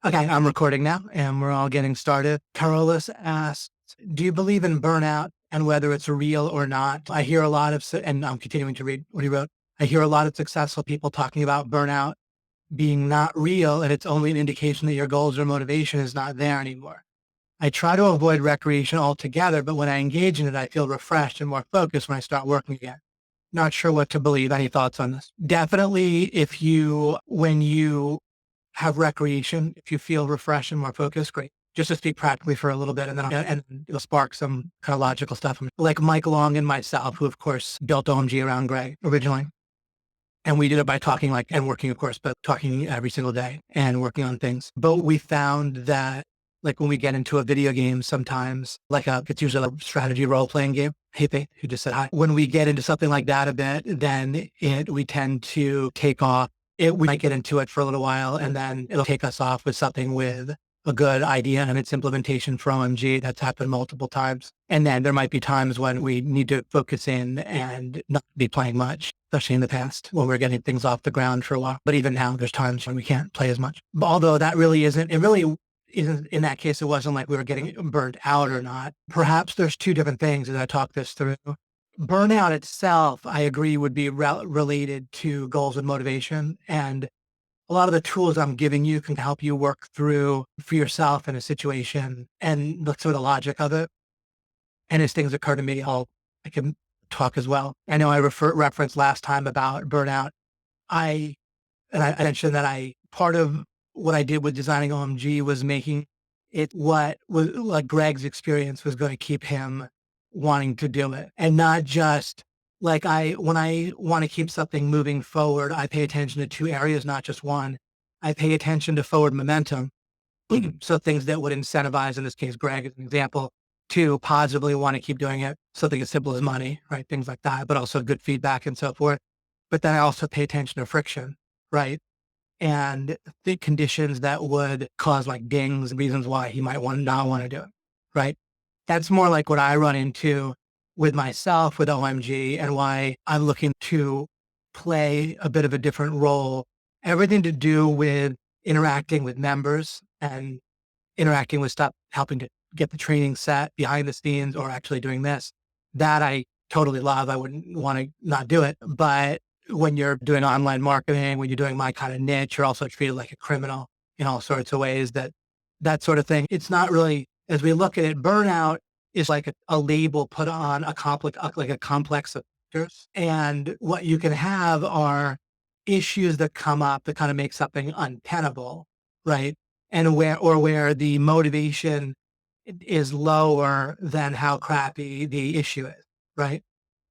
Okay, I'm recording now and we're all getting started. Carolus asks, do you believe in burnout and whether it's real or not? I hear a lot of, and I'm continuing to read what he wrote. I hear a lot of successful people talking about burnout being not real and it's only an indication that your goals or motivation is not there anymore. I try to avoid recreation altogether, but when I engage in it, I feel refreshed and more focused when I start working again. Not sure what to believe. Any thoughts on this? Definitely, when you have recreation, if you feel refreshed and more focused, great. Just to speak practically for a little bit, and it'll spark some kind of logical stuff. Like Mike Long and myself, who of course built OMG around Greg originally. And we did it by talking and working, of course, but talking every single day and working on things. But we found that like when we get into a video game, sometimes it's usually a strategy role-playing game. Hey, Faith, who just said hi. When we get into something like that a bit, then we tend to take off. We might get into it for a little while and then it'll take us off with something with a good idea and its implementation for OMG. That's happened multiple times. And then there might be times when we need to focus in and not be playing much, especially in the past when we're getting things off the ground for a while. But even now, there's times when we can't play as much. But although it really isn't, in that case, it wasn't like we were getting burnt out or not. Perhaps there's two different things as I talk this through. Burnout itself, I agree, would be related to goals and motivation. And a lot of the tools I'm giving you can help you work through for yourself in a situation and look through the logic of it. And as things occur to me, I can talk as well. I know I referenced last time about burnout. I mentioned that part of what I did with designing OMG was making it what was like Greg's experience was going to keep him wanting to do it. And not just when I want to keep something moving forward, I pay attention to two areas, not just one. I pay attention to forward momentum. So things that would incentivize, in this case, Greg as an example, to positively want to keep doing it. Something as simple as money, right? Things like that, but also good feedback and so forth. But then I also pay attention to friction, right? And the conditions that would cause like dings and reasons why he might not want to do it, right? That's more like what I run into with myself with OMG and why I'm looking to play a bit of a different role. Everything to do with interacting with members and interacting with stuff, helping to get the training set behind the scenes or actually doing this, that I totally love. I wouldn't want to not do it. But when you're doing online marketing, when you're doing my kind of niche, you're also treated like a criminal in all sorts of ways, that sort of thing. It's not really, as we look at it, burnout is like a label put on a complex of factors. And what you can have are issues that come up that kind of make something untenable, right? And where the motivation is lower than how crappy the issue is, right?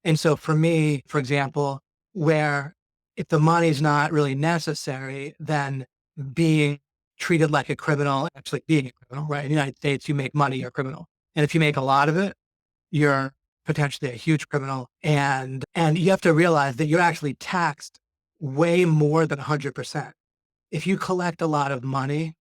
And so for me, for example, where if the money's not really necessary, then being treated like a criminal, actually being a criminal, right? In the United States, you make money, you're a criminal. And if you make a lot of it, you're potentially a huge criminal. And you have to realize that you're actually taxed way more than 100%. If you collect a lot of money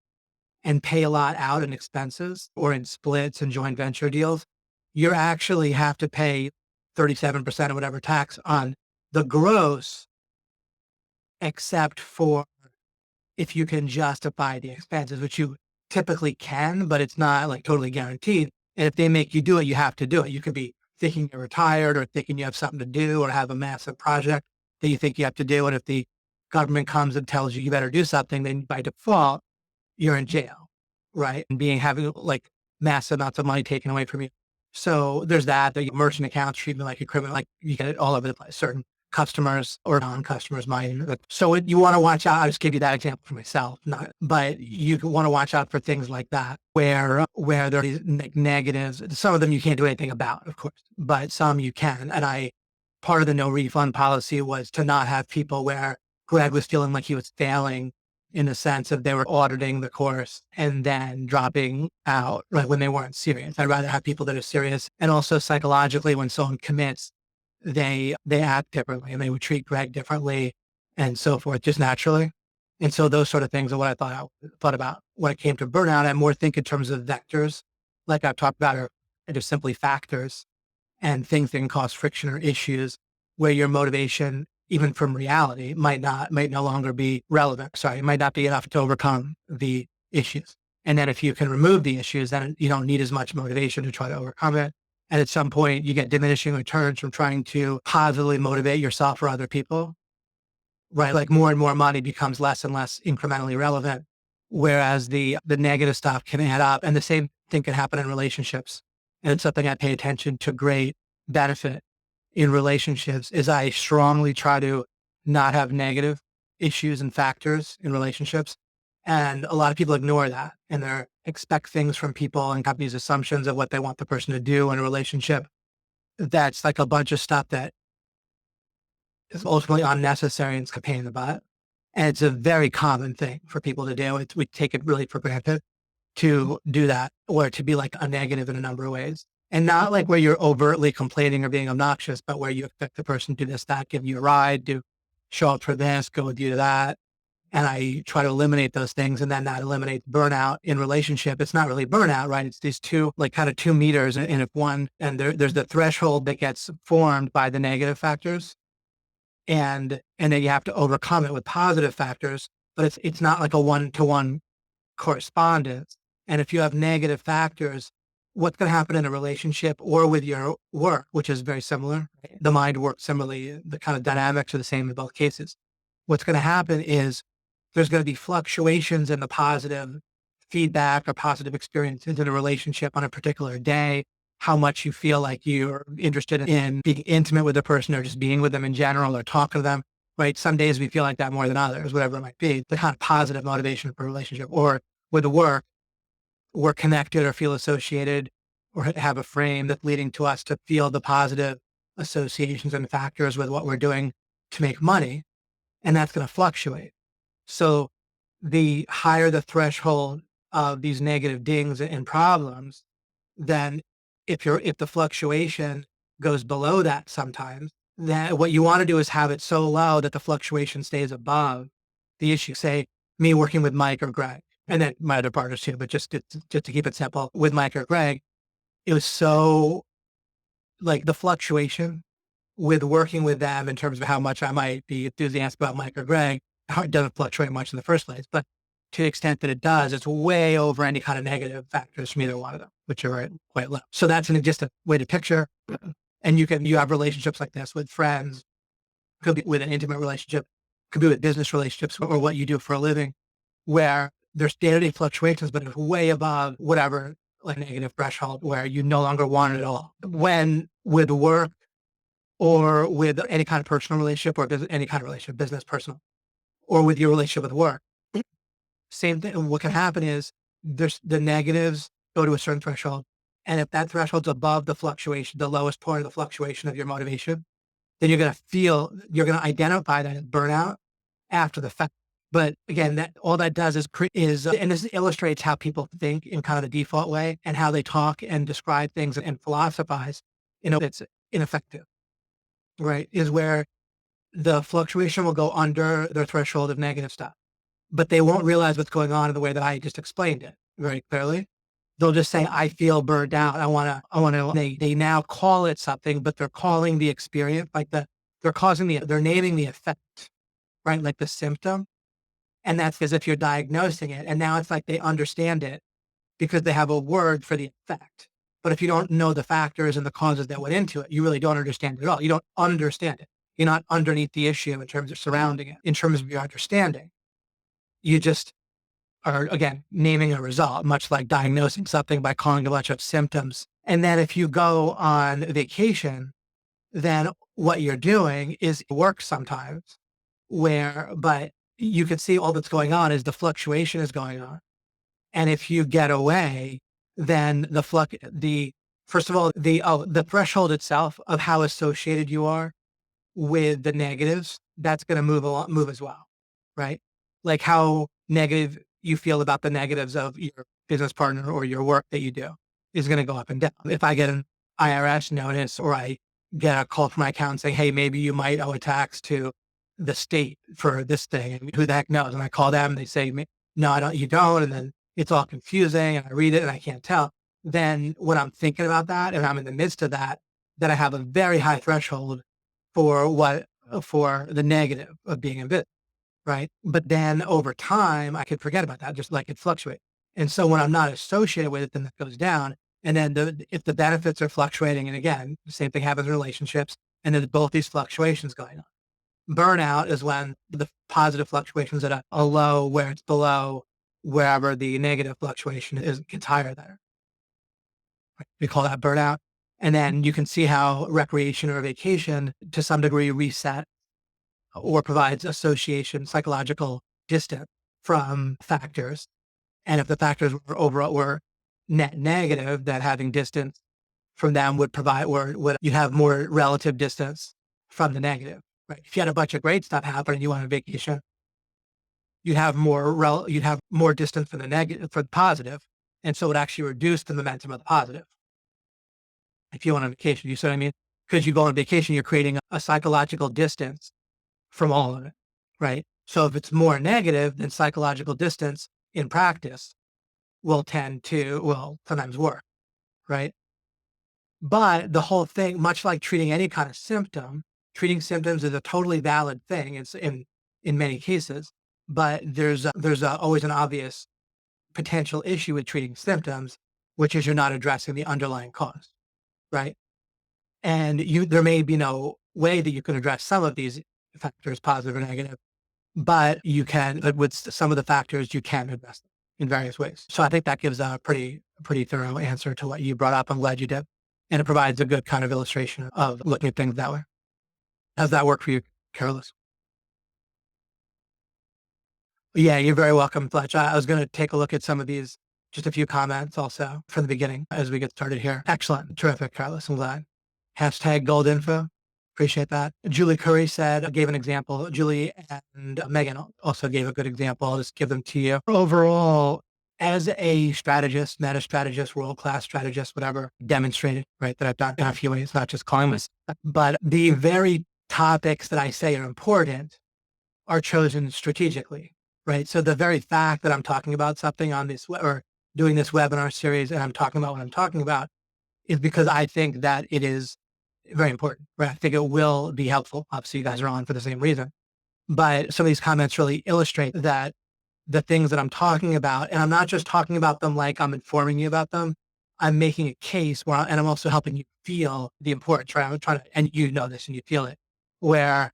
and pay a lot out in expenses or in splits and joint venture deals, you actually have to pay 37% or whatever tax on the gross, except for if you can justify the expenses, which you typically can, but it's not like totally guaranteed. And if they make you do it, you have to do it. You could be thinking you're retired or thinking you have something to do or have a massive project that you think you have to do. And if the government comes and tells you you better do something, then by default, you're in jail, right? And having like massive amounts of money taken away from you. So there's that, the merchant accounts treatment like a criminal, like you get it all over the place. Certain customers or non-customers might. So you want to watch out. I just gave you that example for myself, but you want to watch out for things like that, where there are these negatives. Some of them you can't do anything about, of course, but some you can. And part of the no refund policy was to not have people where Greg was feeling like he was failing in the sense of they were auditing the course and then dropping out right when they weren't serious. I'd rather have people that are serious. And also psychologically, when someone commits, they act differently and they would treat Greg differently and so forth, just naturally. And so those sort of things are what I thought about when it came to burnout. I more think in terms of vectors, like I've talked about, are just simply factors and things that can cause friction or issues where your motivation, even from reality, might no longer be relevant. Sorry, it might not be enough to overcome the issues. And then if you can remove the issues, then you don't need as much motivation to try to overcome it. And at some point, you get diminishing returns from trying to positively motivate yourself or other people, right? Like more and more money becomes less and less incrementally relevant, whereas the negative stuff can add up. And the same thing can happen in relationships. And it's something I pay attention to great benefit in relationships is I strongly try to not have negative issues and factors in relationships. And a lot of people ignore that and they expect things from people and have these assumptions of what they want the person to do in a relationship. That's like a bunch of stuff that is ultimately unnecessary and it's a pain in the butt. And it's a very common thing for people to do. We take it really for granted to do that or to be like a negative in a number of ways. And not like where you're overtly complaining or being obnoxious, but where you expect the person to do this, that, give you a ride, do show up for this, go with you to that. And I try to eliminate those things and then that eliminates burnout in relationship. It's not really burnout, right? It's these two, like kind of 2 meters. And if one, and there's the threshold that gets formed by the negative factors and then you have to overcome it with positive factors, but it's not like a one-to-one correspondence. And if you have negative factors, what's going to happen in a relationship or with your work, which is very similar, right? The mind works similarly. The kind of dynamics are the same in both cases. What's going to happen is there's going to be fluctuations in the positive feedback or positive experiences in a relationship on a particular day, how much you feel like you're interested in being intimate with a person or just being with them in general or talking to them, right? Some days we feel like that more than others, whatever it might be, the kind of positive motivation for a relationship or with the work, we're connected or feel associated or have a frame that's leading to us to feel the positive associations and factors with what we're doing to make money. And that's going to fluctuate. So the higher the threshold of these negative dings and problems, then if the fluctuation goes below that sometimes, then what you want to do is have it so low that the fluctuation stays above the issue. Say me working with Mike or Greg, and then my other partners too, but just to keep it simple with Mike or Greg, it was so like the fluctuation with working with them in terms of how much I might be enthusiastic about Mike or Greg, how it doesn't fluctuate much in the first place, but to the extent that it does, it's way over any kind of negative factors from either one of them, which are quite low. So that's just a way to picture. And you have relationships like this with friends, could be with an intimate relationship, could be with business relationships or what you do for a living, where there's day-to-day fluctuations, but it's way above whatever like negative threshold where you no longer want it at all. When with work or with any kind of personal relationship or any kind of relationship, business, personal, or with your relationship with work, same thing. What can happen is there's the negatives go to a certain threshold. And if that threshold's above the fluctuation, the lowest point of the fluctuation of your motivation, then you're going to identify that as burnout after the fact. But again, that all that does is and this illustrates how people think in kind of the default way and how they talk and describe things and philosophize in a way that's ineffective, right? Is where the fluctuation will go under the threshold of negative stuff, but they won't realize what's going on in the way that I just explained it very clearly. They'll just say, I feel burned out. I want to, they now call it something, but they're calling the experience they're naming the effect, right? Like the symptom. And that's as if you're diagnosing it. And now it's like they understand it because they have a word for the effect. But if you don't know the factors and the causes that went into it, you really don't understand it at all. You don't understand it. You're not underneath the issue in terms of surrounding it, in terms of your understanding. You just are, again, naming a result, much like diagnosing something by calling a bunch of symptoms. And then if you go on vacation, then what you're doing is work sometimes but you can see all that's going on is the fluctuation is going on. And if you get away, then first of all, the threshold itself of how associated you are with the negatives, that's going to move as well, right? Like how negative you feel about the negatives of your business partner or your work that you do is going to go up and down. If I get an IRS notice or I get a call from my accountant saying, hey, maybe you might owe a tax to the state for this thing, and who the heck knows? And I call them, they say, no, you don't. And then it's all confusing and I read it and I can't tell. Then when I'm thinking about that and I'm in the midst of that, then I have a very high threshold for the negative of being in business, right? But then over time, I could forget about that, just like it fluctuates. And so when I'm not associated with it, then that goes down. And then if the benefits are fluctuating, and again, the same thing happens in relationships, and then both these fluctuations going on. Burnout is when the positive fluctuations at a low where it's below wherever the negative fluctuation is gets higher there. We call that burnout. And then you can see how recreation or vacation to some degree reset or provides association, psychological distance from factors. And if the factors were net negative, that having distance from them would provide, or would you have more relative distance from the negative, right? If you had a bunch of great stuff happen and you went on vacation, you'd have more distance from the negative, for the positive, and so it would actually reduce the momentum of the positive. If you went on vacation, you see what I mean? Because you go on vacation, you're creating a psychological distance from all of it, right? So if it's more negative, then psychological distance in practice will tend to, well, sometimes work, right? But the whole thing, much like treating any kind of symptom, treating symptoms is a totally valid thing. It's in many cases, but always an obvious potential issue with treating symptoms, which is you're not addressing the underlying cause, right? And there may be no way that you can address some of these factors, positive or negative, but you can, with some of the factors, you can address them in various ways. So I think that gives a pretty thorough answer to what you brought up. I'm glad you did. And it provides a good kind of illustration of looking at things that way. How's that work for you, Carolus? Yeah, you're very welcome, Fletch. I was going to take a look at some of these, just a few comments also from the beginning as we get started here. Excellent. Terrific, Carolus. I'm glad. Hashtag gold info. Appreciate that. Julie Curry gave an example. Julie and Megan also gave a good example. I'll just give them to you. Overall, as a strategist, meta strategist, world-class strategist, whatever, demonstrated, right, that I've done in a few ways, not just calling this, but the very topics that I say are important are chosen strategically, right? So the very fact that I'm talking about something on this or doing this webinar series and I'm talking about what I'm talking about is because I think that it is very important, right? I think it will be helpful. Obviously, you guys are on for the same reason. But some of these comments really illustrate that the things that I'm talking about, and I'm not just talking about them like I'm informing you about them, I'm making a case and I'm also helping you feel the importance, right? I'm trying to, and you know this and you feel it, where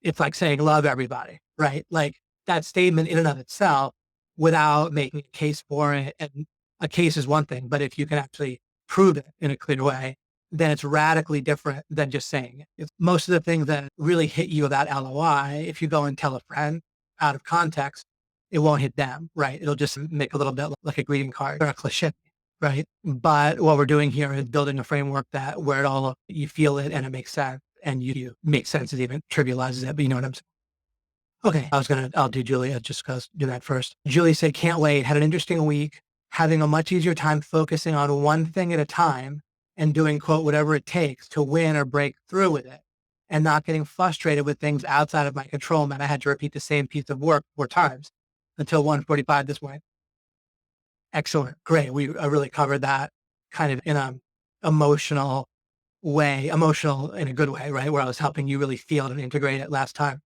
it's like saying love everybody, right? Like that statement in and of itself without making a case for it. And a case is one thing, but if you can actually prove it in a clear way, then it's radically different than just saying it. Most of the things that really hit you about LOI, if you go and tell a friend out of context, it won't hit them, right? It'll just make a little bit like a greeting card or a cliche, right? But what we're doing here is building a framework where you feel it and it makes sense and you make sense. It even trivializes it, but you know what I'm saying? Okay. I'll do Julia just because do that first. Julie said, can't wait. Had an interesting week, having a much easier time focusing on one thing at a time and doing, quote, whatever it takes to win or break through with it and not getting frustrated with things outside of my control. Man, I had to repeat the same piece of work 4 times until 1:45 this morning. Excellent. Great. I really covered that kind of in a emotional emotional in a good way, right? Where I was helping you really feel it and integrate it last time.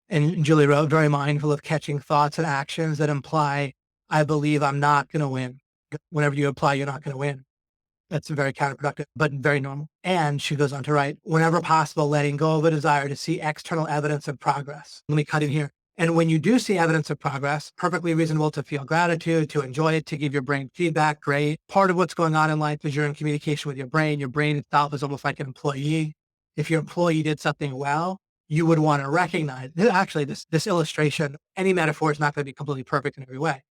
And Julie wrote, very mindful of catching thoughts and actions that imply, I believe I'm not going to win. Whenever you imply you're not going to win, that's very counterproductive, but very normal. And she goes on to write, whenever possible, letting go of a desire to see external evidence of progress. Let me cut in here. And when you do see evidence of progress, perfectly reasonable to feel gratitude, to enjoy it, to give your brain feedback. Great. Part of what's going on in life is you're in communication with your brain. Your brain itself is almost like an employee. If your employee did something well, you would want to recognize. Actually, this illustration, any metaphor is not going to be completely perfect in every way,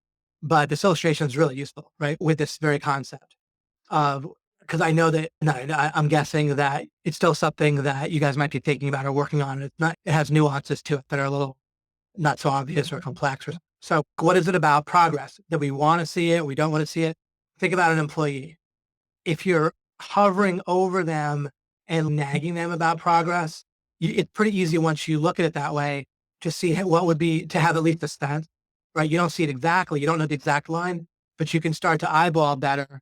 but this illustration is really useful, right? With this very concept of, because I know that I'm guessing that it's still something that you guys might be thinking about or working on. It has nuances to it that are a little not so obvious or complex. So what is it about progress that we want to see it? We don't want to see it. Think about an employee. If you're hovering over them and nagging them about progress, it's pretty easy once you look at it that way to see what would be to have at least a sense, right? You don't see it exactly. You don't know the exact line, but you can start to eyeball better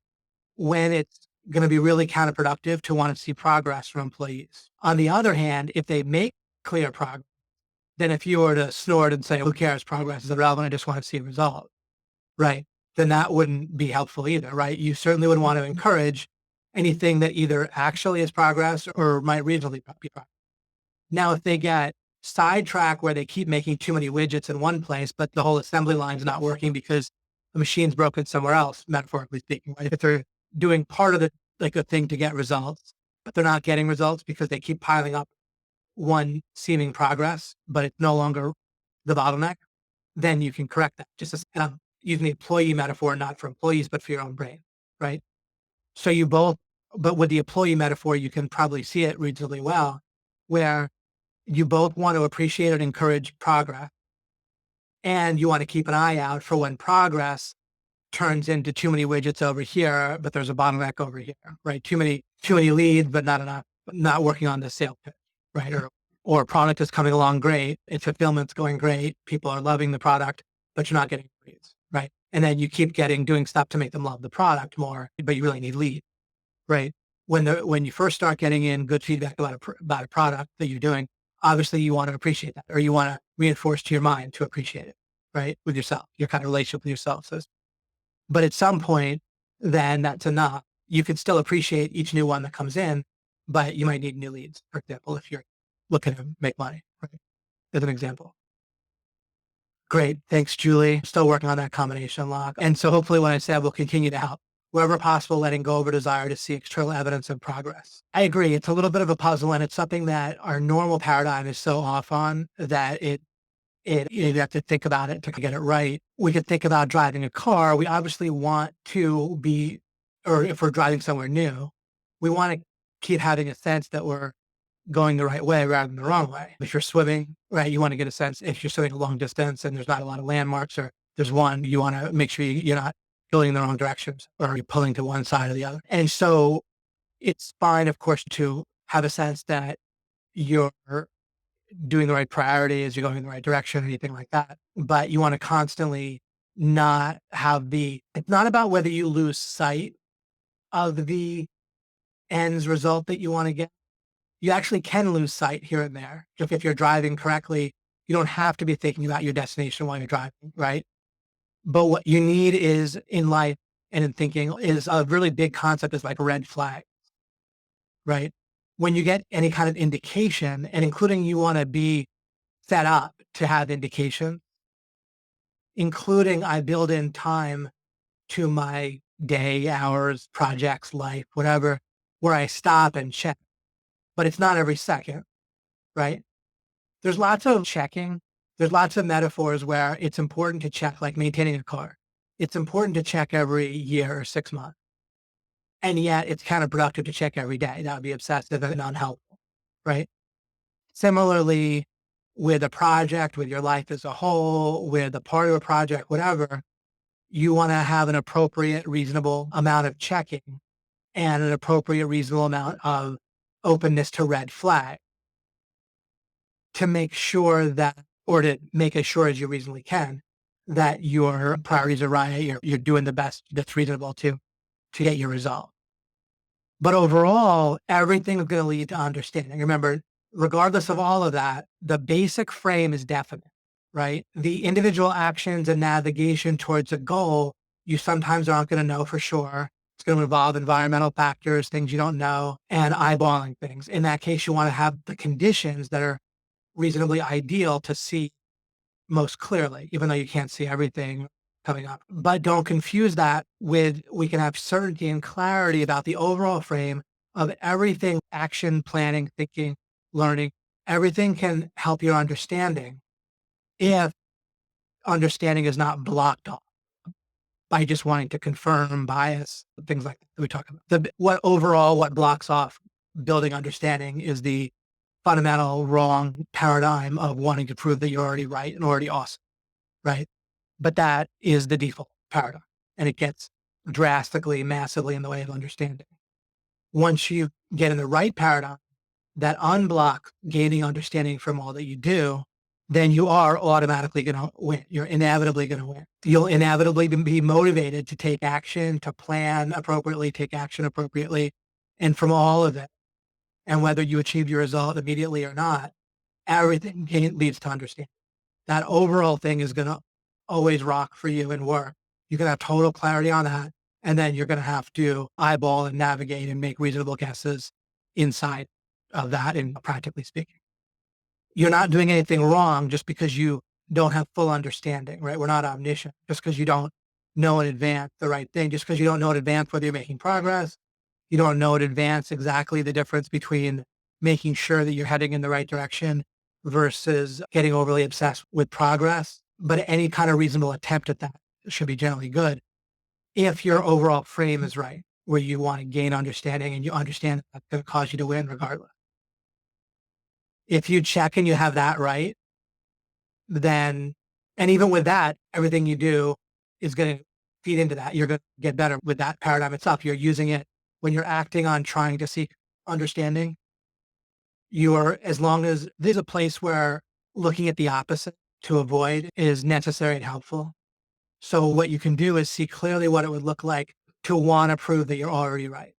when it's going to be really counterproductive to want to see progress from employees. On the other hand, if they make clear progress, then if you were to snort and say, who cares, progress is irrelevant, I just want to see a result, right? Then that wouldn't be helpful either, right? You certainly would want to encourage anything that either actually is progress or might reasonably be progress. Now, if they get sidetracked where they keep making too many widgets in one place, but the whole assembly line's not working because the machine's broken somewhere else, metaphorically speaking, right? If they're doing part of the like a thing to get results, but they're not getting results because they keep piling up one seeming progress, but it's no longer the bottleneck, then you can correct that. Just as using the employee metaphor, not for employees, but for your own brain, right? So you both, but with the employee metaphor, you can probably see it reasonably well, where you both want to appreciate and encourage progress, and you want to keep an eye out for when progress turns into too many widgets over here, but there's a bottleneck over here, right? Too many leads, but not enough, not working on the sales pitch, right? Or product is coming along great, its fulfillment's going great, people are loving the product, but you're not getting leads, right? And then you keep doing stuff to make them love the product more, but you really need leads, right? When you first start getting in good feedback about a product that you're doing, obviously you want to appreciate that, or you want to reinforce to your mind to appreciate it, right? With yourself, your kind of relationship with yourself. So, but at some point, then that's enough. You can still appreciate each new one that comes in, but you might need new leads, for example, if you're looking to make money, right? As an example. Great. Thanks, Julie. Still working on that combination lock. And so hopefully what I said will continue to help. Wherever possible, letting go of a desire to see external evidence of progress. I agree. It's a little bit of a puzzle, and it's something that our normal paradigm is so off on that you have to think about it to get it right. We could think about driving a car. We obviously want to be, or if we're driving somewhere new, we want to keep having a sense that we're going the right way rather than the wrong way. If you're swimming, right, you want to get a sense if you're swimming a long distance and there's not a lot of landmarks or there's one, you want to make sure you're not going in the wrong directions or you're pulling to one side or the other. And so it's fine, of course, to have a sense that you're doing the right priorities, you're going in the right direction, anything like that. But you want to constantly not have it's not about whether you lose sight of the ends result that you want to get. You actually can lose sight here and there. If you're driving correctly, you don't have to be thinking about your destination while you're driving, right? But what you need is in life and in thinking is a really big concept is like a red flag, right? When you get any kind of indication, and including you want to be set up to have indication, including I build in time to my day, hours, projects, life, whatever, where I stop and check. But it's not every second, right? There's lots of checking. There's lots of metaphors where it's important to check, like maintaining a car. It's important to check every year or 6 months. And yet it's counterproductive to check every day. That would be obsessive and unhelpful, right? Similarly, with a project, with your life as a whole, with a part of a project, whatever, you want to have an appropriate, reasonable amount of checking and an appropriate, reasonable amount of openness to red flag to make sure that, or to make as sure as you reasonably can, that your priorities are right, you're doing the best that's reasonable to get your result. But overall, everything is going to lead to understanding. Remember, regardless of all of that, the basic frame is definite, right? The individual actions and navigation towards a goal, you sometimes aren't going to know for sure. It's going to involve environmental factors, things you don't know, and eyeballing things. In that case, you want to have the conditions that are reasonably ideal to see most clearly, even though you can't see everything coming up. But don't confuse that with, we can have certainty and clarity about the overall frame of everything, action, planning, thinking, learning. Everything can help your understanding if understanding is not blocked off by just wanting to confirm bias, things like that we talk about. What blocks off building understanding is the fundamental wrong paradigm of wanting to prove that you're already right and already awesome, right? But that is the default paradigm, and it gets drastically, massively in the way of understanding. Once you get in the right paradigm that unblocks gaining understanding from all that you do, then you are automatically going to win. You're inevitably going to win. You'll inevitably be motivated to take action, to plan appropriately, take action appropriately. And from all of it, and whether you achieve your result immediately or not, everything leads to understanding. That overall thing is going to always rock for you and work You can have total clarity on that. And then you're going to have to eyeball and navigate and make reasonable guesses inside of that, and practically speaking. You're not doing anything wrong just because you don't have full understanding, right? We're not omniscient. Just because you don't know in advance the right thing, just because you don't know in advance whether you're making progress, you don't know in advance exactly the difference between making sure that you're heading in the right direction versus getting overly obsessed with progress. But any kind of reasonable attempt at that should be generally good if your overall frame is right, where you want to gain understanding and you understand that's going to cause you to win regardless. If you check and you have that right, then, and even with that, everything you do is going to feed into that. You're going to get better with that paradigm itself. You're using it when you're acting on trying to seek understanding. You're, as long as there's a place where looking at the opposite to avoid is necessary and helpful. So what you can do is see clearly what it would look like to want to prove that you're already right,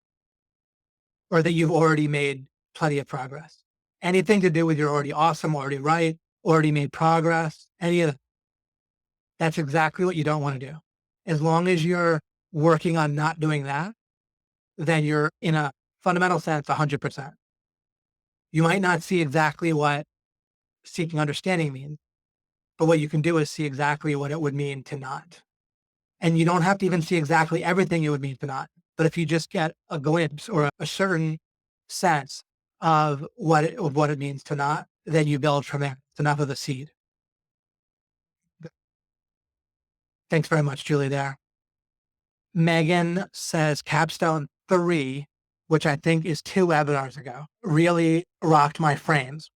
or that you've already made plenty of progress. Anything to do with you're already awesome, already right, already made progress, any of that. That's exactly what you don't want to do. As long as you're working on not doing that, then you're in a fundamental sense 100%. You might not see exactly what seeking understanding means, but what you can do is see exactly what it would mean to not. And you don't have to even see exactly everything it would mean to not. But if you just get a glimpse or a certain sense of what it means to not, then you build from there. It's enough of the seed. Thanks very much, Julie, there. Megan says Capstone 3, which I think is 2 webinars ago, really rocked my frames.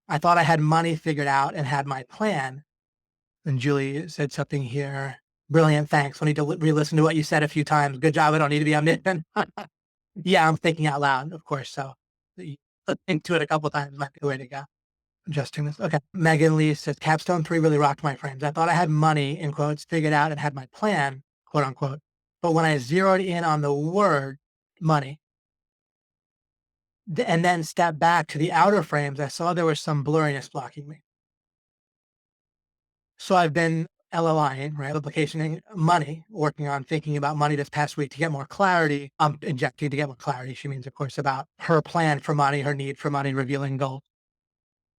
I thought I had money figured out and had my plan. And Julie said something here. Brilliant, thanks. I need to re-listen to what you said a few times. Good job. I don't need to be omniscient. Yeah, I'm thinking out loud, of course. So listening to it a couple times might be the way to go. Adjusting this. Okay. Megan Lee says Capstone 3 really rocked my frames. I thought I had money, in quotes, figured out and had my plan, quote unquote. But when I zeroed in on the word money and then stepped back to the outer frames, I saw there was some blurriness blocking me. So I've been LOIing, right? Applicationing money, working on thinking about money this past week to get more clarity. I'm injecting to get more clarity. She means, of course, about her plan for money, her need for money, revealing goals,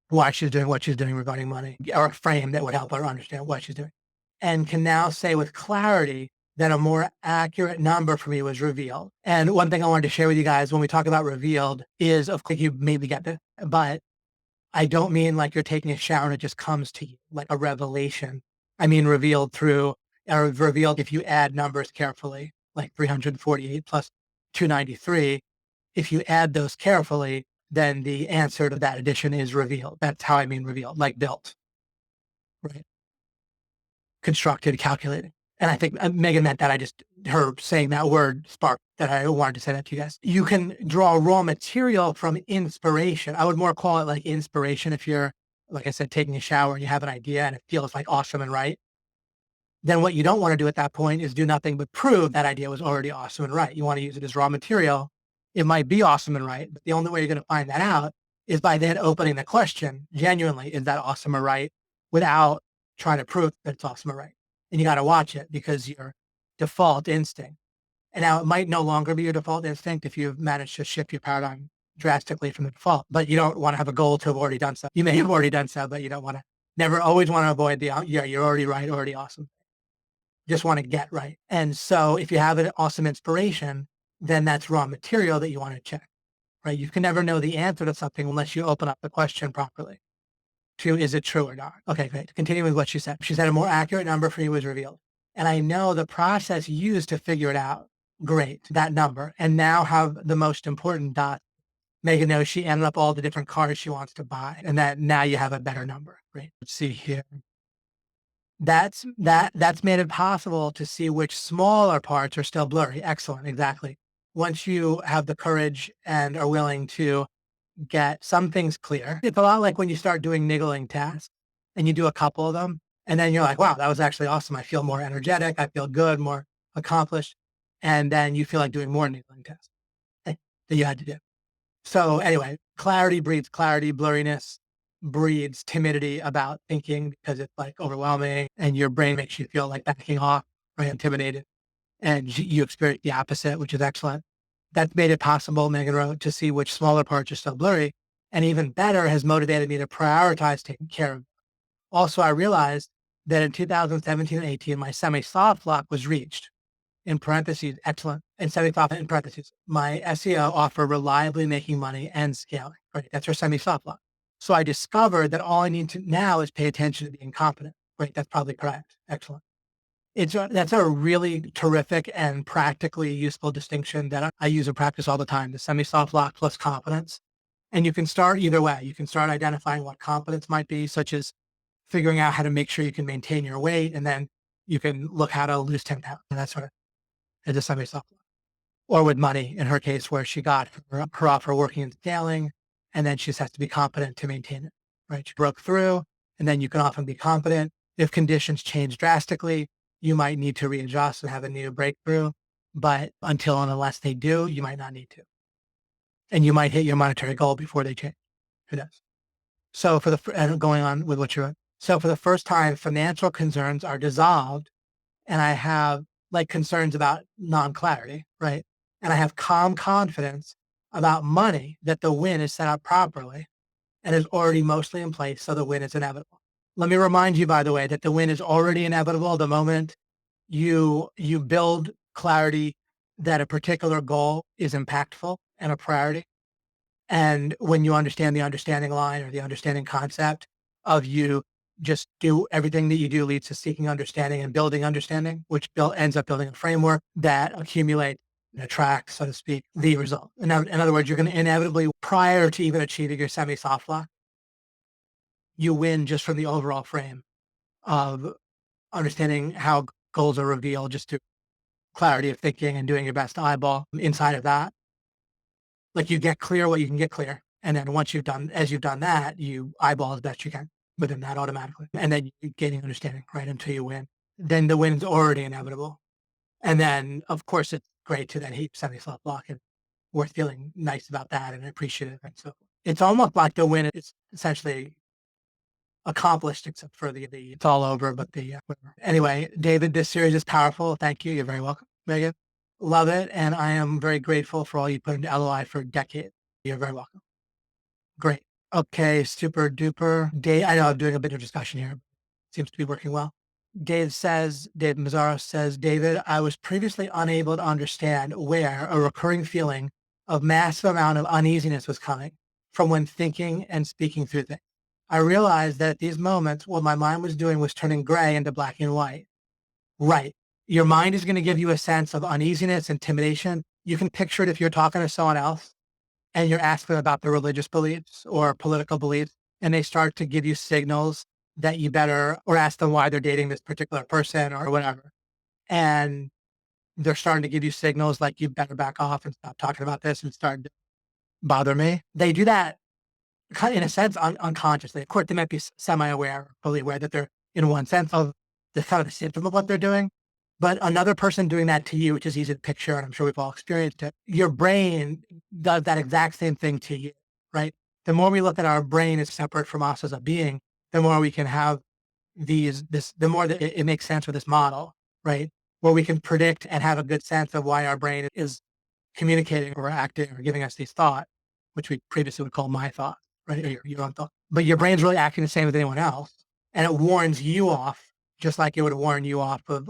why she's doing what she's doing regarding money, or a frame that would help her understand what she's doing. And can now say with clarity that a more accurate number for me was revealed. And one thing I wanted to share with you guys when we talk about revealed is, of course, you maybe get this, but I don't mean like you're taking a shower and it just comes to you like a revelation. I mean revealed through, or revealed if you add numbers carefully, like 348 plus 293. If you add those carefully, then the answer to that addition is revealed. That's how I mean revealed, like built, right? Constructed, calculated. And I think Megan meant that. Her saying that word sparked that I wanted to say that to you guys. You can draw raw material from inspiration. I would more call it like inspiration if you're, like I said, taking a shower and you have an idea and it feels like awesome and right. Then what you don't want to do at that point is do nothing but prove that idea was already awesome and right. You want to use it as raw material. It might be awesome and right, but the only way you're going to find that out is by then opening the question, genuinely, is that awesome or right, without trying to prove that it's awesome or right. And you got to watch it because your default instinct. And now it might no longer be your default instinct if you've managed to shift your paradigm drastically from the default, but you don't want to have a goal to have already done so. You may have already done so, but you don't want to, never always want to avoid the, yeah, you're already right, already awesome. Just want to get right. And so if you have an awesome inspiration, then that's raw material that you want to check, right? You can never know the answer to something unless you open up the question properly. To, is it true or not? Okay, great. Continuing with what she said. She said a more accurate number for you was revealed. And I know the process used to figure it out. Great, that number. And now have the most important dot. Megan knows she ended up all the different cars she wants to buy. And that now you have a better number. Great. Let's see here. That's made it possible to see which smaller parts are still blurry. Excellent. Exactly. Once you have the courage and are willing to get some things clear, it's a lot like when you start doing niggling tasks and you do a couple of them and then you're like, wow, that was actually awesome. I feel more energetic. I feel good, more accomplished. And then you feel like doing more niggling tasks that you had to do. So anyway, clarity breeds clarity, blurriness breeds timidity about thinking because it's like overwhelming and your brain makes you feel like backing off. right? Intimidated. And you experience the opposite, which is excellent. That's made it possible, Megan wrote, to see which smaller parts are still blurry. And even better, has motivated me to prioritize taking care of them. Also, I realized that in 2017 and 18, my semi-soft lock was reached. In parentheses, excellent. And semi-soft in parentheses, my SEO offer reliably making money and scaling. Right, that's her semi-soft lock. So I discovered that all I need to now is pay attention to being competent. Right, that's probably correct. Excellent. That's a really terrific and practically useful distinction that I use in practice all the time, the semi-soft lock plus competence. And you can start either way. You can start identifying what competence might be, such as figuring out how to make sure you can maintain your weight. And then you can look how to lose 10 pounds. And that's sort of a semi-soft lock. Or with money, in her case, where she got her offer working and scaling, and then she just has to be competent to maintain it, right? She broke through, and then you can often be competent. If conditions change drastically, you might need to readjust and have a new breakthrough. But until and unless they do, you might not need to. And you might hit your monetary goal before they change. Who knows? So going on with what you're, so for the first time, financial concerns are dissolved, and I have like concerns about non-clarity, right? And I have calm confidence about money that the win is set up properly and is already mostly in place, so the win is inevitable. Let me remind you, by the way, that the win is already inevitable the moment you build clarity that a particular goal is impactful and a priority. And when you understand the understanding line or the understanding concept of you just do everything that you do leads to seeking understanding and building understanding, which ends up building a framework that accumulates and attracts, so to speak, the result. In other words, you're going to inevitably, prior to even achieving your semi-soft lock, you win just from the overall frame of understanding how goals are revealed, just through clarity of thinking and doing your best to eyeball inside of that. Like you get clear what you can get clear. And then once as you've done that, you eyeball as best you can within that automatically. And then you're gaining understanding right until you win. Then the win's already inevitable. And then of course it's great to then hit semi-soft block and worth feeling nice about that and appreciative. And so it's almost like the win is essentially accomplished, except for it's all over, but anyway, David, this series is powerful. Thank you. You're very welcome, Megan. Love it. And I am very grateful for all you put into LOI for decades. You're very welcome. Great. Okay. Super duper. Dave, I know I'm doing a bit of discussion here. Seems to be working well. Dave Mazzaro says, David, I was previously unable to understand where a recurring feeling of massive amount of uneasiness was coming from when thinking and speaking through things. I realized that at these moments, what my mind was doing was turning gray into black and white. Right. Your mind is going to give you a sense of uneasiness, intimidation. You can picture it if you're talking to someone else and you're asking about their religious beliefs or political beliefs, and they start to give you signals that you better, or ask them why they're dating this particular person or whatever. And they're starting to give you signals like you better back off and stop talking about this and start to bother me. They do that kind of in a sense unconsciously. Of course, they might be semi-aware, fully aware that they're in one sense of the kind of the symptom of what they're doing. But another person doing that to you, which is easy to picture, and I'm sure we've all experienced it, your brain does that exact same thing to you, right? The more we look at our brain as separate from us as a being, the more we can have the more that it makes sense with this model, right? Where we can predict and have a good sense of why our brain is communicating or acting or giving us these thoughts, which we previously would call my thought, right? Or your own thought. But your brain's really acting the same as anyone else. And it warns you off, just like it would warn you off of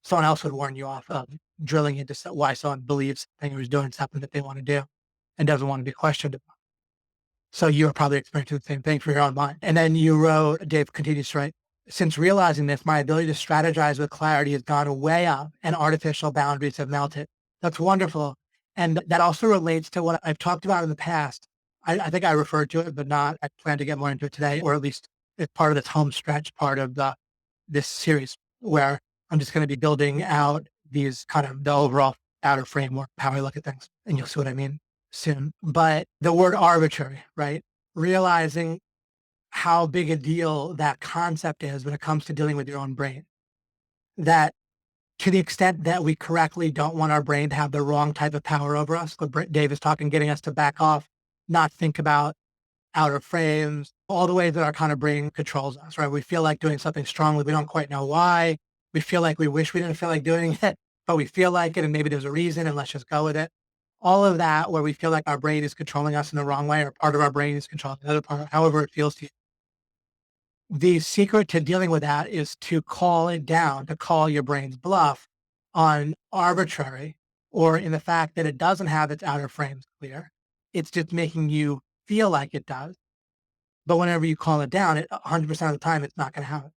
someone else would warn you off of drilling into why someone believes they was doing something that they want to do and doesn't want to be questioned about. So you're probably experiencing the same thing for your own mind. And then you wrote, Dave continues to write, since realizing this, my ability to strategize with clarity has gone way up and artificial boundaries have melted. That's wonderful. And that also relates to what I've talked about in the past. I think I referred to it, but I plan to get more into it today, or at least it's part of this home stretch part of this series where I'm just going to be building out these kind of the overall outer framework, how I look at things. And you'll see what I mean soon. But the word arbitrary, right? Realizing how big a deal that concept is when it comes to dealing with your own brain. That to the extent that we correctly don't want our brain to have the wrong type of power over us, what Dave is talking, getting us to back off, not think about outer frames, all the ways that our kind of brain controls us, right? We feel like doing something strongly. We don't quite know why. We feel like we wish we didn't feel like doing it, but we feel like it and maybe there's a reason and let's just go with it. All of that where we feel like our brain is controlling us in the wrong way or part of our brain is controlling the other part, however it feels to you. The secret to dealing with that is to call it down, to call your brain's bluff on arbitrary or in the fact that it doesn't have its outer frames clear. It's just making you feel like it does. But whenever you call it down, 100% of the time, it's not going to have it,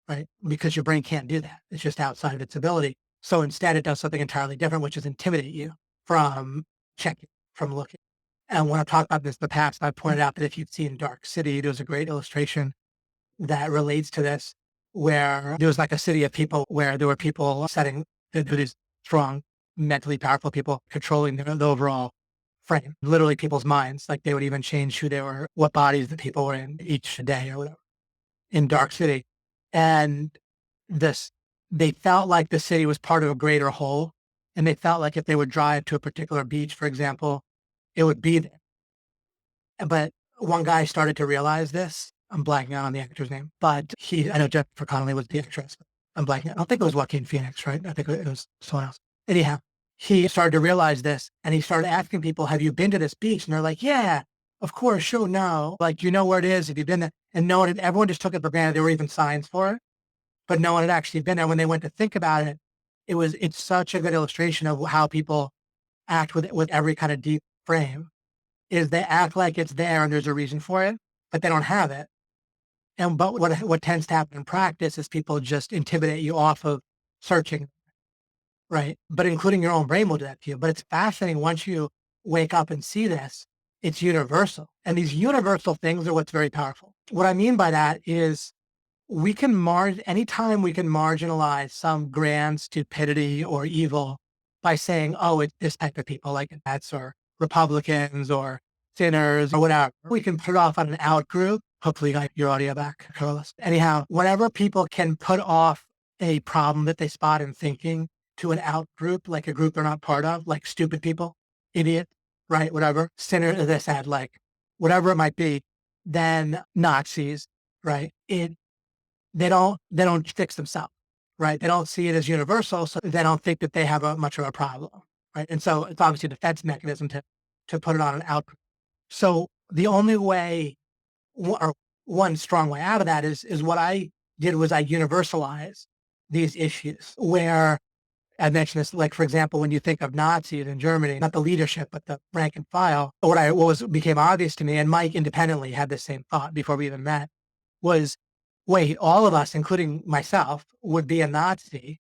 right? Because your brain can't do that. It's just outside of its ability. So instead, it does something entirely different, which is intimidate you from checking, from looking. And when I've talked about this in the past, I pointed out that if you've seen Dark City, there's a great illustration that relates to this, where there was like a city of people where there were people setting these strong, mentally powerful people controlling the overall frame, literally people's minds. Like they would even change who they were, what bodies the people were in each day or whatever in Dark City. And this, they felt like the city was part of a greater whole. And they felt like if they would drive to a particular beach, for example, it would be there. But one guy started to realize this. I'm blanking out on the actor's name, but I know Jennifer Connelly was the actress, but I'm blanking. I don't think it was Joaquin Phoenix, right? I think it was someone else. Anyhow, he started to realize this and he started asking people, have you been to this beach? And they're like, yeah, of course, sure, no. Like, you know where it is? Have you been there? And no one, everyone just took it for granted. There were even signs for it, but no one had actually been there. When they went to think about it, it's such a good illustration of how people act with every kind of deep frame is they act like it's there and there's a reason for it, but they don't have it. But what tends to happen in practice is people just intimidate you off of searching, right? But including your own brain will do that to you. But it's fascinating once you wake up and see this, it's universal. And these universal things are what's very powerful. What I mean by that is anytime we can marginalize some grand stupidity or evil by saying, oh, it's this type of people like that's or Republicans or sinners or whatever, we can put it off on an out group. Hopefully you got your audio back, Carlos. Anyhow, whenever people can put off a problem that they spot in thinking to an out group, like a group they're not part of, like stupid people, idiot, right? Whatever, sinner, as I said, like whatever it might be, then Nazis, right? They don't fix themselves, right? They don't see it as universal, so they don't think that they have much of a problem, right? And so it's obviously a defense mechanism to put it on an out. So the only way, or one strong way out of that is what I did was I universalized these issues where I mentioned this, like, for example, when you think of Nazis in Germany, not the leadership, but the rank and file, became obvious to me, and Mike independently had the same thought before we even met, was, wait, all of us, including myself, would be a Nazi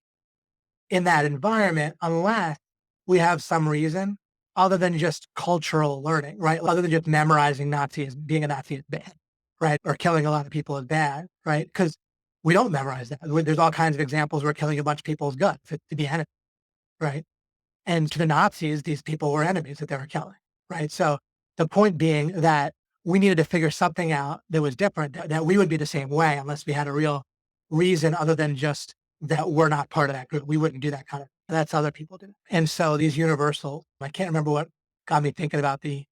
in that environment unless we have some reason other than just cultural learning, right? Other than just memorizing Nazis, being a Nazi is bad, right? Or killing a lot of people is bad, right? Because we don't memorize that. There's all kinds of examples where killing a bunch of people is good to the enemy, right? And to the Nazis, these people were enemies that they were killing, right? So the point being that we needed to figure something out that was different, that we would be the same way unless we had a real reason other than just that we're not part of that group. We wouldn't do that kind of, that's other people do. And so these universal, I can't remember what got me thinking about the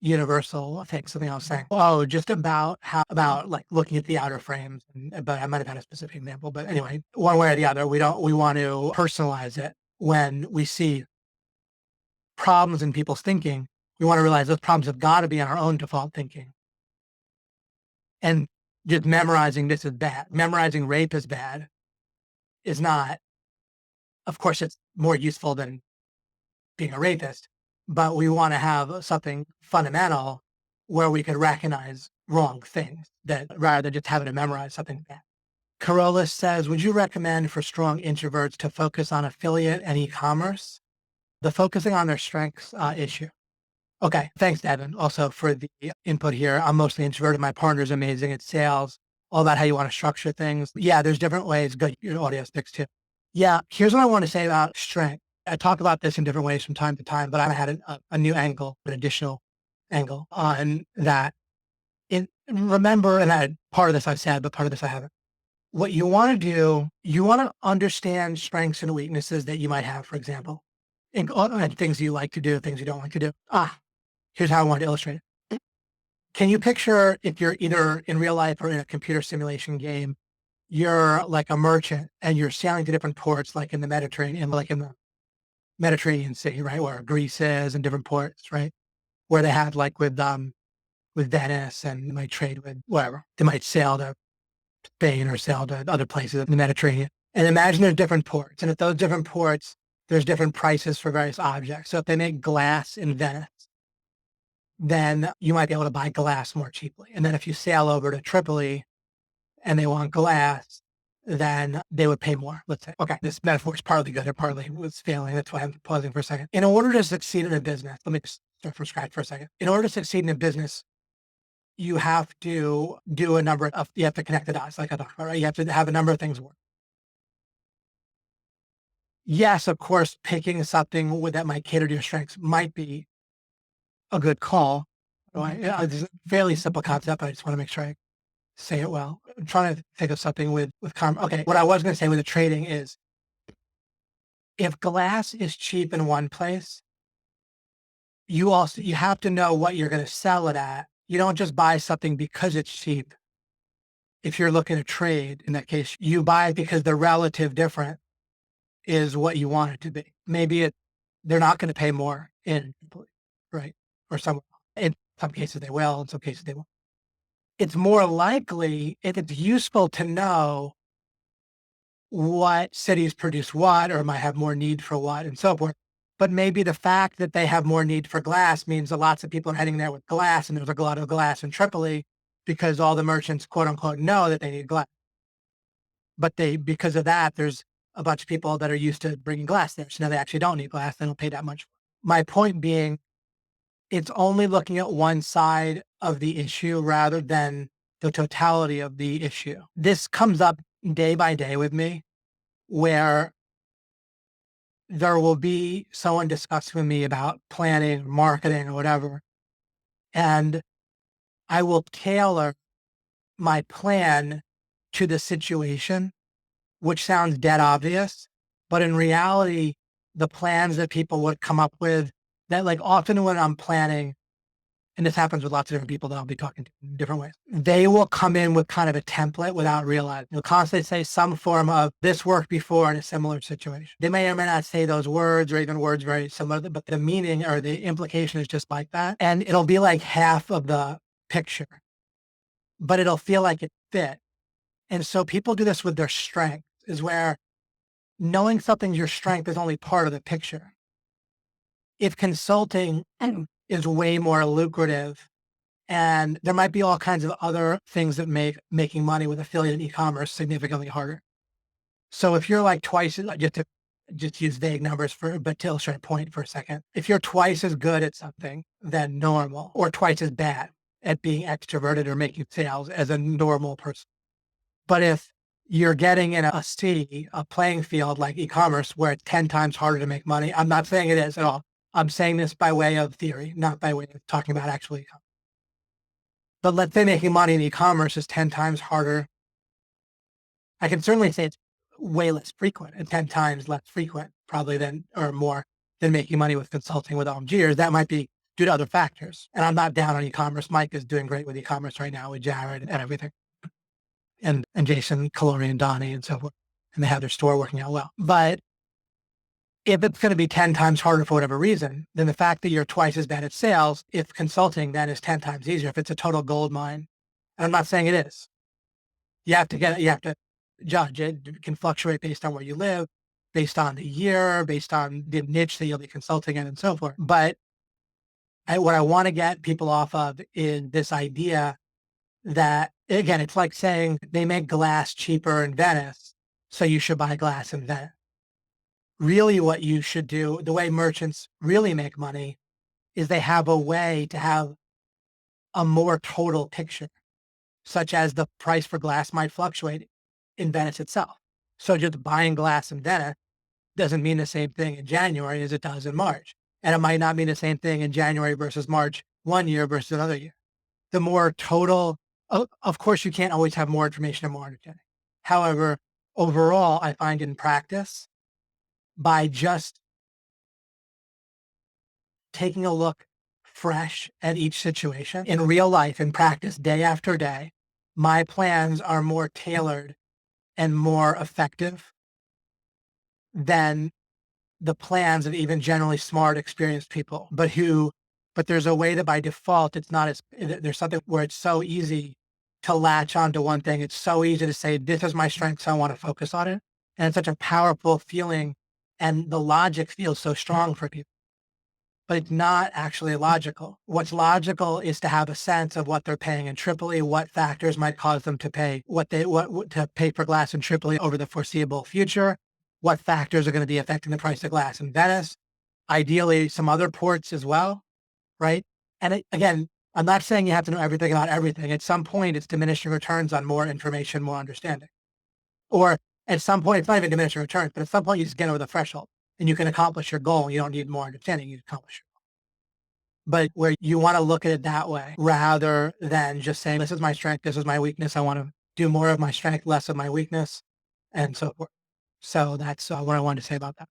universal thing, something I was saying. Oh, just about like looking at the outer frames, but I might have had a specific example. But anyway, one way or the other, we want to personalize it when we see problems in people's thinking. We want to realize those problems have got to be in our own default thinking. And just memorizing this is bad. Memorizing rape is bad is not, of course, it's more useful than being a rapist, but we want to have something fundamental where we could recognize wrong things that rather than just having to memorize something bad. Carolus says, would you recommend for strong introverts to focus on affiliate and e-commerce? The focusing on their strengths issue. Okay. Thanks, Devin, also for the input here. I'm mostly introverted. My partner's amazing at sales, all about how you want to structure things. Yeah, there's different ways. Good. Your audio sticks too. Yeah. Here's what I want to say about strength. I talk about this in different ways from time to time, but I had a new angle, an additional angle on that. Remember, and part of this I've said, but part of this I haven't. What you want to do, you want to understand strengths and weaknesses that you might have, for example, and things you like to do, things you don't like to do. Here's how I want to illustrate it. Can you picture if you're either in real life or in a computer simulation game, you're like a merchant and you're sailing to different ports, like in the Mediterranean, like in the Mediterranean Sea, right? Where Greece is and different ports, right? Where they have like with Venice and they might trade with whatever. They might sail to Spain or sail to other places in the Mediterranean. And imagine there's different ports. And at those different ports, there's different prices for various objects. So if they make glass in Venice, then you might be able to buy glass more cheaply. And then if you sail over to Tripoli and they want glass, then they would pay more, let's say. Okay, this metaphor is partly good and partly was failing. That's why I'm pausing for a second. In order to succeed in a business, let me just start from scratch for a second. In order to succeed in a business, you have to do a number of, you have to connect the dots, like I talked about, right? You have to have a number of things work. Yes, of course, picking something that might cater to your strengths might be a good call. Right? It's a fairly simple concept. I just want to make sure I say it well. I'm trying to think of something with karma. Okay, what I was going to say with the trading is, if glass is cheap in one place, you have to know what you're going to sell it at. You don't just buy something because it's cheap. If you're looking to trade, in that case, you buy it because the relative difference is what you want it to be. Maybe they're not going to pay more in, right? Or somewhere. In some cases they will, in some cases they won't. It's more likely, if it's useful to know what cities produce what or might have more need for what and so forth. But maybe the fact that they have more need for glass means that lots of people are heading there with glass, and there's a lot of glass in Tripoli because all the merchants, quote unquote, know that they need glass. But because of that, there's a bunch of people that are used to bringing glass there. So now they actually don't need glass. They don't pay that much. My point being, it's only looking at one side of the issue rather than the totality of the issue. This comes up day by day with me, where there will be someone discussing with me about planning, marketing, or whatever. And I will tailor my plan to the situation, which sounds dead obvious. But in reality, the plans that people would come up with, that like often when I'm planning, and this happens with lots of different people that I'll be talking to in different ways, they will come in with kind of a template without realizing. They'll constantly say some form of, this worked before in a similar situation. They may or may not say those words or even words very similar, but the meaning or the implication is just like that. And it'll be like half of the picture, but it'll feel like it fit. And so people do this with their strength, is where knowing something's your strength is only part of the picture. If consulting is way more lucrative, and there might be all kinds of other things that make making money with affiliate and e-commerce significantly harder. So if you're like twice, just use vague numbers but to illustrate a point for a second, if you're twice as good at something than normal, or twice as bad at being extroverted or making sales as a normal person, but if you're getting in a playing field like e-commerce where it's 10 times harder to make money, I'm not saying it is at all. I'm saying this by way of theory, not by way of talking about actually. But let's say making money in e-commerce is 10 times harder. I can certainly say it's way less frequent and 10 times less frequent probably than, or more than making money with consulting with OMGers. That might be due to other factors. And I'm not down on e-commerce. Mike is doing great with e-commerce right now with Jared and everything. And Jason, Kalori and Donnie and so forth. And they have their store working out well. But if it's going to be 10 times harder for whatever reason, then the fact that you're twice as bad at sales, if consulting then is 10 times easier, if it's a total gold mine. And I'm not saying it is. You have to judge it. It can fluctuate based on where you live, based on the year, based on the niche that you'll be consulting in and so forth. But what I want to get people off of is this idea that, again, it's like saying they make glass cheaper in Venice, so you should buy glass in Venice. Really what you should do, the way merchants really make money, is they have a way to have a more total picture, such as the price for glass might fluctuate in Venice itself. So just buying glass in Venice doesn't mean the same thing in January as it does in March. And it might not mean the same thing in January versus March one year versus another year. The more total, of course, you can't always have more information and more understanding. However, overall, I find in practice, by just taking a look fresh at each situation in real life, in practice, day after day, my plans are more tailored and more effective than the plans of even generally smart, experienced people, but there's a way that by default, it's not as, there's something where it's so easy to latch onto one thing. It's so easy to say, this is my strength, so I want to focus on it. And it's such a powerful feeling. And the logic feels so strong for people, but it's not actually logical. What's logical is to have a sense of what they're paying in Tripoli, what factors might cause them to pay what to pay for glass in Tripoli over the foreseeable future, what factors are going to be affecting the price of glass in Venice, ideally some other ports as well, right? And again, I'm not saying you have to know everything about everything. At some point, it's diminishing returns on more information, more understanding. Or at some point, it's not even diminishing returns, but at some point, you just get over the threshold and you can accomplish your goal. You don't need more understanding. You accomplish it. But where you want to look at it that way rather than just saying, this is my strength, this is my weakness. I want to do more of my strength, less of my weakness, and so forth. So that's what I wanted to say about that.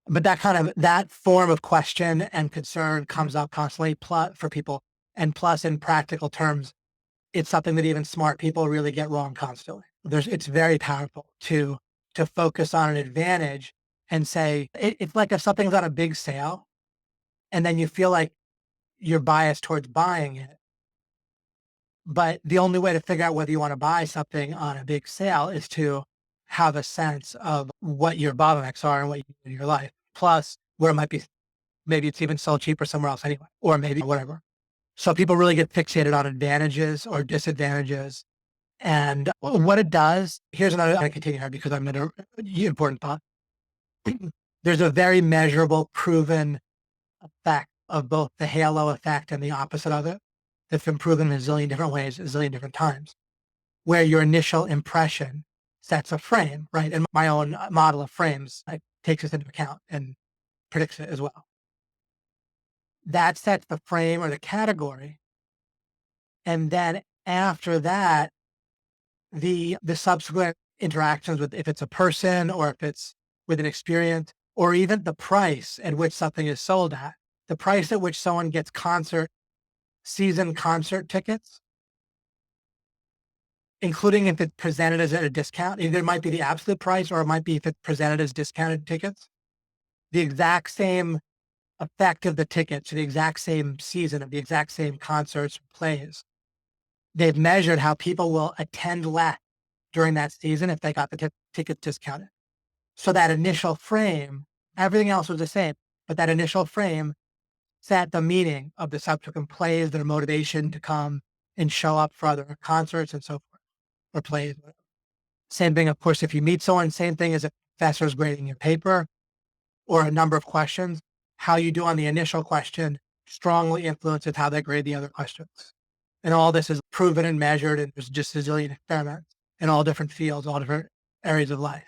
But that form of question and concern comes up constantly for people. And plus, in practical terms, it's something that even smart people really get wrong constantly. It's very powerful to focus on an advantage and say, it's like if something's on a big sale and then you feel like you're biased towards buying it. But the only way to figure out whether you want to buy something on a big sale is to have a sense of what your bottlenecks are and what you do in your life. Plus, where it might be, maybe it's even sold cheaper somewhere else anyway, or maybe whatever. So people really get fixated on advantages or disadvantages. And what it does, here's another, I'm going to continue here because I'm going to, important thought. There's a very measurable, proven effect of both the halo effect and the opposite of it that's been proven in a zillion different ways, a zillion different times, where your initial impression sets a frame, right? And my own model of frames takes this into account and predicts it as well. That sets the frame or the category. And then after that, the subsequent interactions with, if it's a person or if it's with an experience, or even the price at which something is sold at, the price at which someone gets season concert tickets, including if it's presented as at a discount. Either it might be the absolute price or it might be if it's presented as discounted tickets. The exact same effect of the tickets to the exact same season of the exact same concerts, plays. They've measured how people will attend less during that season if they got the tickets discounted. So that initial frame, everything else was the same, but that initial frame set the meaning of the subsequent plays, their motivation to come and show up for other concerts and so forth, or plays. Same thing, of course, if you meet someone, same thing as a professor's grading your paper or a number of questions, how you do on the initial question strongly influences how they grade the other questions. And all this is proven and measured, and there's just a zillion experiments in all different fields, all different areas of life.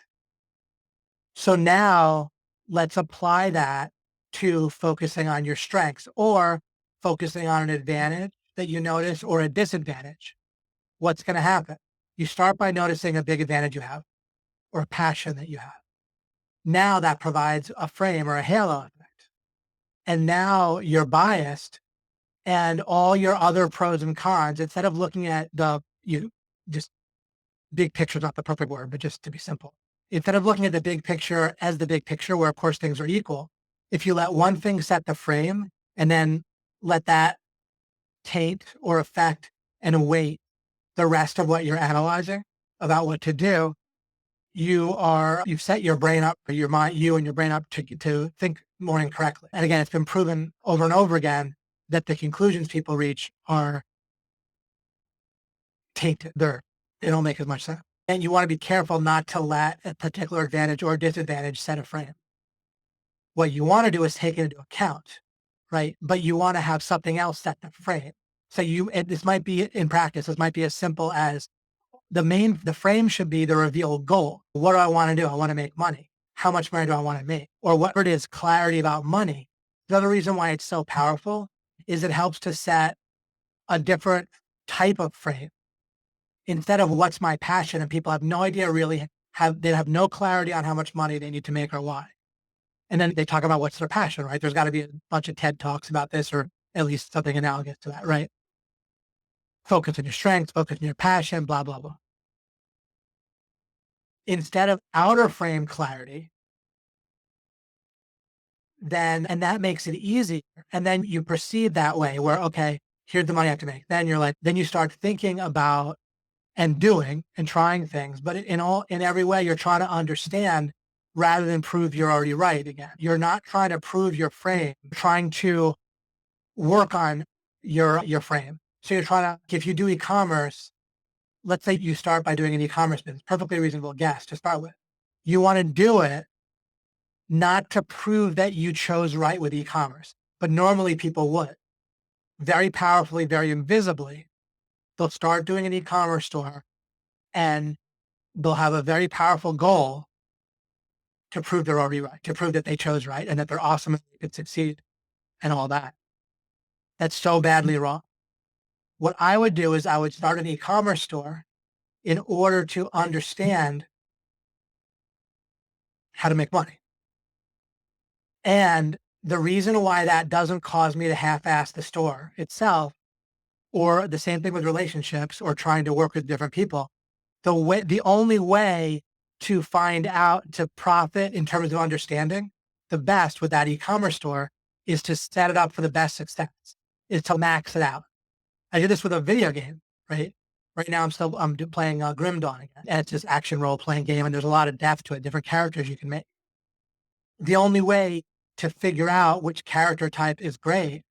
So now let's apply that to focusing on your strengths or focusing on an advantage that you notice or a disadvantage. What's going to happen? You start by noticing a big advantage you have or a passion that you have. Now that provides a frame or a halo effect. And now you're biased and all your other pros and cons, instead of looking at just big picture is not the perfect word, but just to be simple, instead of looking at the big picture as the big picture where of course things are equal, if you let one thing set the frame and then let that taint or affect and weight the rest of what you're analyzing about what to do, you've set your brain up, or your mind, you and your brain up to think more incorrectly. And again, it's been proven over and over again that the conclusions people reach are tainted. They don't make as much sense. And you want to be careful not to let a particular advantage or disadvantage set a frame. What you want to do is take it into account, right? But you want to have something else set the frame. So this might be in practice, this might be as simple as the frame should be the revealed goal. What do I want to do? I want to make money. How much money do I want to make? Or whatever it is, clarity about money. The other reason why it's so powerful is it helps to set a different type of frame. Instead of what's my passion, and people have no idea really they have no clarity on how much money they need to make or why. And then they talk about what's their passion, right? There's got to be a bunch of TED Talks about this, or at least something analogous to that, right? focus on your strengths, focus on your passion, blah, blah, blah. Instead of outer frame clarity, then, and that makes it easier. And then you proceed that way where, okay, here's the money I have to make. Then you're like, then you start thinking about and doing and trying things, but in every way, you're trying to understand rather than prove you're already right again. You're not trying to prove your frame, you're trying to work on your frame. So you're trying to, if you do e-commerce, let's say you start by doing an e-commerce business, perfectly reasonable guess to start with. You want to do it not to prove that you chose right with e-commerce, but normally people would very powerfully, very invisibly. They'll start doing an e-commerce store and they'll have a very powerful goal to prove they're already right, to prove that they chose right and that they're awesome and they could succeed and all that. That's so badly wrong. What I would do is I would start an e-commerce store in order to understand how to make money. And the reason why that doesn't cause me to half-ass the store itself, or the same thing with relationships or trying to work with different people, the only way to find out to profit in terms of understanding the best with that e-commerce store is to set it up for the best success, is to max it out. I did this with a video game, right? Right now I'm playing Grim Dawn again, and it's this action role playing game, and there's a lot of depth to it, different characters you can make. The only way to figure out which character type is great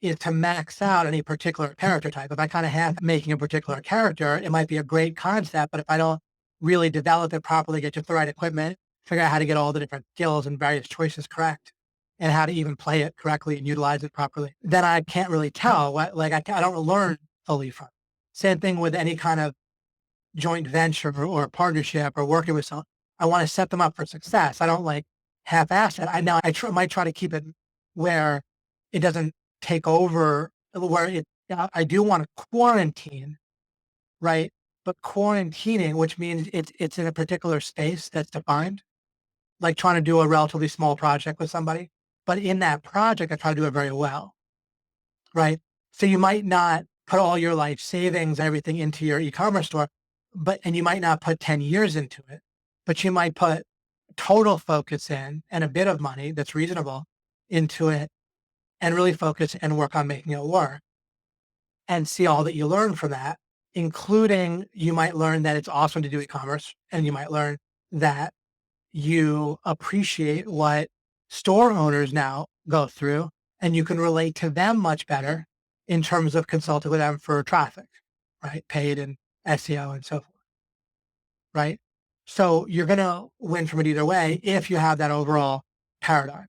is to max out any particular character type. If I kind of have making a particular character, it might be a great concept, but if I don't really develop it properly, get just the right equipment, figure out how to get all the different skills and various choices correct, and how to even play it correctly and utilize it properly, then I can't really tell what, like, I don't learn fully from it. Same thing with any kind of joint venture or partnership or working with someone. I want to set them up for success. I don't like half-ass it. Might try to keep it where it doesn't take over, where I do want to quarantine, right? But quarantining, which means it's in a particular space that's defined, like trying to do a relatively small project with somebody. But in that project, I try to do it very well, right? So you might not put all your life savings, everything into your e-commerce store, and you might not put 10 years into it, but you might put total focus in and a bit of money that's reasonable into it and really focus and work on making it work and see all that you learn from that, including you might learn that it's awesome to do e-commerce, and you might learn that you appreciate what store owners now go through, and you can relate to them much better in terms of consulting with them for traffic, right? Paid and SEO and so forth, right? So you're going to win from it either way if you have that overall paradigm,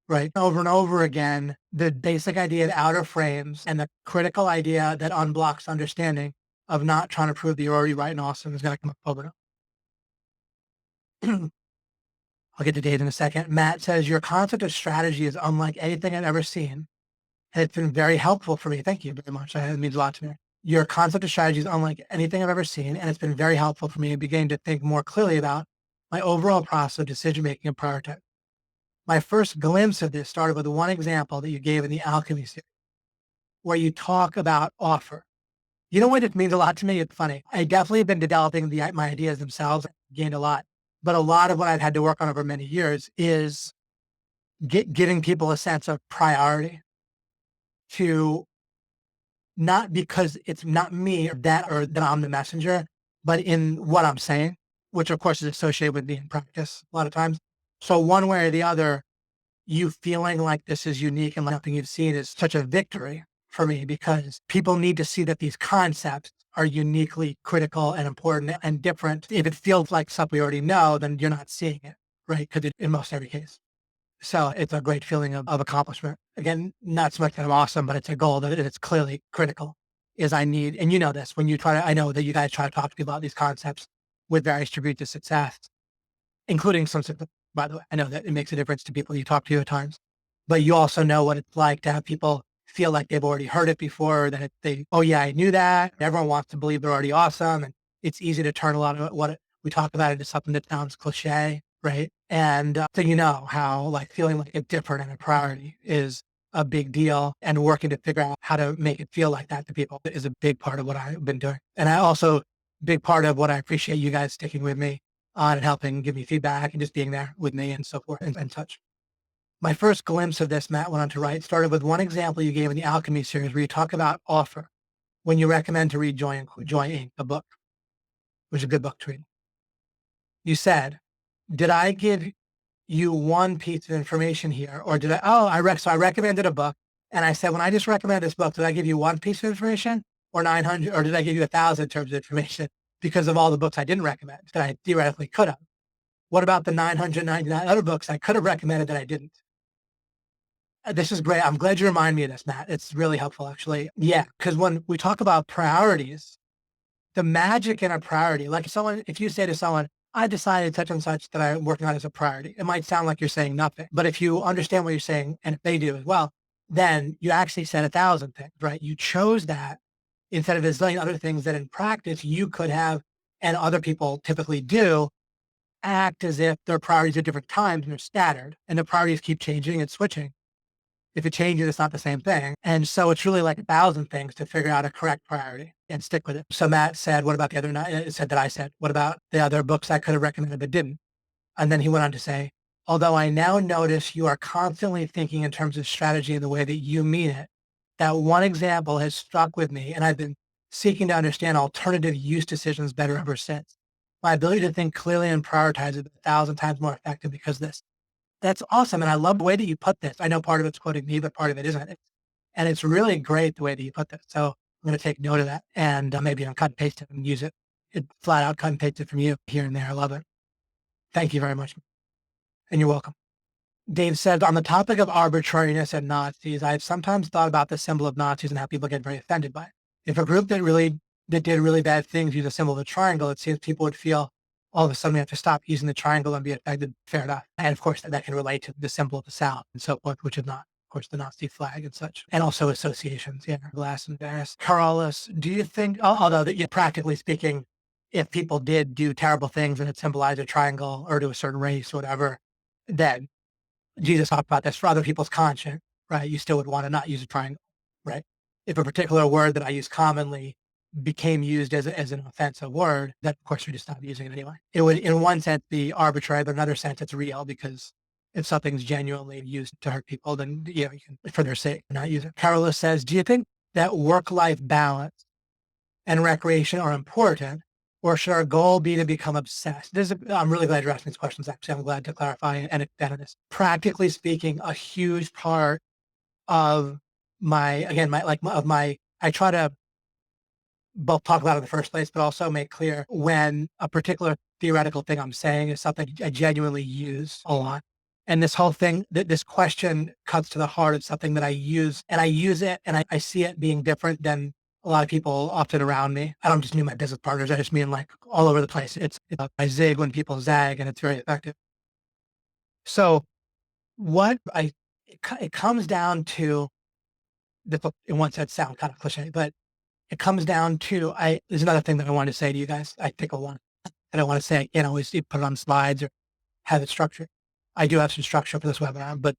right? Over and over again, the basic idea of outer frames and the critical idea that unblocks understanding of not trying to prove that you're already right and awesome is going to come up over. I'll get to date in a second. Matt says, your concept of strategy is unlike anything I've ever seen, and it's been very helpful for me. Thank you very much. It means a lot to me. Your concept of strategy is unlike anything I've ever seen, and it's been very helpful for me in beginning to think more clearly about my overall process of decision-making and prioritizing. My first glimpse of this started with one example that you gave in the Alchemy series, where you talk about offer. You know what? It means a lot to me. It's funny. I definitely have been developing my ideas themselves. I've gained a lot. But a lot of what I've had to work on over many years is giving people a sense of priority, to not because it's not me or that I'm the messenger, but in what I'm saying, which of course is associated with me in practice a lot of times. So one way or the other, you feeling like this is unique and nothing you've seen is such a victory for me, because people need to see that these concepts are uniquely critical and important and different. If it feels like something we already know, then you're not seeing it, right? Because in most every case. So it's a great feeling of accomplishment. Again, not so much that I'm awesome, but it's a goal that it's clearly critical is I need, and you know this, when you try to, I know that you guys try to talk to people about these concepts with various degrees of success, including some, by the way, I know that it makes a difference to people you talk to at times, but you also know what it's like to have people feel like they've already heard it before, that oh yeah, I knew that. Everyone wants to believe they're already awesome. And it's easy to turn a lot of what we talk about into something that sounds cliche, right? And so you know how like feeling like it's different and a priority is a big deal, and working to figure out how to make it feel like that to people is a big part of what I've been doing. And I also, big part of what I appreciate you guys sticking with me on and helping give me feedback and just being there with me and so forth and such. My first glimpse of this, Matt went on to write, started with one example you gave in the Alchemy series where you talk about offer when you recommend to read Joy Inc., a book, which is a good book to read. You said, did I give you one piece of information here, or did so I recommended a book, and I said, when I just recommended this book, did I give you one piece of information or 900, or did I give you 1,000 terms of information because of all the books I didn't recommend that I theoretically could have? What about the 999 other books I could have recommended that I didn't? This is great. I'm glad you remind me of this, Matt. It's really helpful, actually. Yeah, because when we talk about priorities, the magic in a priority, like if you say to someone, I decided such and such that I'm working on as a priority, it might sound like you're saying nothing. But if you understand what you're saying, and if they do as well, then you actually said 1,000 things, right? You chose that instead of a zillion other things that in practice you could have, and other people typically do, act as if their priorities at different times and they're scattered, and the priorities keep changing and switching. If it changes, it's not the same thing. And so it's really like 1,000 things to figure out a correct priority and stick with it. So Matt said, what about the other nine? It said that I said, what about the other books I could have recommended but didn't? And then he went on to say, although I now notice you are constantly thinking in terms of strategy in the way that you mean it, that one example has stuck with me, and I've been seeking to understand alternative use decisions better ever since. My ability to think clearly and prioritize is 1,000 times more effective because of this. That's awesome, and I love the way that you put this. I know part of it's quoting me, but part of it isn't. And it's really great the way that you put this. So I'm going to take note of that, and maybe I'll cut and paste it and use it. It flat out cut and paste it from you here and there. I love it. Thank you very much, and you're welcome. Dave said, on the topic of arbitrariness and Nazis, I've sometimes thought about the symbol of Nazis and how people get very offended by it. If a group that did really bad things use a symbol of a triangle, it seems people would feel all of a sudden we have to stop using the triangle and be affected. Fair enough. And of course, that can relate to the symbol of the South and so forth, which is not, of course, the Nazi flag and such. And also associations, yeah, glass and Paris. Carlos, do you think, although practically speaking, if people did do terrible things and it symbolized a triangle or to a certain race or whatever, then Jesus talked about this for other people's conscience, right? You still would want to not use a triangle, right? If a particular word that I use commonly became used as an offensive word, that of course we just stop using it anyway. It would, in one sense, be arbitrary, but in another sense, it's real because if something's genuinely used to hurt people, then you can, for their sake, not use it. Carlos says, do you think that work-life balance and recreation are important, or should our goal be to become obsessed? I'm really glad you're asking these questions. Actually, I'm glad to clarify and expand on this. Practically speaking, a huge part of I try to both talk about it in the first place, but also make clear when a particular theoretical thing I'm saying is something I genuinely use a lot. And this whole thing, this question cuts to the heart of something that I use, and I use it, and I see it being different than a lot of people often around me. I don't just mean my business partners. I just mean like all over the place. I zig when people zag, and it's very effective. So it comes down to, in one sense, sound kind of cliche, but it comes down to, there's another thing that I want to say to you guys. I think that I want to say, I can't always put it on slides or have it structured. I do have some structure for this webinar, but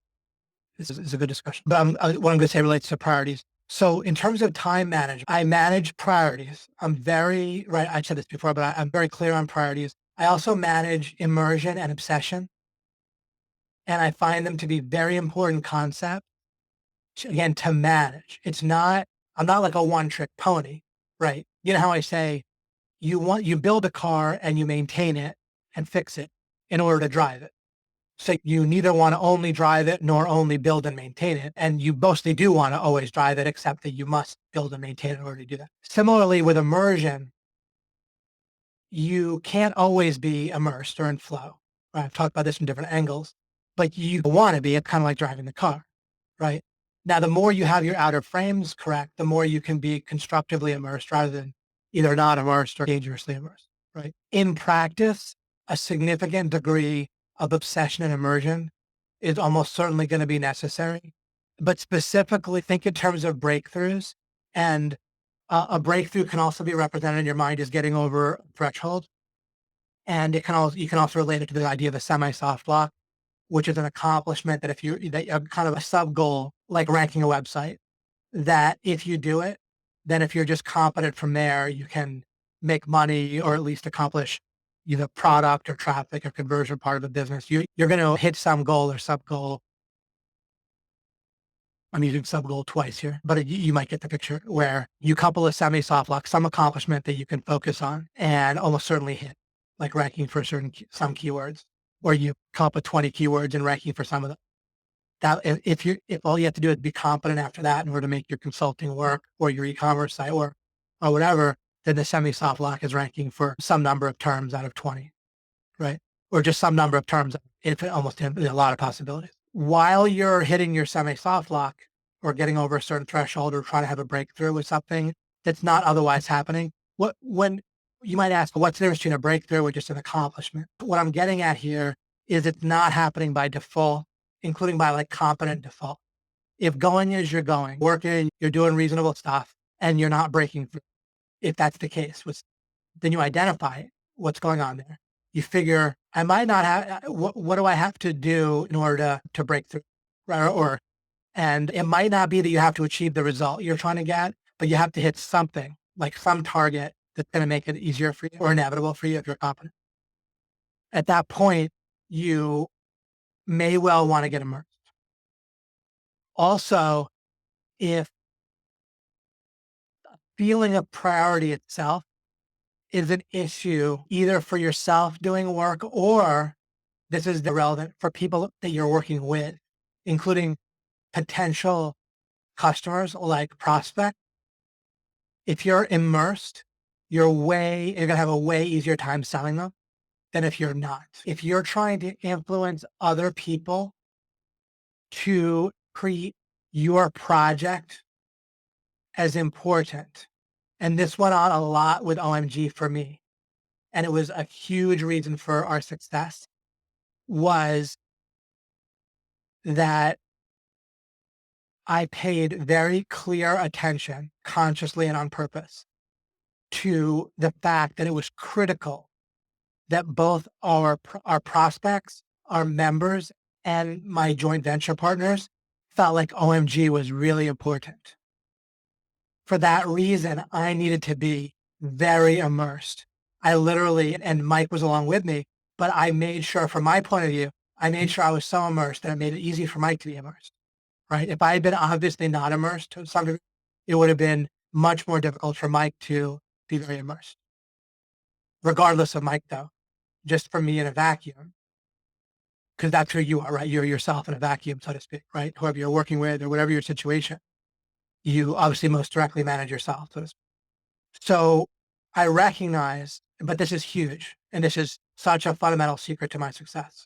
this is a good discussion. But what I'm going to say relates to priorities. So in terms of time management, I manage priorities. I said this before, but I'm very clear on priorities. I also manage immersion and obsession. And I find them to be very important concepts, again, to manage. I'm not like a one-trick pony, right? You know how I say, you build a car and you maintain it and fix it in order to drive it. So you neither want to only drive it nor only build and maintain it. And you mostly do want to always drive it, except that you must build and maintain it in order to do that. Similarly, with immersion, you can't always be immersed or in flow. Right? I've talked about this from different angles, but you want to be. It's kind of like driving the car, right? Now, the more you have your outer frames correct, the more you can be constructively immersed rather than either not immersed or dangerously immersed, right? In practice, a significant degree of obsession and immersion is almost certainly going to be necessary. But specifically, think in terms of breakthroughs. And a breakthrough can also be represented in your mind as getting over a threshold. And you can also relate it to the idea of a semi-soft lock, which is an accomplishment that kind of a sub goal like ranking a website, that if you do it, then if you're just competent from there, you can make money or at least accomplish either product or traffic or conversion part of the business. You're going to hit some goal or sub goal. I'm using sub goal twice here, but you might get the picture where you couple a semi soft lock, some accomplishment that you can focus on and almost certainly hit, like ranking for some keywords, or you come up with 20 keywords and ranking for some of them. That if all you have to do is be competent after that in order to make your consulting work or your e-commerce site work or whatever, then the semi-soft lock is ranking for some number of terms out of 20, right? Or just some number of terms, almost a lot of possibilities. While you're hitting your semi-soft lock or getting over a certain threshold or trying to have a breakthrough with something that's not otherwise happening, when you might ask, what's the difference between a breakthrough or just an accomplishment? What I'm getting at here is it's not happening by default, including by like competent default. If going as you're going, working, you're doing reasonable stuff and you're not breaking through, if that's the case, then you identify what's going on there. You figure, I might not have, what do I have to do in order to break through? Right? And it might not be that you have to achieve the result you're trying to get, but you have to hit something, like some target that's going to make it easier for you or inevitable for you if you're competent. At that point, you may well want to get immersed. Also, if feeling of priority itself is an issue either for yourself doing work or this is relevant for people that you're working with, including potential customers like prospects. If you're immersed, you're going to have a way easier time selling them than if you're not. If you're trying to influence other people to treat your project as important, and this went on a lot with OMG for me, and it was a huge reason for our success, was that I paid very clear attention, consciously and on purpose, to the fact that it was critical that both our prospects, our members, and my joint venture partners felt like OMG was really important. For that reason, I needed to be very immersed. I literally, and Mike was along with me, but I made sure from my point of view, I made sure I was so immersed that it made it easy for Mike to be immersed, right? If I had been obviously not immersed to some degree, it would have been much more difficult for Mike to be very immersed. Regardless of Mike though, just for me in a vacuum, because that's who you are, right? You're yourself in a vacuum, so to speak, right? Whoever you're working with or whatever your situation, you obviously most directly manage yourself. So I recognize, but this is huge, and this is such a fundamental secret to my success,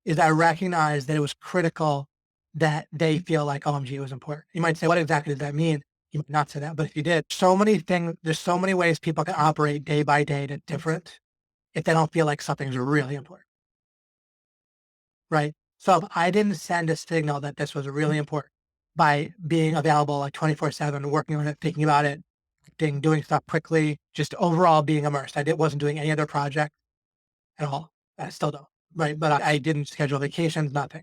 is I recognize that it was critical that they feel like OMG was important. You might say, what exactly does that mean? You might not say that, but if you did, so many things, there's so many ways people can operate day by day that's different if they don't feel like something's really important, right? So if I didn't send a signal that this was really important by being available like 24/7, working on it, thinking about it, doing stuff quickly, just overall being immersed. Wasn't doing any other project at all. I still don't, right? But I didn't schedule vacations, nothing.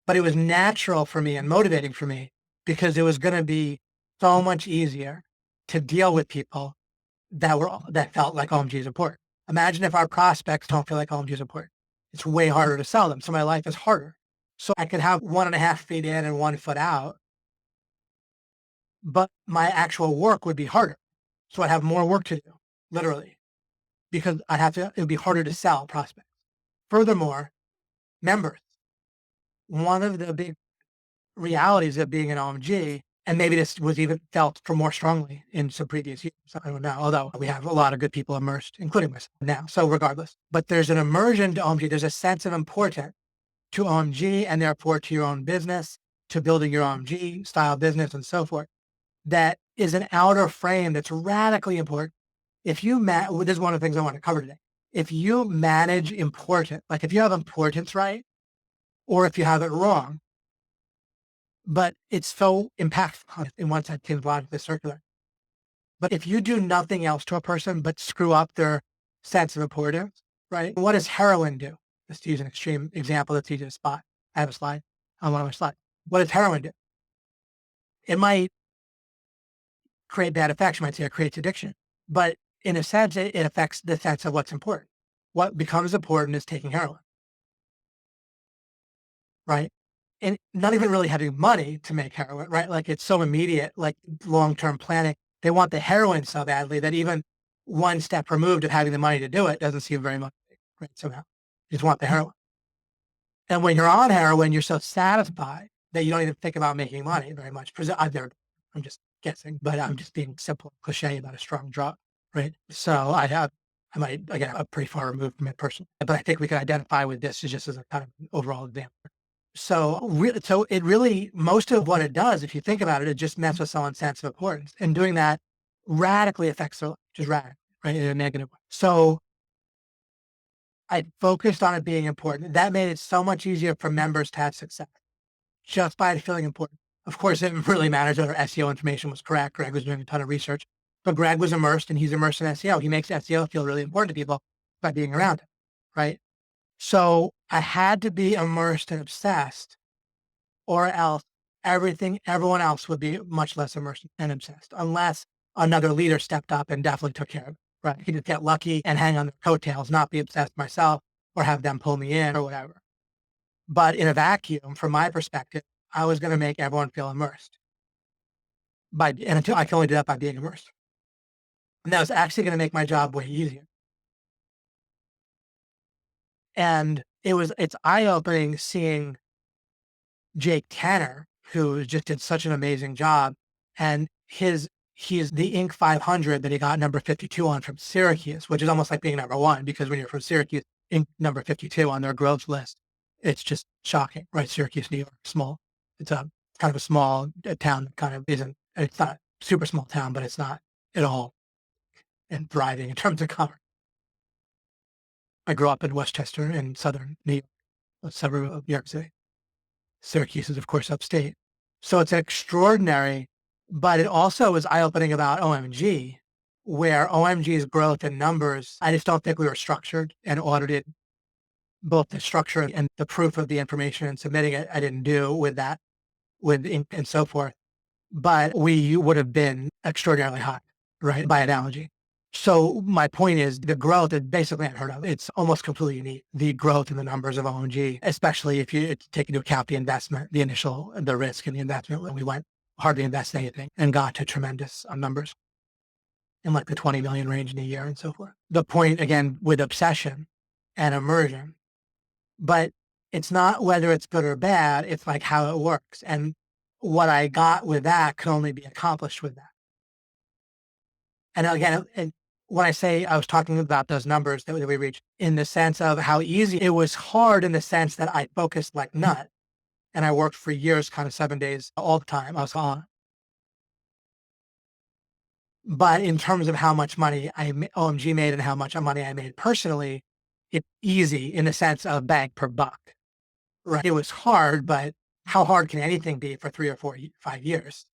But it was natural for me and motivating for me because it was going to be so much easier to deal with people that felt like OMG is important. Imagine if our prospects don't feel like OMG is important. It's way harder to sell them. So my life is harder. So I could have 1.5 feet in and 1 foot out, but my actual work would be harder. So I'd have more work to do, literally, because it would be harder to sell prospects. Furthermore, members, one of the big realities of being an OMG, and maybe this was even felt for more strongly in some previous years. I don't know, although we have a lot of good people immersed, including myself now. So regardless, but there's an immersion to OMG. There's a sense of importance to OMG and therefore to your own business, to building your OMG style business and so forth. That is an outer frame that's radically important. If you this is one of the things I want to cover today. If you manage important, like if you have importance right, or if you have it wrong, but it's so impactful in one sense, seems logically circular. But if you do nothing else to a person but screw up their sense of importance, right? What does heroin do? Just to use an extreme example that's easy to spot. I have a slide on one of my slides. What does heroin do? It might create bad effects. You might say it creates addiction, but in a sense, it affects the sense of what's important. What becomes important is taking heroin, right? And not even really having money to make heroin, right? Like it's so immediate, like long-term planning. They want the heroin so badly that even one step removed of having the money to do it doesn't seem very much, right? Somehow, you just want the heroin. And when you're on heroin, you're so satisfied that you don't even think about making money very much. I've never, I'm just guessing, but I'm just being simple cliche about a strong drug, right? So I might, again, I'm pretty far removed from it personally, but I think we can identify with this just as a kind of overall example. So it really, most of what it does, if you think about it, it just messes with someone's sense of importance, and doing that radically affects their life, just radically, right, in a negative way. So I focused on it being important. That made it so much easier for members to have success just by feeling important. Of course, it really matters whether SEO information was correct. Greg was doing a ton of research, but Greg was immersed and he's immersed in SEO. He makes SEO feel really important to people by being around it, right? So I had to be immersed and obsessed, or else everyone else would be much less immersed and obsessed, unless another leader stepped up and definitely took care of it, right? He could get lucky and hang on their coattails, not be obsessed myself or have them pull me in or whatever. But in a vacuum, from my perspective, I was going to make everyone feel immersed and until I can only do that by being immersed. And that was actually going to make my job way easier. And it's eye opening seeing Jake Tanner, who just did such an amazing job. And he is the Inc. 500 that he got number 52 on from Syracuse, which is almost like being number one, because when you're from Syracuse, Inc. number 52 on their growth list, it's just shocking, right? Syracuse, New York, small. It's a kind of a small town that kind of isn't, it's not a super small town, but it's not at all and thriving in terms of commerce. I grew up in Westchester in southern New York, a suburb of New York City. Syracuse is, of course, upstate. So it's extraordinary, but it also is eye-opening about OMG, where OMG's growth in numbers, I just don't think we were structured and audited both the structure and the proof of the information and submitting it. I didn't do with that, and so forth. But we would have been extraordinarily high, right? By analogy. So my point is the growth is basically unheard of. It's almost completely unique. The growth in the numbers of OMG, especially if you take into account the investment, the risk and the investment, when we went hardly invest anything and got to tremendous numbers in like the 20 million range in a year and so forth. The point again with obsession and immersion, but it's not whether it's good or bad. It's like how it works. And what I got with that can only be accomplished with that. And again, when I say I was talking about those numbers that we reached in the sense of how easy it was, hard in the sense that I focused like nut and I worked for years, kind of 7 days all the time. I was on. But in terms of how much money OMG made and how much money I made personally, it's easy in the sense of bang per buck. Right. It was hard, but how hard can anything be for 3 or 4, 5 years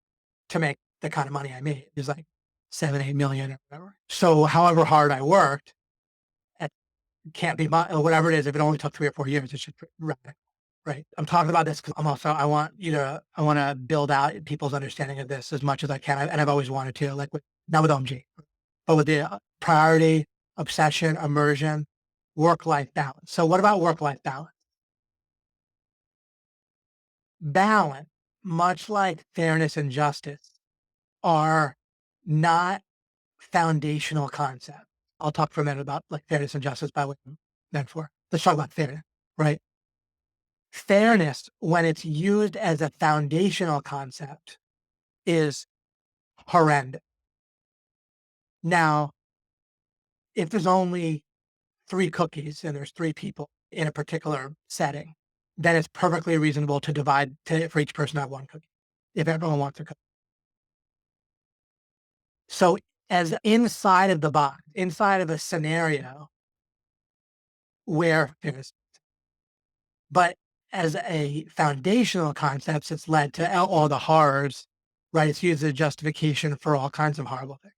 to make the kind of money I made? It was like 7, 8 million or whatever. So however hard I worked, it can't be or whatever it is. If it only took 3 or 4 years, it's just radical, right? I'm talking about this because I want to build out people's understanding of this as much as I can. And I've always wanted to, like not with OMG, but with the priority, obsession, immersion, work-life balance. So what about work-life balance? Balance, much like fairness and justice, are not foundational concepts. I'll talk for a minute about like fairness and justice by way of metaphor. Let's talk about fairness, right? Fairness, when it's used as a foundational concept, is horrendous. Now, if there's only 3 cookies and there's 3 people in a particular setting, then it's perfectly reasonable to divide for each person to have 1 cookie if everyone wants a cookie. So as inside of the box, inside of a scenario where there's, but as a foundational concept, it's led to all the horrors, right? It's used as a justification for all kinds of horrible things,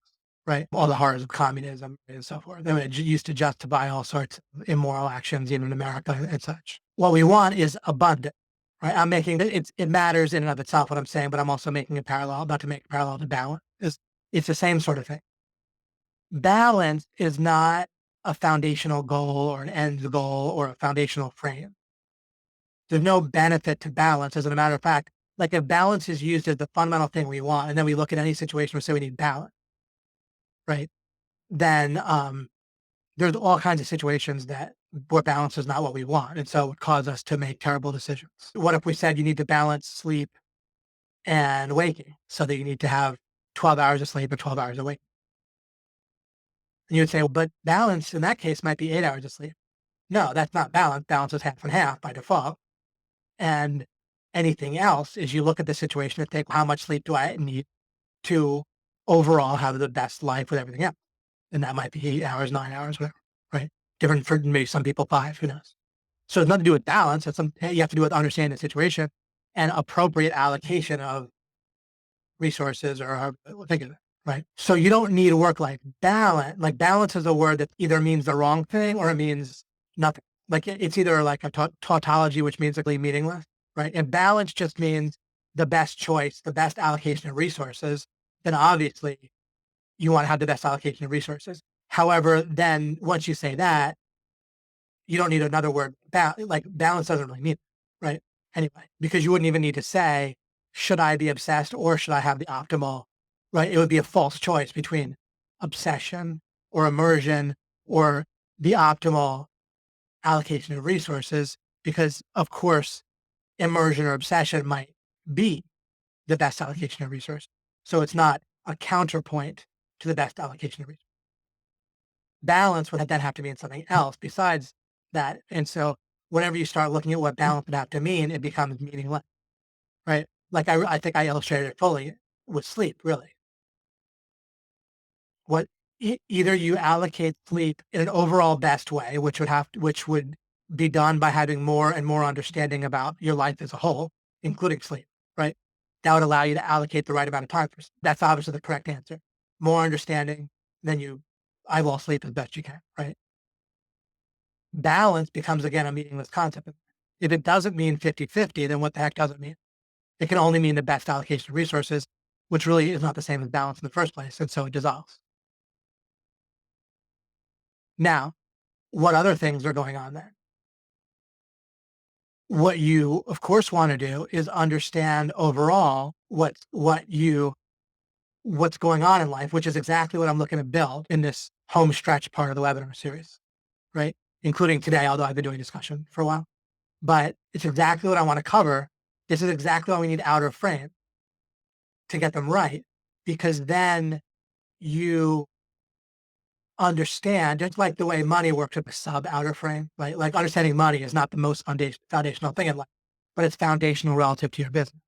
right? All the horrors of communism and so forth. I mean, it used to justify all sorts of immoral actions, even in America and such. What we want is abundance, right? I'm making it matters in and of itself what I'm saying, but I'm also making a parallel, about to make a parallel to balance. It's the same sort of thing. Balance is not a foundational goal or an end goal or a foundational frame. There's no benefit to balance. As a matter of fact, like if balance is used as the fundamental thing we want, and then we look at any situation where say we need balance, right? Then there's all kinds of situations that where balance is not what we want. And so it would cause us to make terrible decisions. What if we said you need to balance sleep and waking so that you need to have 12 hours of sleep or 12 hours of waking? And you would say, well, but balance in that case might be 8 hours of sleep. No, that's not balance. Balance is half and half by default. And anything else is you look at the situation and think, how much sleep do I need to overall have the best life with everything else? And that might be 8 hours, 9 hours, whatever, right? Different for maybe some people, five, who knows? So it's nothing to do with balance. It's you have to do with understanding the situation and appropriate allocation of resources or however you think of it, right? So you don't need work-life balance. Like balance is a word that either means the wrong thing or it means nothing. Like it's either like a tautology, which means like meaningless, right? And balance just means the best choice, the best allocation of resources. Then obviously you want to have the best allocation of resources. However, then once you say that, you don't need another word. Like balance doesn't really mean it, right? Anyway, because you wouldn't even need to say, should I be obsessed or should I have the optimal, right? It would be a false choice between obsession or immersion or the optimal allocation of resources, because of course, immersion or obsession might be the best allocation of resources. So it's not a counterpoint to the best allocation of resources. Balance would then have to mean something else besides that. And so whenever you start looking at what balance would have to mean, it becomes meaningless, right? Like I think I illustrated it fully with sleep, really. What either you allocate sleep in an overall best way, which would be done by having more and more understanding about your life as a whole, including sleep, right? That would allow you to allocate the right amount of time for sleep. That's obviously the correct answer. More understanding, then you eyeball sleep as best you can, right? Balance becomes again a meaningless concept. If it doesn't mean 50-50, then what the heck does it mean? It can only mean the best allocation of resources, which really is not the same as balance in the first place. And so it dissolves. Now, what other things are going on there? What you, of course, want to do is understand overall what's going on in life, which is exactly what I'm looking to build in this home stretch part of the webinar series, right? Including today, although I've been doing discussion for a while. But it's exactly what I want to cover. This is exactly why we need outer frame to get them right, because then you understand, just like the way money works with a sub outer frame, right? Like understanding money is not the most foundational thing in life, but it's foundational relative to your business.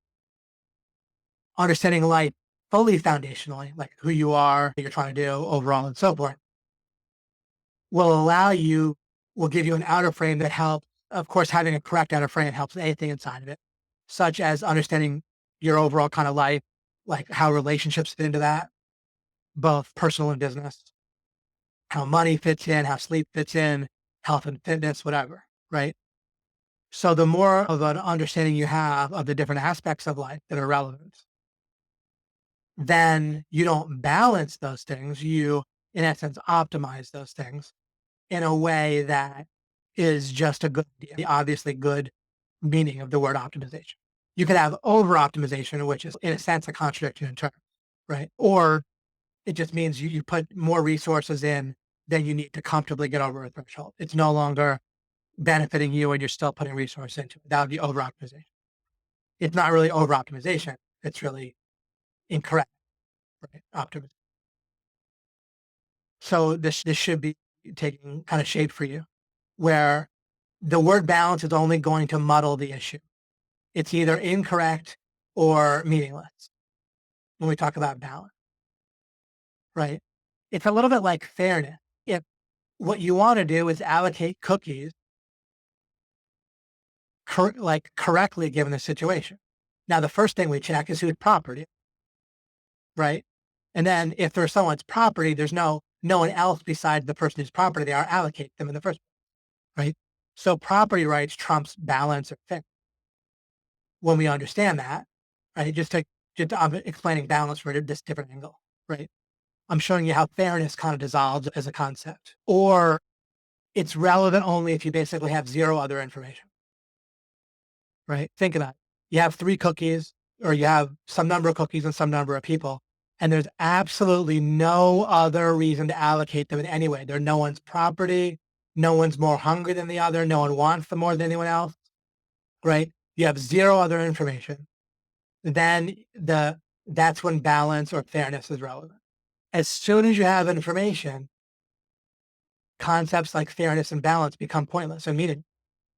Understanding life fully foundationally, like who you are, what you're trying to do overall and so forth, will give you an outer frame that helps. Of course, having a correct outer frame helps anything inside of it, such as understanding your overall kind of life, like how relationships fit into that, both personal and business, how money fits in, how sleep fits in, health and fitness, whatever, right? So the more of an understanding you have of the different aspects of life that are relevant, then you don't balance those things. You, in essence, optimize those things in a way that is just a good idea. The obviously good meaning of the word optimization. You could have over optimization, which is in a sense a contradiction in terms, right? Or it just means you put more resources in than you need to comfortably get over a threshold. It's no longer benefiting you and you're still putting resources into it. That would be over optimization. It's not really over optimization. It's really incorrect, right? Optimization. So this should be taking kind of shape for you, where the word balance is only going to muddle the issue. It's either incorrect or meaningless when we talk about balance, right? It's a little bit like fairness. If what you want to do is allocate cookies correctly given the situation. Now, the first thing we check is whose property, right? And then if there's someone's property, there's no one else besides the person whose property they are allocate them in the first place, right? So property rights trumps balance or fairness. when we understand that, right? I'm explaining balance from this different angle, right? I'm showing you how fairness kind of dissolves as a concept, or it's relevant only if you basically have zero other information, right? Think about it. You have 3 cookies, or you have some number of cookies and some number of people, and there's absolutely no other reason to allocate them in any way. They're no one's property. No one's more hungry than the other. No one wants them more than anyone else, right? You have zero other information. Then that's when balance or fairness is relevant. As soon as you have information, concepts like fairness and balance become pointless and meaningless.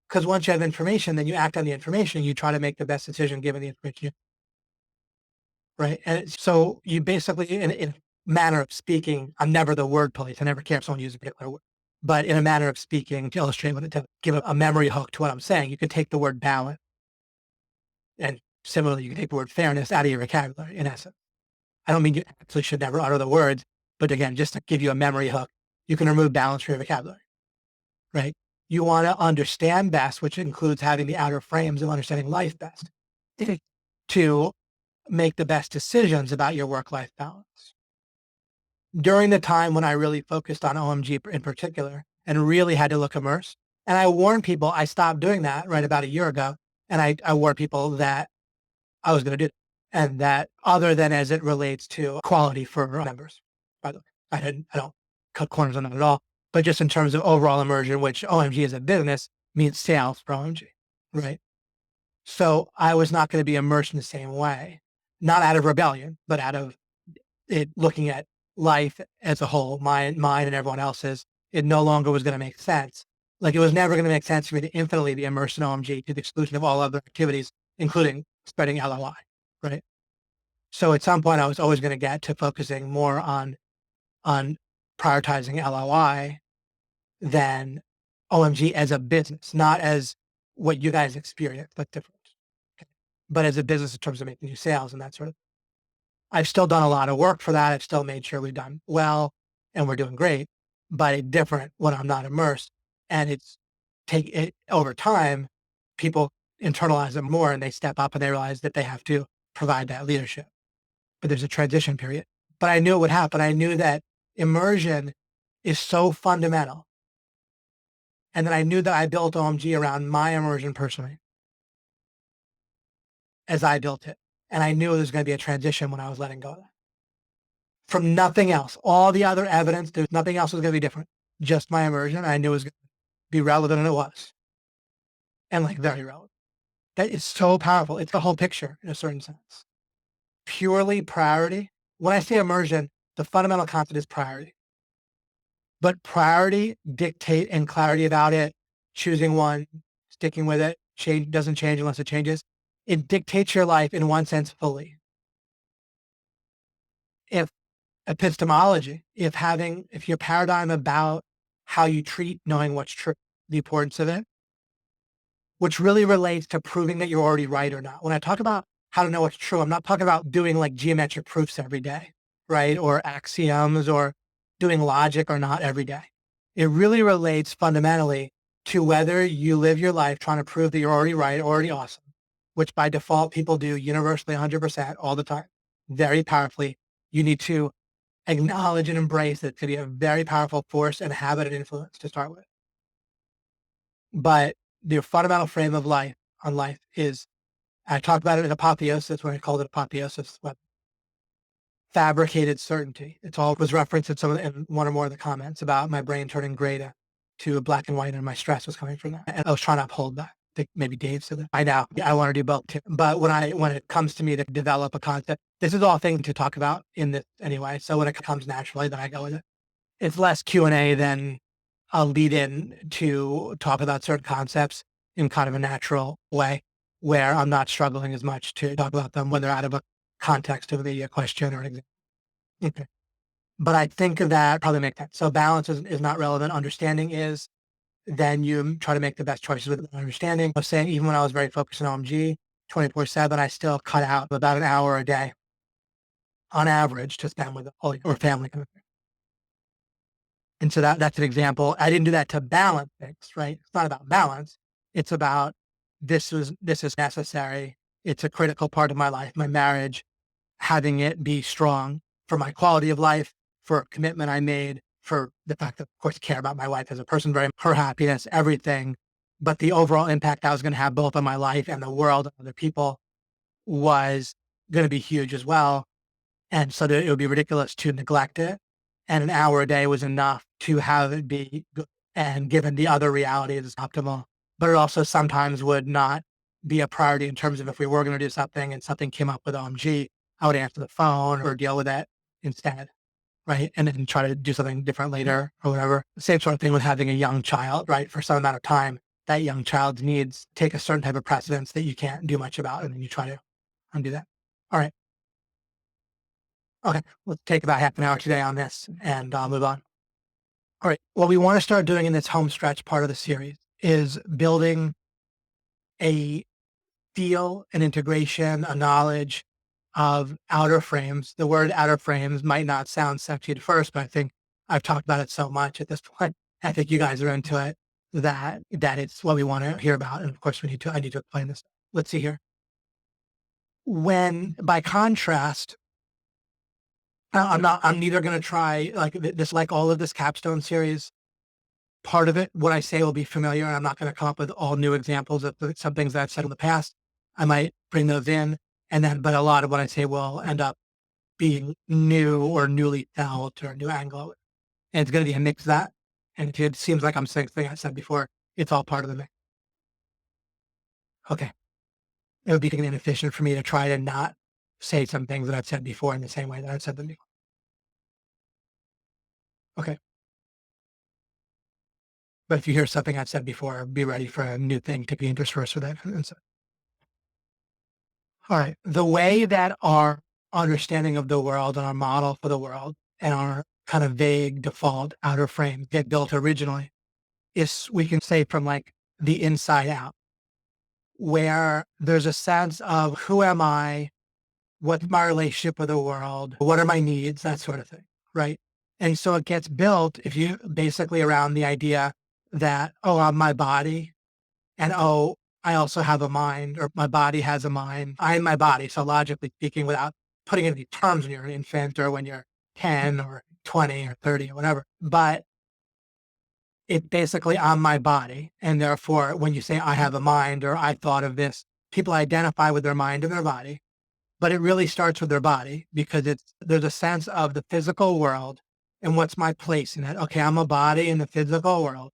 Because once you have information, then you act on the information. You try to make the best decision given the information, right? And so you basically, in a manner of speaking, I'm never the word police. I never care if someone uses a particular word. But in a manner of speaking, to illustrate to give a memory hook to what I'm saying, you can take the word balance, and similarly, you can take the word fairness out of your vocabulary, in essence. I don't mean you actually should never utter the words, but again, just to give you a memory hook, you can remove balance from your vocabulary, right? You want to understand best, which includes having the outer frames of understanding life best, to make the best decisions about your work-life balance. During the time when I really focused on OMG in particular and really had to look immersed, and I warned people, I stopped doing that right about a year ago, and I warned people that I was going to do it, and that other than as it relates to quality for members, by the way, I don't cut corners on that at all, but just in terms of overall immersion, which OMG as a business means sales for OMG, right? So I was not going to be immersed in the same way, not out of rebellion, but out of it looking at life as a whole, mine and everyone else's. It no longer was going to make sense. Like it was never going to make sense for me to infinitely be immersed in OMG to the exclusion of all other activities, including spreading LOI, right? So at some point, I was always going to get to focusing more on prioritizing LOI than OMG as a business, not as what you guys experience. That's different. Okay. But as a business in terms of making new sales and that sort of. I've still done a lot of work for that. I've still made sure we've done well and we're doing great, but it's different when I'm not immersed. And it's take it over time, people internalize it more and they step up and they realize that they have to provide that leadership. But there's a transition period. But I knew it would happen. I knew that immersion is so fundamental. And then I knew that I built OMG around my immersion personally as I built it. And I knew there was going to be a transition when I was letting go of that. From nothing else, all the other evidence, there's nothing else was going to be different. Just my immersion. I knew it was going to be relevant, and it was. And like very relevant. That is so powerful. It's the whole picture in a certain sense. Purely priority. When I say immersion, the fundamental concept is priority. But priority, dictate, and clarity about it, choosing one, sticking with it, doesn't change unless it changes. It dictates your life in one sense fully. If epistemology, if your paradigm about how you treat knowing what's true, the importance of it, which really relates to proving that you're already right or not. When I talk about how to know what's true, I'm not talking about doing like geometric proofs every day, right? Or axioms or doing logic or not every day. It really relates fundamentally to whether you live your life trying to prove that you're already right, already awesome, which by default people do universally 100% all the time, very powerfully. You need to acknowledge and embrace it to be a very powerful force and habit and influence to start with. But the fundamental frame of life on life is, I talked about it in apotheosis when I called it apotheosis, but fabricated certainty. It's all was referenced in one or more of the comments about my brain turning gray to black and white, and my stress was coming from that. And I was trying to uphold that. I think maybe Dave said that. I know. Yeah, I want to do both too. But when it comes to me to develop a concept, this is all things to talk about in this anyway. So when it comes naturally, then I go with it. It's less Q&A than I'll lead in to talk about certain concepts in kind of a natural way where I'm not struggling as much to talk about them when they're out of a context of the question or an example. Okay. But I think that probably makes sense. So balance is not relevant. Understanding is, then you try to make the best choices with understanding. I was saying, even when I was very focused on OMG 24/7, I still cut out about an hour a day on average to spend with all or family. And so that's an example. I didn't do that to balance things, right? It's not about balance. It's about this is necessary It's a critical part of my life, my marriage, having it be strong for my quality of life, for a commitment I made, for the fact that, of course, I care about my wife as a person, very her happiness, everything. But the overall impact I was going to have both on my life and the world and other people was going to be huge as well. And so that it would be ridiculous to neglect it. And an hour a day was enough to have it be good. And given the other realities, it's optimal. But it also sometimes would not be a priority in terms of if we were going to do something and something came up with OMG, I would answer the phone or deal with it instead. Right. And then try to do something different later or whatever. Same sort of thing with having a young child, right? For some amount of time, that young child's needs take a certain type of precedence that you can't do much about. And then you try to undo that. All right. Okay, let's take about half an hour today on this and move on. All right, what we want to start doing in this home stretch part of the series is building a feel, an integration, a knowledge of outer frames. The word outer frames might not sound sexy at first, but I think I've talked about it so much at this point. I think you guys are into it that it's what we want to hear about. And of course, I need to explain this. Let's see here. When by contrast, I'm neither going to try like all of this capstone series. Part of it, what I say will be familiar, and I'm not going to come up with all new examples of some things that I've said in the past. I might bring those in, but a lot of what I say will end up being new or newly felt or new angle. And it's going to be a mix of that. And if it seems like I'm saying something I said before, it's all part of the mix. Okay. It would be inefficient for me to try to not say some things that I've said before in the same way that I've said them before. Okay. But if you hear something I've said before, be ready for a new thing to be interspersed with that. And so, all right. The way that our understanding of the world and our model for the world and our kind of vague default outer frame get built originally is, we can say, from like the inside out, where there's a sense of who am I? What's my relationship with the world? What are my needs? That sort of thing. Right. And so it gets built if you basically around the idea that, oh, I'm my body. And, oh, I also have a mind, or my body has a mind. I am my body. So logically speaking, without putting it in terms when you're an infant or when you're 10 or 20 or 30 or whatever, but it basically, I'm my body. And therefore, when you say I have a mind or I thought of this, people identify with their mind and their body, but it really starts with their body because there's a sense of the physical world and what's my place in it. Okay, I'm a body in the physical world.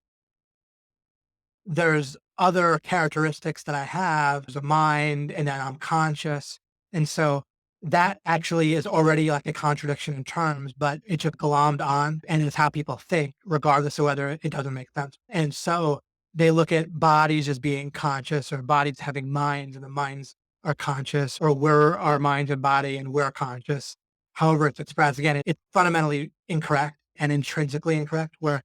There's other characteristics that I have. There's a mind and then I'm conscious. And so that actually is already like a contradiction in terms, but it's just glommed on and it's how people think, regardless of whether it doesn't make sense. And so they look at bodies as being conscious or bodies having minds and the minds are conscious, or we're our mind and body and we're conscious. However it's expressed, again, it's fundamentally incorrect and intrinsically incorrect where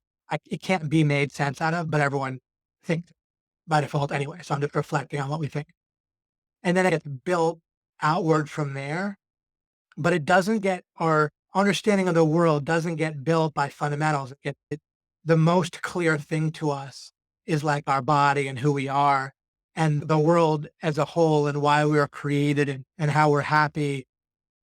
it can't be made sense out of, but everyone think by default anyway. So I'm just reflecting on what we think. And then it gets built outward from there, but it doesn't get, our understanding of the world doesn't get built by fundamentals. The most clear thing to us is like our body and who we are and the world as a whole and why we were created and how we're happy.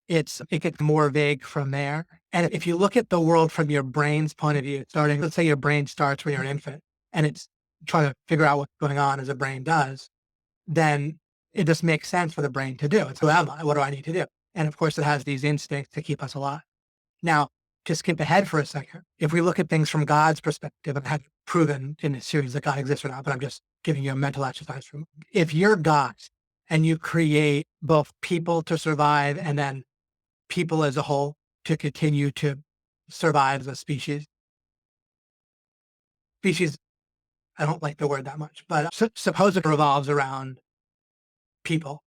It gets more vague from there. And if you look at the world from your brain's point of view, let's say your brain starts when you're an infant and it's trying to figure out what's going on as a brain does, then it just makes sense for the brain to do. It's who am I? What do I need to do? And of course, it has these instincts to keep us alive. Now, to skip ahead for a second, if we look at things from God's perspective, and I haven't proven in this series that God exists or not, but I'm just giving you a mental exercise. If you're God and you create both people to survive and then people as a whole to continue to survive as a species, I don't like the word that much, but suppose it revolves around people,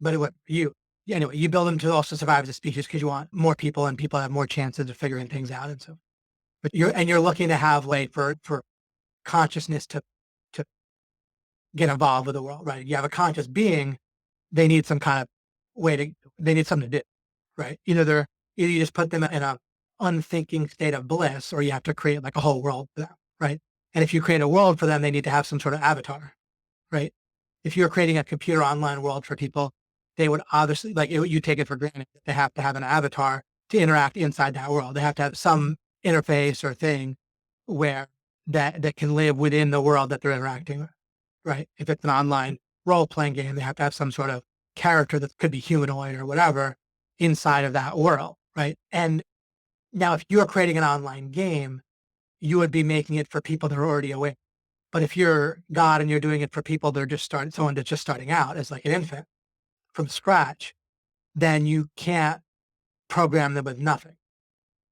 but it would you. Anyway, you build them to also survive as a species because you want more people and people have more chances of figuring things out. And so, but you're looking to have way for consciousness to get involved with the world, right? You have a conscious being, they need some kind of they need something to do, right? Either you just put them in a unthinking state of bliss or you have to create like a whole world for them, right? And if you create a world for them, they need to have some sort of avatar, right? If you're creating a computer online world for people, they would obviously, like, you take it for granted that they have to have an avatar to interact inside that world. They have to have some interface or thing where that can live within the world that they're interacting with, right? If it's an online role playing game, they have to have some sort of character that could be humanoid or whatever inside of that world, right? And now, if you're creating an online game, you would be making it for people that are already aware. But if you're God and you're doing it for people that are just starting, someone that's just starting out as like an infant from scratch, then you can't program them with nothing.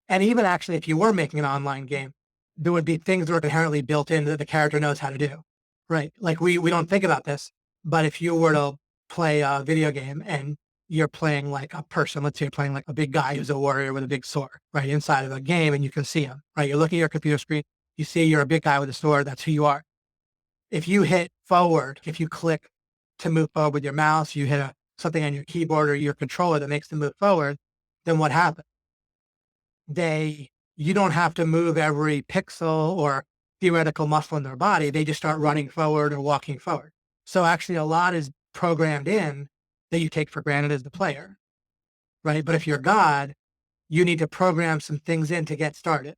And even actually, if you were making an online game, there would be things that are inherently built in that the character knows how to do, right? Like we don't think about this, but if you were to play a video game and you're playing like a person, let's say you're playing like a big guy who's a warrior with a big sword, right? Inside of a game and you can see him, right? You're looking at your computer screen, you see you're a big guy with a sword, that's who you are. If you hit forward, if you click to move forward with your mouse, you hit something on your keyboard or your controller that makes them move forward, then what happens? You don't have to move every pixel or theoretical muscle in their body. They just start running forward or walking forward. So actually a lot is programmed in that you take for granted as the player, right? But if you're God, you need to program some things in to get started.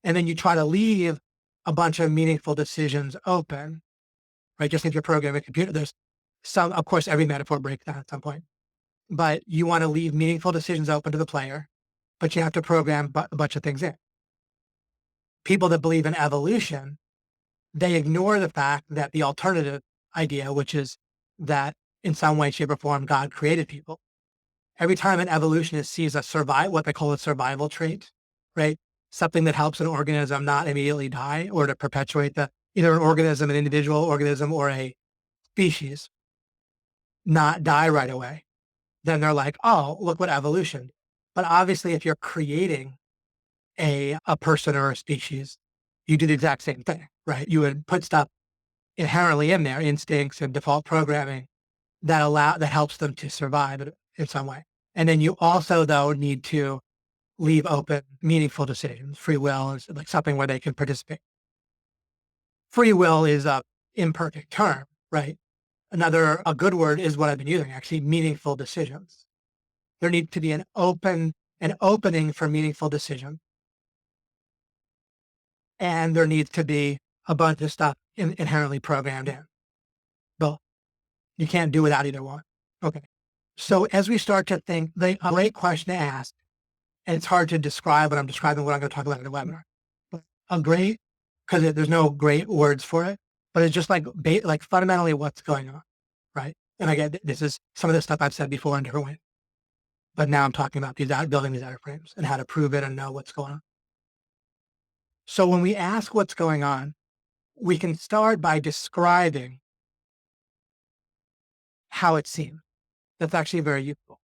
And then you try to leave a bunch of meaningful decisions open, right? Just if you're programming a computer, there's some, of course, every metaphor breaks down at some point, but you want to leave meaningful decisions open to the player, but you have to program a bunch of things in. People that believe in evolution, they ignore the fact that the alternative idea, which is that in some way, shape, or form, God created people. Every time an evolutionist sees what they call a survival trait, right? Something that helps an organism not immediately die or to perpetuate either an organism, an individual organism, or a species not die right away. Then they're like, oh, look what evolution. But obviously, if you're creating a person or a species, you do the exact same thing, right? You would put stuff inherently in there, instincts and default programming that helps them to survive in some way. And then you also, though, need to leave open meaningful decisions. Free will is like something where they can participate. Free will is a imperfect term, right? A good word is what I've been using, actually, meaningful decisions. There needs to be an opening for meaningful decision. And there needs to be a bunch of stuff inherently programmed in. But you can't do without either one. Okay. So as we start to think, a great question to ask, and it's hard to describe, but I'm describing what I'm going to talk about in the webinar. But because there's no great words for it, but it's just like fundamentally what's going on, right? And again, this is some of the stuff I've said before in different ways. But now I'm talking about building these wireframes and how to prove it and know what's going on. So when we ask what's going on, we can start by describing how it seems. That's actually very useful,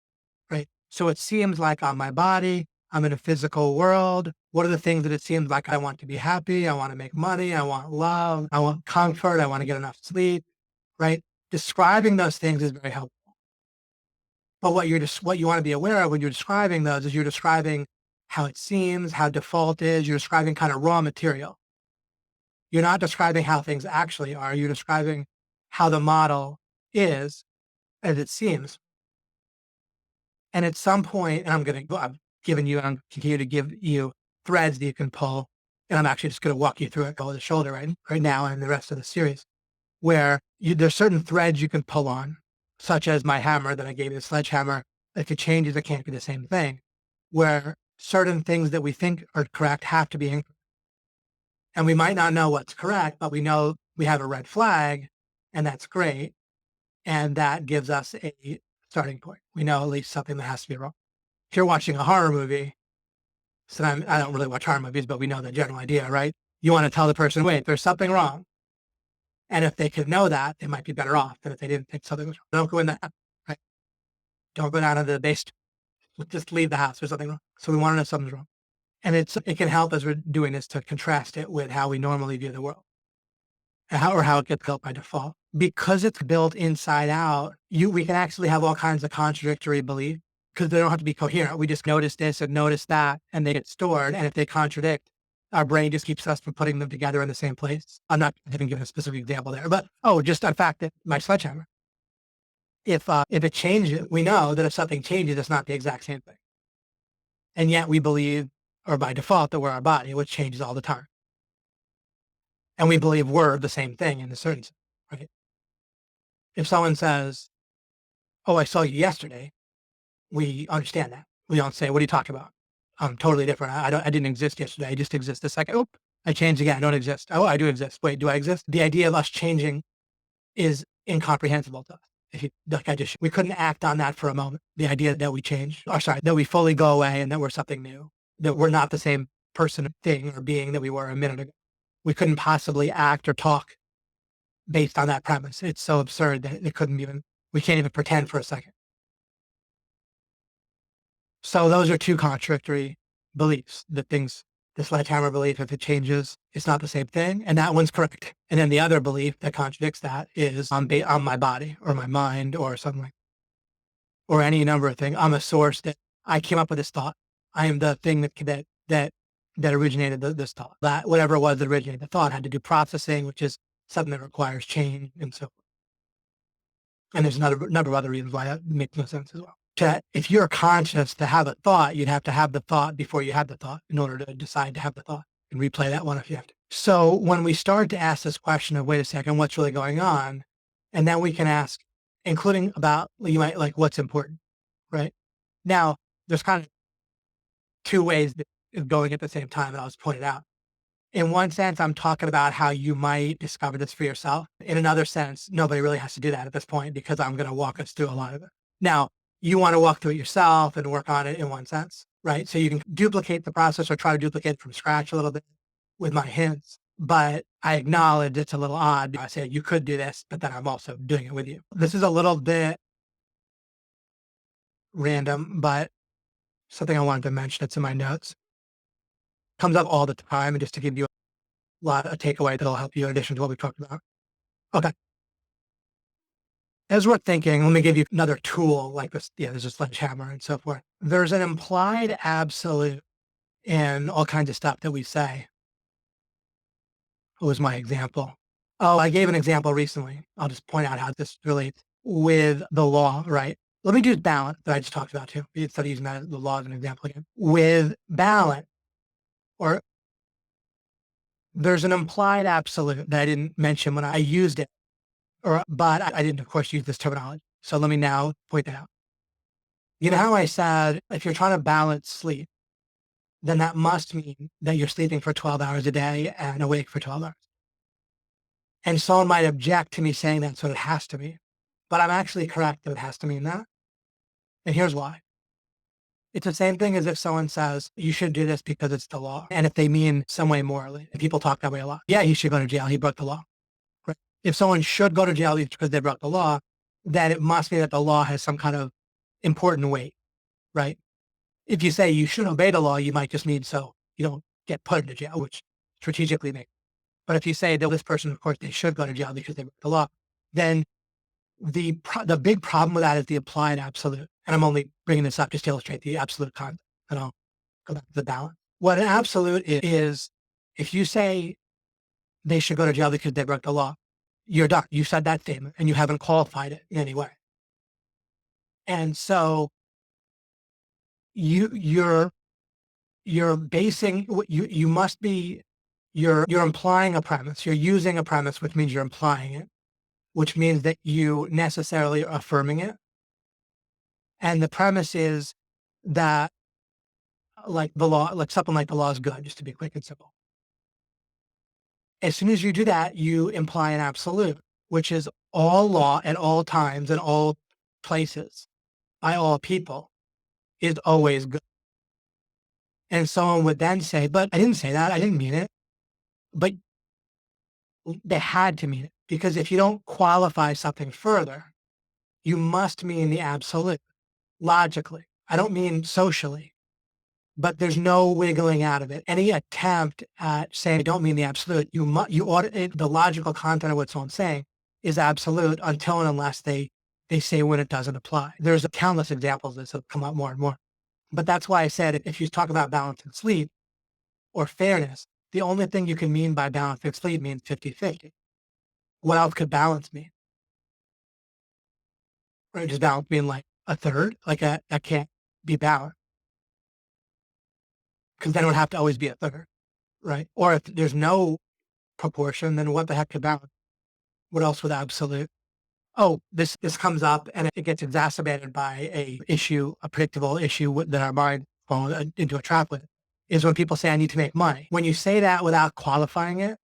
right? So it seems like on my body, I'm in a physical world. What are the things that it seems like? I want to be happy. I want to make money. I want love. I want comfort. I want to get enough sleep, right? Describing those things is very helpful. But what you want to be aware of when you're describing those is you're describing how it seems, how default is. You're describing kind of raw material. You're not describing how things actually are. You're describing how the model is as it seems. And at some point, and I'm continue to give you threads that you can pull. And I'm actually just going to walk you through it over the shoulder right now and the rest of the series, where there's certain threads you can pull on, such as my hammer that I gave you, the sledgehammer. If it changes, it can't be the same thing, where certain things that we think are correct have to be incorrect. And we might not know what's correct, but we know we have a red flag, and that's great. And that gives us a starting point. We know at least something that has to be wrong. If you're watching a horror movie, so I don't really watch horror movies, but we know the general idea, right? You want to tell the person, wait, there's something wrong. And if they could know that, they might be better off than if they didn't think something was wrong. Don't go in the house, right? Don't go down to the basement. Just leave the house. There's something wrong. So we want to know something's wrong. And it can help as we're doing this to contrast it with how we normally view the world. How it gets built by default. Because it's built inside out, we can actually have all kinds of contradictory beliefs because they don't have to be coherent. We just notice this and notice that, and they get stored. And if they contradict, our brain just keeps us from putting them together in the same place. I'm not having given a specific example there, but just the fact that my sledgehammer, If it changes, we know that if something changes, it's not the exact same thing. And yet we believe, or by default, that we're our body, which changes all the time. And we believe we're the same thing in a certain sense, right? If someone says, "Oh, I saw you yesterday," we understand that. We don't say, "What are you talking about? I'm totally different. I didn't exist yesterday. I just exist this second. Oop, I changed again. I don't exist. Oh, I do exist. Wait, do I exist?" The idea of us changing is incomprehensible to us. If you, like I just, we couldn't act on that for a moment. The idea that we change, or sorry, that we fully go away and that we're something new, that we're not the same person, thing, or being that we were a minute ago. We couldn't possibly act or talk based on that premise. It's so absurd that it couldn't even, we can't even pretend for a second. So those are two contradictory beliefs. The things, the sledgehammer belief, if it changes, it's not the same thing. And that one's correct. And then the other belief that contradicts that is on my body or my mind or something like, or any number of things. I'm a source that I came up with this thought. I am the thing that originated this thought. That whatever it was that originated the thought had to do processing, which is something that requires change and so forth. And there's another number of other reasons why that makes no sense as well. If you're conscious to have a thought, you'd have to have the thought before you had the thought in order to decide to have the thought, and replay that one if you have to. So when we start to ask this question of, wait a second, what's really going on? And then we can ask, including about, you might like, what's important, right? Now, there's kind of two ways of going at the same time, and I'll just point it out. In one sense, I'm talking about how you might discover this for yourself. In another sense, nobody really has to do that at this point because I'm going to walk us through a lot of it. Now, you want to walk through it yourself and work on it in one sense, right? So you can duplicate the process or try to duplicate it from scratch a little bit with my hints. But I acknowledge it's a little odd. I said you could do this, but then I'm also doing it with you. This is a little bit random, but something I wanted to mention. It's in my notes. Comes up all the time, and just to give you a takeaway that'll help you in addition to what we talked about. Okay. As we're thinking, let me give you another tool like this. Yeah, there's a sledgehammer and so forth. There's an implied absolute in all kinds of stuff that we say. What was my example? Oh, I gave an example recently. I'll just point out how this relates with the law, right? Let me do balance that I just talked about too, instead of using that the law as an example again. With balance, or there's an implied absolute that I didn't mention when I used it, but I didn't, of course, use this terminology. So let me now point that out. You know how I said, if you're trying to balance sleep, then that must mean that you're sleeping for 12 hours a day and awake for 12 hours. And someone might object to me saying that's what it has to mean. But I'm actually correct that it has to mean that. And here's why. It's the same thing as if someone says, you should do this because it's the law. And if they mean some way morally, and people talk that way a lot. Yeah, he should go to jail. He broke the law. Right? If someone should go to jail because they broke the law, then it must be that the law has some kind of important weight, right? If you say you should obey the law, you might just mean so you don't get put into jail, which strategically makes. But if you say that this person, of course, they should go to jail because they broke the law, then the big problem with that is the applied absolute. And I'm only bringing this up just to illustrate the absolute concept. And I'll go back to the balance. What an absolute is, if you say they should go to jail because they broke the law, you're done. You said that statement and you haven't qualified it in any way. And so you're basing, you must be, you're implying a premise. You're using a premise, which means you're implying it, which means that you necessarily are affirming it. And the premise is that, like the law, like something like the law is good, just to be quick and simple. As soon as you do that, you imply an absolute, which is all law at all times in all places by all people is always good. And someone would then say, but I didn't say that. I didn't mean it. But they had to mean it, because if you don't qualify something further, you must mean the absolute logically. I don't mean socially, but there's no wiggling out of it. Any attempt at saying I don't mean the absolute, you audit the logical content of what someone's saying is absolute until and unless they say when it doesn't apply. There's countless examples of this that come up more and more. But that's why I said, if you talk about balance and sleep or fairness, the only thing you can mean by balance and sleep means 50-50. What else could balance mean? right? Just balance being like a third, like that can't be balanced because then it would have to always be a third, right? Or if there's no proportion, then what the heck could balance? What else would absolute? Oh, this comes up and it gets exacerbated by a predictable issue that our mind falls into a trap with, is when people say, I need to make money. When you say that without qualifying it,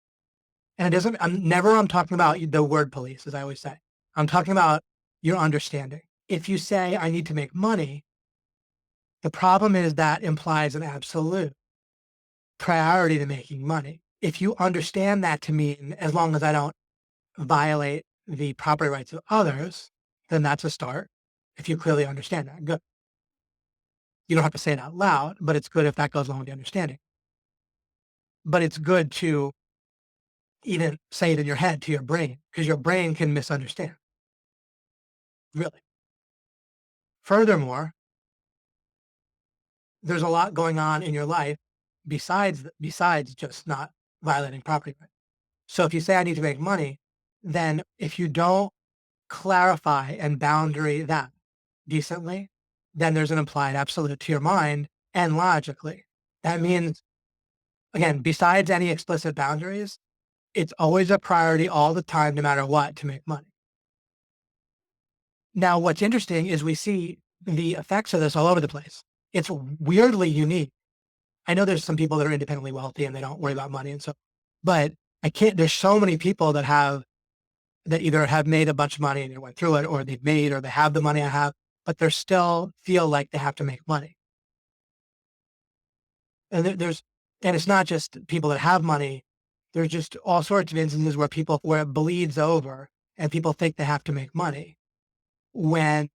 and it doesn't, I'm talking about the word police, as I always say. I'm talking about your understanding. If you say, I need to make money, the problem is that implies an absolute priority to making money. If you understand that to mean, as long as I don't violate the property rights of others, then that's a start. If you clearly understand that, good. You don't have to say it out loud, but it's good if that goes along with the understanding. But it's good to even say it in your head to your brain, because your brain can misunderstand, really. Furthermore, there's a lot going on in your life besides just not violating property rights. So if you say I need to make money, then if you don't clarify and boundary that decently, then there's an implied absolute to your mind and logically. That means, again, besides any explicit boundaries, it's always a priority all the time, no matter what, to make money. Now, what's interesting is we see the effects of this all over the place. It's weirdly unique. I know there's some people that are independently wealthy and they don't worry about money and so, but there's so many people that either have made a bunch of money and they went through it, or they've made, or they have the money I have, but they still feel like they have to make money. And and it's not just people that have money. There's just all sorts of instances where it bleeds over and people think they have to make money when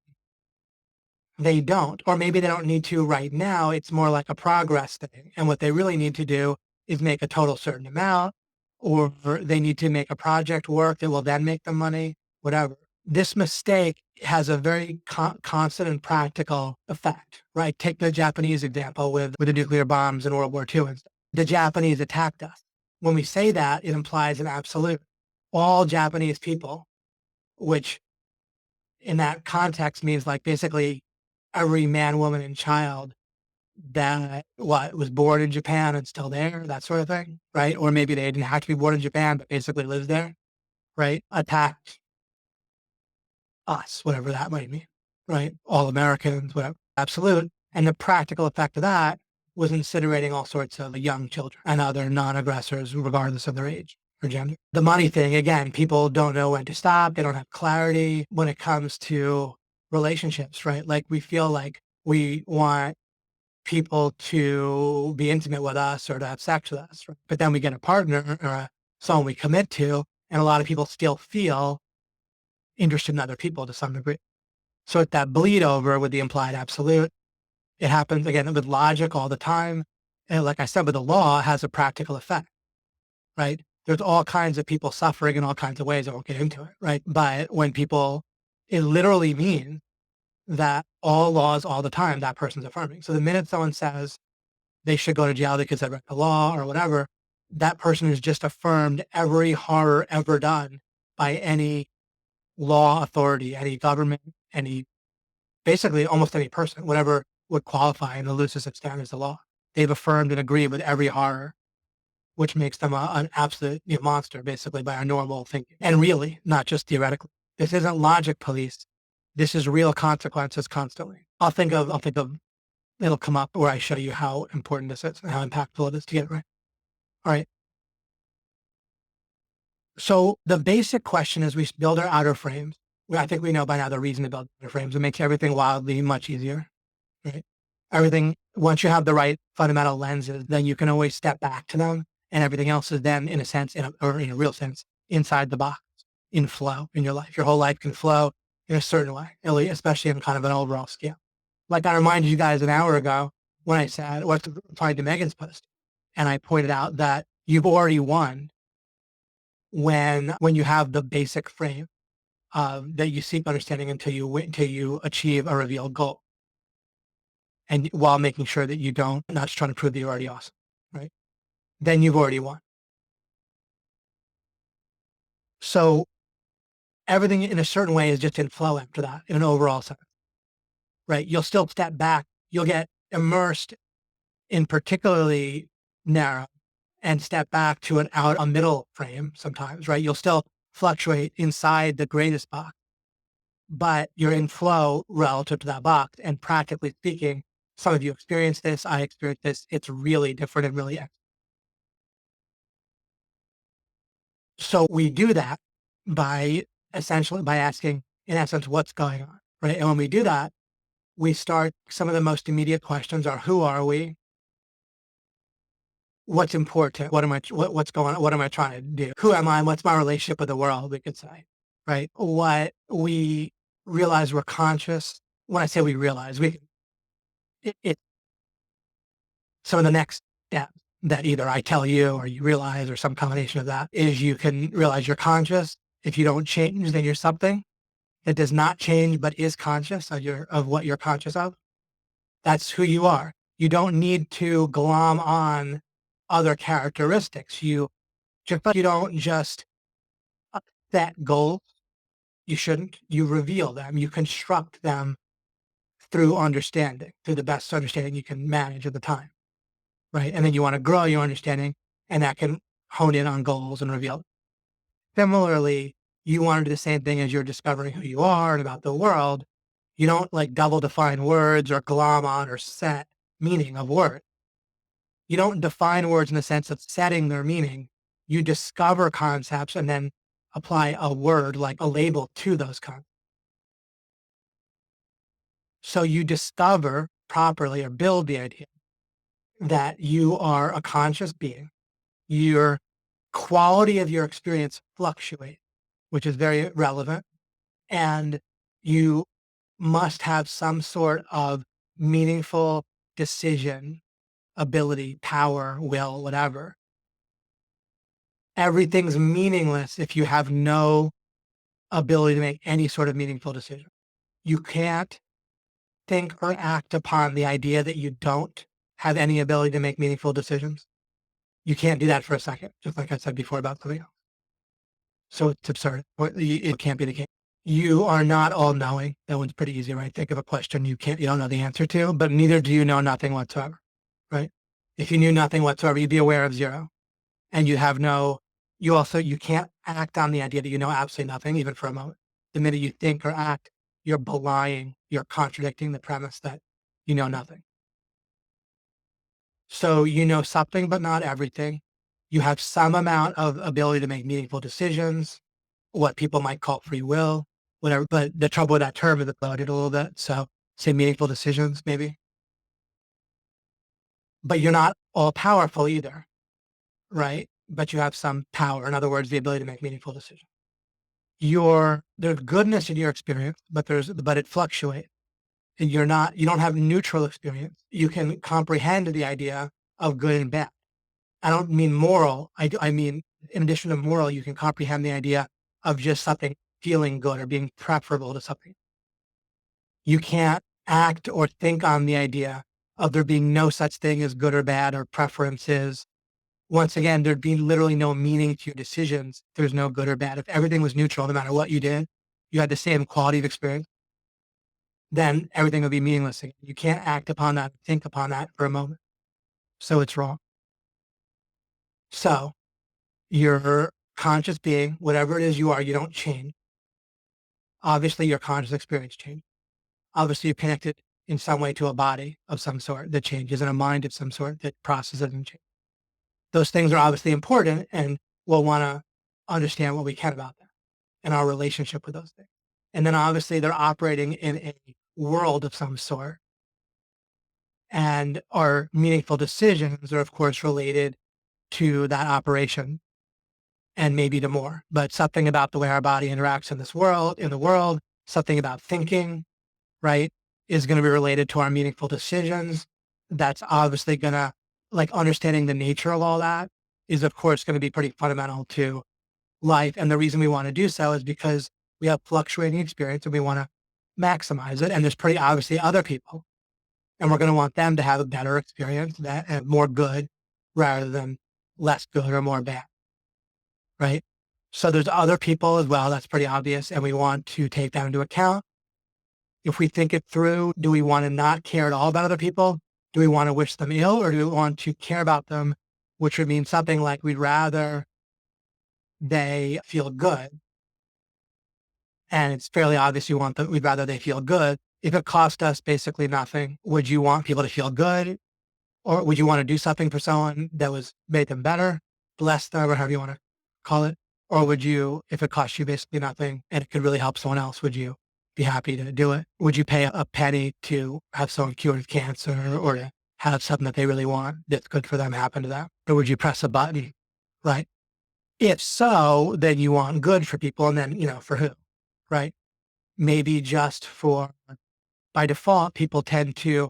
they don't, or maybe they don't need to right now. It's more like a progress thing. And what they really need to do is make a total certain amount, or they need to make a project work that will then make them money, whatever. This mistake has a very constant and practical effect, right? Take the Japanese example with the nuclear bombs in World War II and stuff. The Japanese attacked us. When we say that, it implies an absolute. All Japanese people, which in that context means like basically every man, woman, and child that was born in Japan and still there, that sort of thing, right? Or maybe they didn't have to be born in Japan, but basically lives there, right? Attacked us, whatever that might mean, right? All Americans, whatever, absolute. And the practical effect of that was incinerating all sorts of young children and other non-aggressors, regardless of their age or gender. The money thing, again, people don't know when to stop. They don't have clarity when it comes to relationships, right? Like we feel like we want people to be intimate with us or to have sex with us, right? But then we get a partner or someone we commit to, and a lot of people still feel interested in other people to some degree. So it's that bleed over with the implied absolute. It happens again with logic all the time. And like I said, with the law, it has a practical effect, right? There's all kinds of people suffering in all kinds of ways. I won't get into it, right? But it literally means that all laws all the time, that person's affirming. So the minute someone says they should go to jail because they read the law or whatever, that person has just affirmed every horror ever done by any law authority, any government, basically almost any person, whatever would qualify in the loosest of standards of law. They've affirmed and agreed with every horror, which makes them an absolute monster, basically, by our normal thinking. And really, not just theoretically. This isn't logic police. This is real consequences constantly. It'll come up where I show you how important this is and how impactful it is to get it right. All right. So the basic question is we build our outer frames. I think we know by now the reason to build outer frames. It makes everything wildly much easier, right? Everything, once you have the right fundamental lenses, then you can always step back to them, and everything else is then, in a sense, or in a real sense, inside the box, in flow in your life. Your whole life can flow in a certain way, especially in kind of an overall scale. Like I reminded you guys an hour ago when I said, what's replying to Megan's post? And I pointed out that you've already won when you have the basic frame that you seek understanding until you achieve a revealed goal. And while making sure that you don't, not just trying to prove that you're already awesome, right? Then you've already won. So everything in a certain way is just in flow after that in an overall sense, right? You'll still step back. You'll get immersed in particularly narrow and step back to a middle frame sometimes, right? You'll still fluctuate inside the greatest box, but you're in flow relative to that box. And practically speaking, some of you experience this. I experienced this. It's really different and really. So we do that by essentially by asking, in essence, what's going on, right? And when we do that, we start some of the most immediate questions are who are we? What's important? What's going on? What am I trying to do? Who am I? What's my relationship with the world? We could say, right? What we realize we're conscious. When I say we realize, it some of the next steps that either I tell you or you realize or some combination of that is you can realize you're conscious. If you don't change, then you're something that does not change but is conscious of what you're conscious of. That's who you are. You don't need to glom on other characteristics. You don't just set goals. You shouldn't. You reveal them. You construct them through understanding, through the best understanding you can manage at the time, right? And then you want to grow your understanding, and that can hone in on goals and reveal. Similarly, you want to do the same thing as you're discovering who you are and about the world. You don't like double define words or glom on or set meaning of words. You don't define words in the sense of setting their meaning. You discover concepts and then apply a word like a label to those concepts. So you discover properly or build the idea that you are a conscious being. Your quality of your experience fluctuates, which is very relevant. And you must have some sort of meaningful decision, ability, power, will, whatever. Everything's meaningless if you have no ability to make any sort of meaningful decision. You can't think or act upon the idea that you don't have any ability to make meaningful decisions. You can't do that for a second, just like I said before about something else. So it's absurd. It can't be the case. You are not all knowing. That one's pretty easy, right? Think of a question you don't know the answer to, but neither do you know nothing whatsoever, right? If you knew nothing whatsoever, you'd be aware of zero. And you can't act on the idea that you know absolutely nothing, even for a moment. The minute you think or act, you're belying, you're contradicting the premise that you know nothing. So you know something, but not everything. You have some amount of ability to make meaningful decisions, what people might call free will, whatever. But the trouble with that term is it's loaded a little bit. So say meaningful decisions, maybe. But you're not all powerful either, right? But you have some power. In other words, the ability to make meaningful decisions. There's goodness in your experience, but it fluctuates. And you don't have neutral experience. You can comprehend the idea of good and bad. I don't mean moral. I mean, in addition to moral, you can comprehend the idea of just something feeling good or being preferable to something. You can't act or think on the idea of there being no such thing as good or bad or preferences. Once again, there'd be literally no meaning to your decisions. There's no good or bad. If everything was neutral, no matter what you did, you had the same quality of experience, then everything would be meaningless again. You can't act upon that, think upon that for a moment. So it's wrong. So your conscious being, whatever it is you are, you don't change. Obviously, your conscious experience changes. Obviously, you're connected in some way to a body of some sort that changes and a mind of some sort that processes and changes. Those things are obviously important, and we'll want to understand what we can about them and our relationship with those things. And then obviously they're operating in a world of some sort. And our meaningful decisions are, of course, related to that operation and maybe to more. But something about the way our body interacts in the world, something about thinking, right, is going to be related to our meaningful decisions. That's obviously going to, like, understanding the nature of all that is, of course, going to be pretty fundamental to life. And the reason we want to do so is because we have fluctuating experience and we want to maximize it. And there's pretty obviously other people, and we're going to want them to have a better experience and more good rather than less good or more bad, right? So there's other people as well. That's pretty obvious. And we want to take that into account. If we think it through, do we want to not care at all about other people? Do we want to wish them ill, or do we want to care about them, which would mean something like we'd rather they feel good. And it's fairly obvious you want them, we'd rather they feel good. If it cost us basically nothing, would you want people to feel good? Or would you want to do something for someone that was made them better, bless them, or however you want to call it? Or would you, if it cost you basically nothing and it could really help someone else, would you be happy to do it? Would you pay a penny to have someone cured of cancer or to have something that they really want that's good for them happen to them? Or would you press a button, right? If so, then you want good for people, and then, for who, right? Maybe just for, by default, people tend to,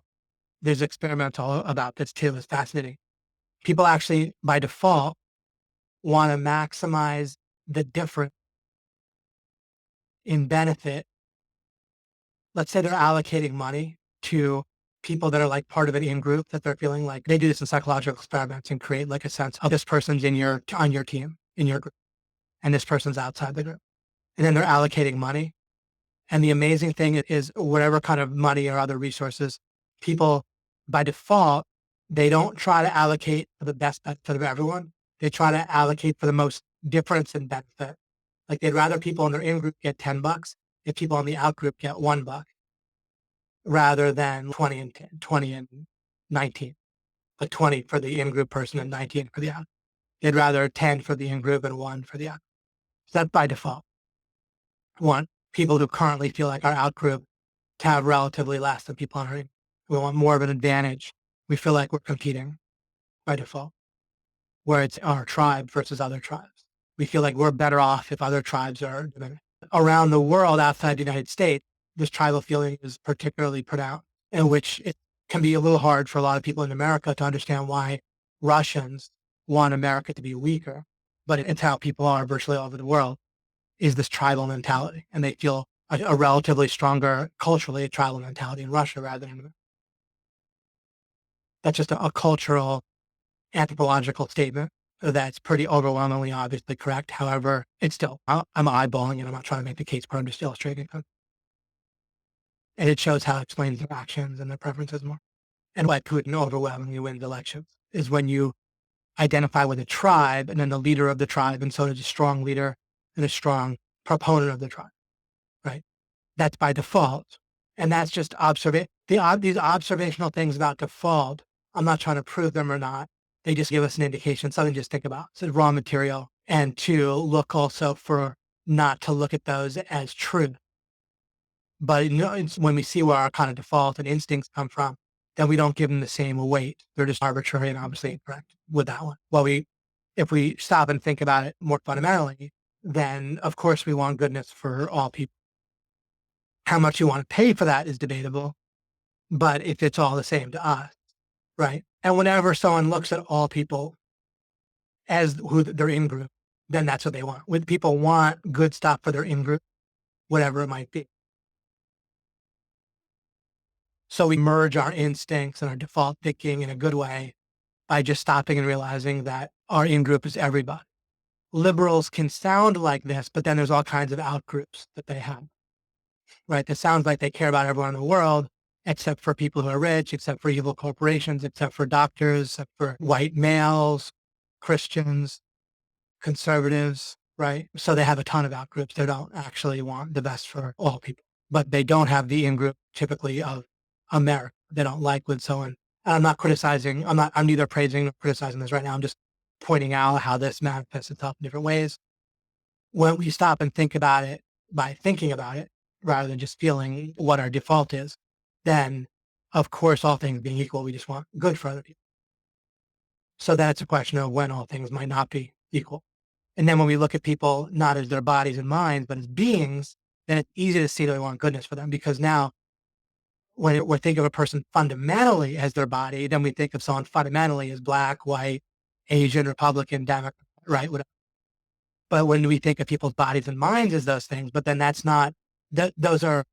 there's experimental about this too, it's fascinating. People actually, by default, want to maximize the difference in benefit. Let's say they're allocating money to people that are like part of an in-group that they're feeling like they do this in psychological experiments and create like a sense of this person's on your team, in your group, and this person's outside the group. And then they're allocating money. And the amazing thing is whatever kind of money or other resources, people by default, they don't try to allocate for the best benefit of everyone. They try to allocate for the most difference in benefit. Like they'd rather people in their in-group get $10 if people in the out-group get $1 rather than 20 and 10, 20 and 19, like 20 for the in-group person and 19 for the out. They'd rather 10 for the in-group and 1 for the out. So that's by default. Want people who currently feel like our out-group to have relatively less than people on our in. We want more of an advantage. We feel like we're competing by default, where it's our tribe versus other tribes. We feel like we're better off if other tribes are diminished. Around the world outside the United States, this tribal feeling is particularly pronounced, in which it can be a little hard for a lot of people in America to understand why Russians want America to be weaker, but it's how people are virtually all over the world, is this tribal mentality. And they feel a relatively stronger, culturally, tribal mentality in Russia rather than in America. That's just a cultural, anthropological statement that's pretty overwhelmingly obviously correct. However, it's still, I'm eyeballing it. I'm not trying to make the case, but I'm just illustrating it. And it shows how it explains their actions and their preferences more. And why Putin overwhelmingly wins elections is when you identify with a tribe and then the leader of the tribe, and so does a strong leader and a strong proponent of the tribe, right? That's by default. And that's just these observational things about default. I'm not trying to prove them or not. They just give us an indication, something to just think about. So raw material, and to look also for not to look at those as true. But it's when we see where our kind of default and instincts come from, then we don't give them the same weight. They're just arbitrary and obviously incorrect with that one. Well, if we stop and think about it more fundamentally, then of course we want goodness for all people. How much you want to pay for that is debatable, but if it's all the same to us, right? And whenever someone looks at all people as who they're in group, then that's what they want. When people want good stuff for their in group, whatever it might be. So we merge our instincts and our default thinking in a good way by just stopping and realizing that our in group is everybody. Liberals can sound like this, but then there's all kinds of out groups that they have, right? That sounds like they care about everyone in the world, except for people who are rich, except for evil corporations, except for doctors, except for white males, Christians, conservatives, right? So they have a ton of out groups. They don't actually want the best for all people, but they don't have the in group typically of America. They don't like when someone, and I'm not criticizing, I'm neither praising nor criticizing this right now. I'm just pointing out how this manifests itself in different ways. When we stop and think about it by thinking about it, rather than just feeling what our default is, then of course, all things being equal, we just want good for other people. So that's a question of when all things might not be equal. And then when we look at people, not as their bodies and minds, but as beings, then it's easy to see that we want goodness for them, because now when we think of a person fundamentally as their body, then we think of someone fundamentally as black, white, Asian, Republican, Democrat, right? Whatever. But when we think of people's bodies and minds as those things, but then that's not, those are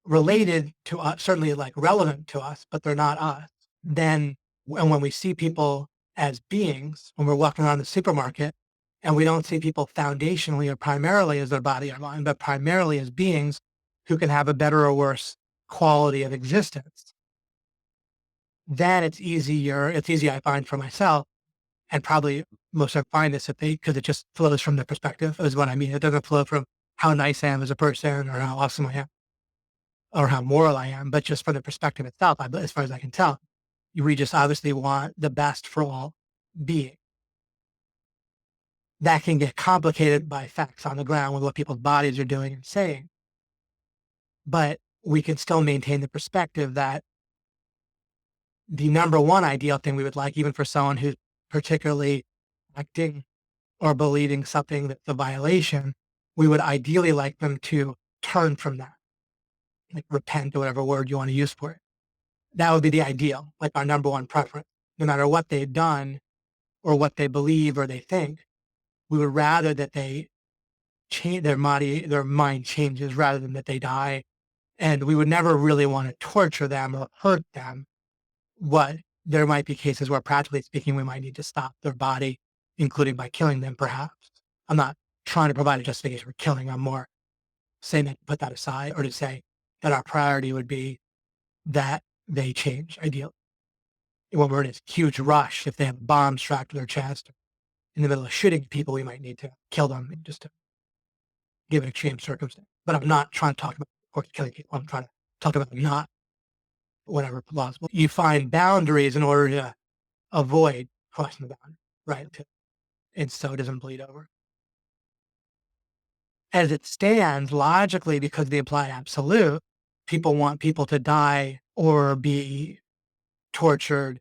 related to us, certainly like relevant to us, but they're not us. Then, and when we see people as beings, when we're walking around the supermarket, And we don't see people foundationally or primarily as their body or mind, but primarily as beings who can have a better or worse quality of existence. Then it's easier, I find for myself, and probably most of find this if they, because it just flows from their perspective is what I mean. It doesn't flow from how nice I am as a person or how awesome I am or how moral I am, but just from the perspective itself, as far as I can tell, we just obviously want the best for all beings. That can get complicated by facts on the ground with what people's bodies are doing and saying. But we can still maintain the perspective that the number one ideal thing we would like, even for someone who's particularly acting or believing something that's a violation, we would ideally like them to turn from that, like repent or whatever word you want to use for it. That would be the ideal, like our number one preference. No matter what they've done or what they believe or they think, we would rather that they change their mind changes rather than that they die. And we would never really want to torture them or hurt them. What there might be cases where, practically speaking, we might need to stop their body, including by killing them, perhaps. I'm not trying to provide a justification for killing. I'm more saying that put that aside, or to say that our priority would be that they change, ideally. When we're in this huge rush, if they have bombs strapped to their chest, in the middle of shooting people, we might need to kill them just to give an extreme circumstance. But I'm not trying to talk about, of course, killing people. I'm trying to talk about not whatever plausible. You find boundaries in order to avoid crossing the boundary, right? And so it doesn't bleed over. As it stands, logically, because of the implied absolute, people want people to die or be tortured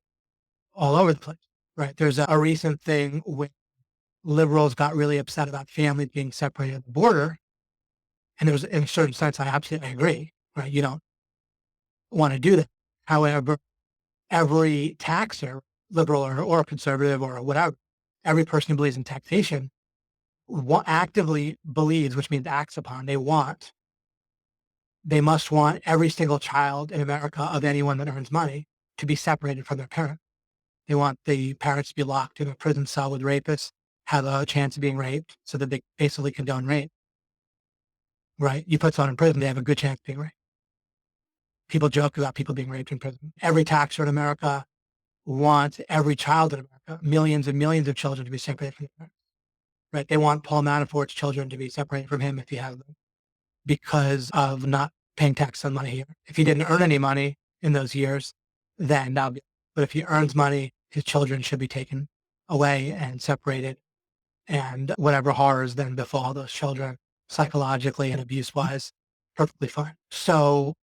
all over the place, right? There's a recent thing when liberals got really upset about families being separated at the border. And there was, in a certain sense, I absolutely agree, right? You don't want to do that. However, every taxer, liberal or conservative or whatever, every person who believes in taxation actively believes, which means acts upon, they must want every single child in America of anyone that earns money to be separated from their parent. They want the parents to be locked in a prison cell with rapists, have a chance of being raped so that they basically condone rape, right? You put someone in prison, they have a good chance of being raped. People joke about people being raped in prison. Every taxer in America wants every child in America, millions and millions of children, to be separated from their parents, right? They want Paul Manafort's children to be separated from him if he has them, because of not paying tax on money here. If he didn't earn any money in those years, then that'll be, but if he earns money, his children should be taken away and separated, and whatever horrors then befall those children psychologically and abuse wise, perfectly fine. So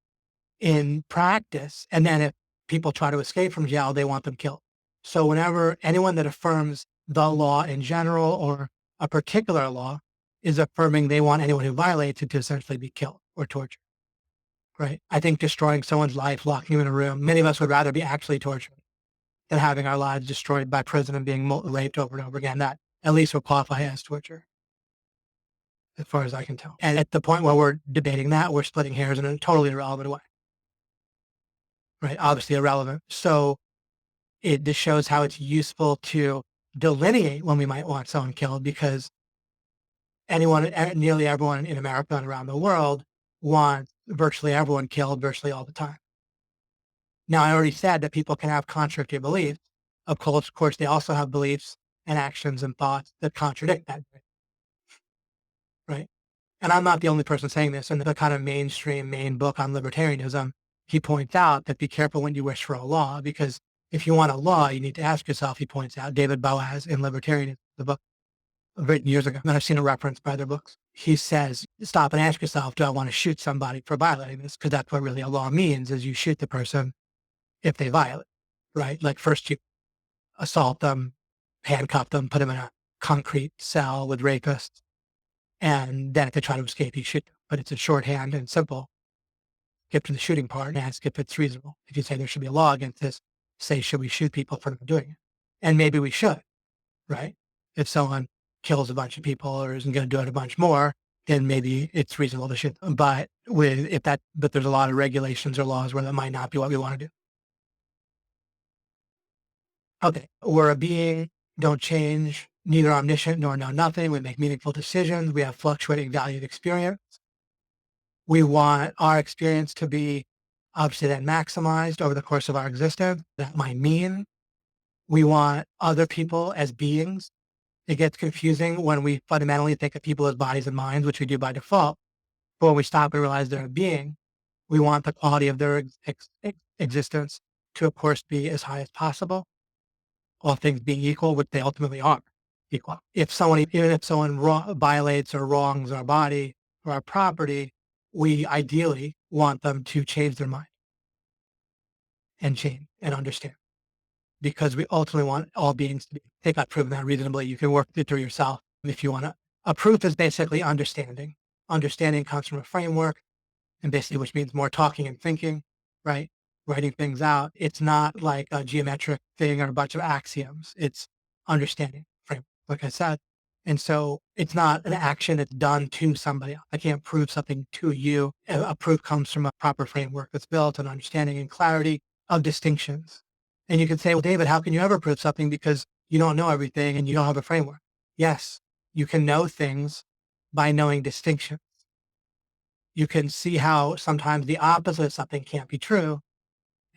in practice, and then if people try to escape from jail, they want them killed. So whenever anyone that affirms the law in general or a particular law is affirming they want anyone who violates it to essentially be killed or tortured, right? I think destroying someone's life, locking them in a room, many of us would rather be actually tortured than having our lives destroyed by prison and being raped over and over again. That at least would qualify as torture, as far as I can tell. And at the point where we're debating that, we're splitting hairs in a totally irrelevant way, right? Obviously irrelevant. So it just shows how it's useful to delineate when we might want someone killed, because nearly everyone in America and around the world wants virtually everyone killed virtually all the time. Now, I already said that people can have contradictory beliefs. Of course, they also have beliefs and actions and thoughts that contradict that, right? And I'm not the only person saying this. In the kind of mainstream main book on libertarianism, he points out that be careful when you wish for a law, because if you want a law, you need to ask yourself, he points out, David Boaz in Libertarianism, the book written years ago, and I've seen a reference by their books. He says, stop and ask yourself, do I want to shoot somebody for violating this? Because that's what really a law means, is you shoot the person if they violate, right? Like first you assault them, handcuff them, put them in a concrete cell with rapists, and then if they try to escape, you shoot them. But it's in shorthand and simple. Get to the shooting part and ask if it's reasonable. If you say there should be a law against this, say, should we shoot people for not doing it? And maybe we should, right? If someone kills a bunch of people or isn't going to do it a bunch more, then maybe it's reasonable to shoot them. But but there's a lot of regulations or laws where that might not be what we want to do. Okay, we're a being, don't change. neither omniscient nor know nothing. We make meaningful decisions. We have fluctuating valued experience. We want our experience to be obviously then maximized over the course of our existence. That might mean we want other people as beings. It gets confusing when we fundamentally think of people as bodies and minds, which we do by default. But when we stop and realize they're a being, we want the quality of their existence to, of course, be as high as possible, all things being equal, which they ultimately are equal. Even if someone violates or wrongs our body or our property, we ideally want them to change their mind and change and understand, because we ultimately want all beings to be. They got proven that reasonably. You can work it through yourself if you want to. A proof is basically understanding. Understanding comes from a framework, and basically, which means more talking and thinking, right? Writing things out. It's not like a geometric thing or a bunch of axioms. It's understanding framework, like I said. And so it's not an action that's done to somebody else. I can't prove something to you. A proof comes from a proper framework that's built on understanding and clarity of distinctions. And you can say, well, David, how can you ever prove something because you don't know everything and you don't have a framework? Yes, you can know things by knowing distinction. You can see how sometimes the opposite of something can't be true.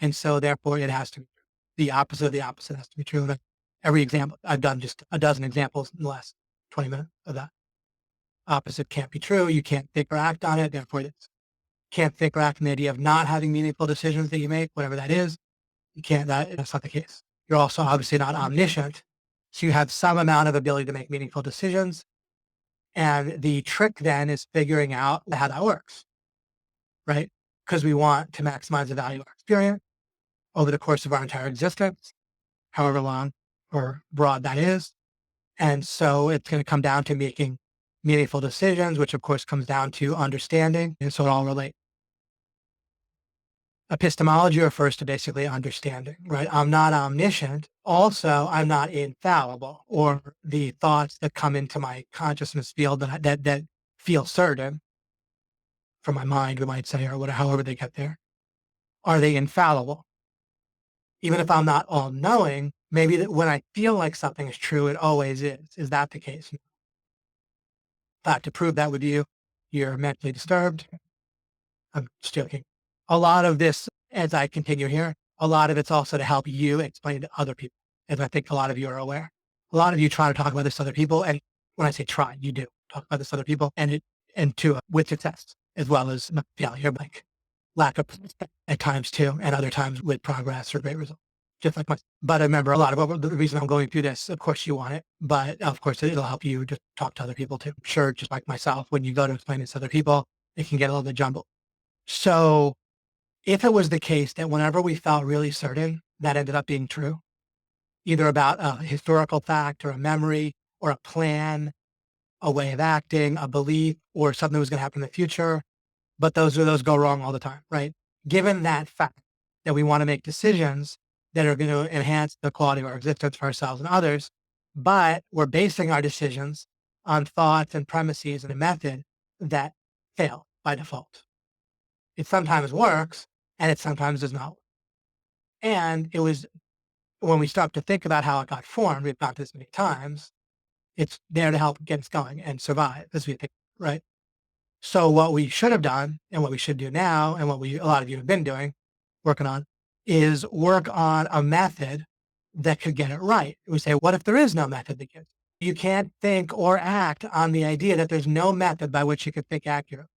And so therefore it has to be true. The opposite of the opposite has to be true. And every example, I've done just a dozen examples in the last 20 minutes of that. Opposite can't be true. You can't think or act on it. Therefore, it can't think or act on the idea of not having meaningful decisions that you make, whatever that is. You can't, that's not the case. You're also obviously not omniscient. So you have some amount of ability to make meaningful decisions. And the trick then is figuring out how that works, right? Because we want to maximize the value of our experience over the course of our entire existence, however long or broad that is. And so it's going to come down to making meaningful decisions, which of course comes down to understanding. And so it all relates. Epistemology refers to basically understanding, right? I'm not omniscient. Also, I'm not infallible, or the thoughts that come into my consciousness field that feel certain from my mind, we might say, or whatever, however they get there. Are they infallible? Even if I'm not all knowing, maybe that when I feel like something is true, it always is. Is that the case? In fact, to prove that with you, you're mentally disturbed. I'm just joking. A lot of this, as I continue here, a lot of it's also to help you explain to other people, as I think a lot of you are aware. A lot of you try to talk about this to other people, and when I say try, you do talk about this to other people, and with success as well as failure, like lack of at times too, and other times with progress or great results. Just like my, but I remember a lot of the reason I'm going through this. Of course, you want it, but of course, it'll help you just talk to other people too. Sure, just like myself, when you go to explain this to other people, it can get a little bit jumbled. So if it was the case that whenever we felt really certain, that ended up being true, either about a historical fact or a memory or a plan, a way of acting, a belief, or something that was going to happen in the future, but those go wrong all the time, right? Given that fact that we want to make decisions that are going to enhance the quality of our existence for ourselves and others, but we're basing our decisions on thoughts and premises and a method that fail by default. It sometimes works and it sometimes does not. And it was when we start to think about how it got formed, we've got this many times, it's there to help get us going and survive as we think, right? So what we should have done and what we should do now, and what a lot of you have been doing, working on, is work on a method that could get it right. We say, what if there is no method that gets it? You can't think or act on the idea that there's no method by which you could think accurately.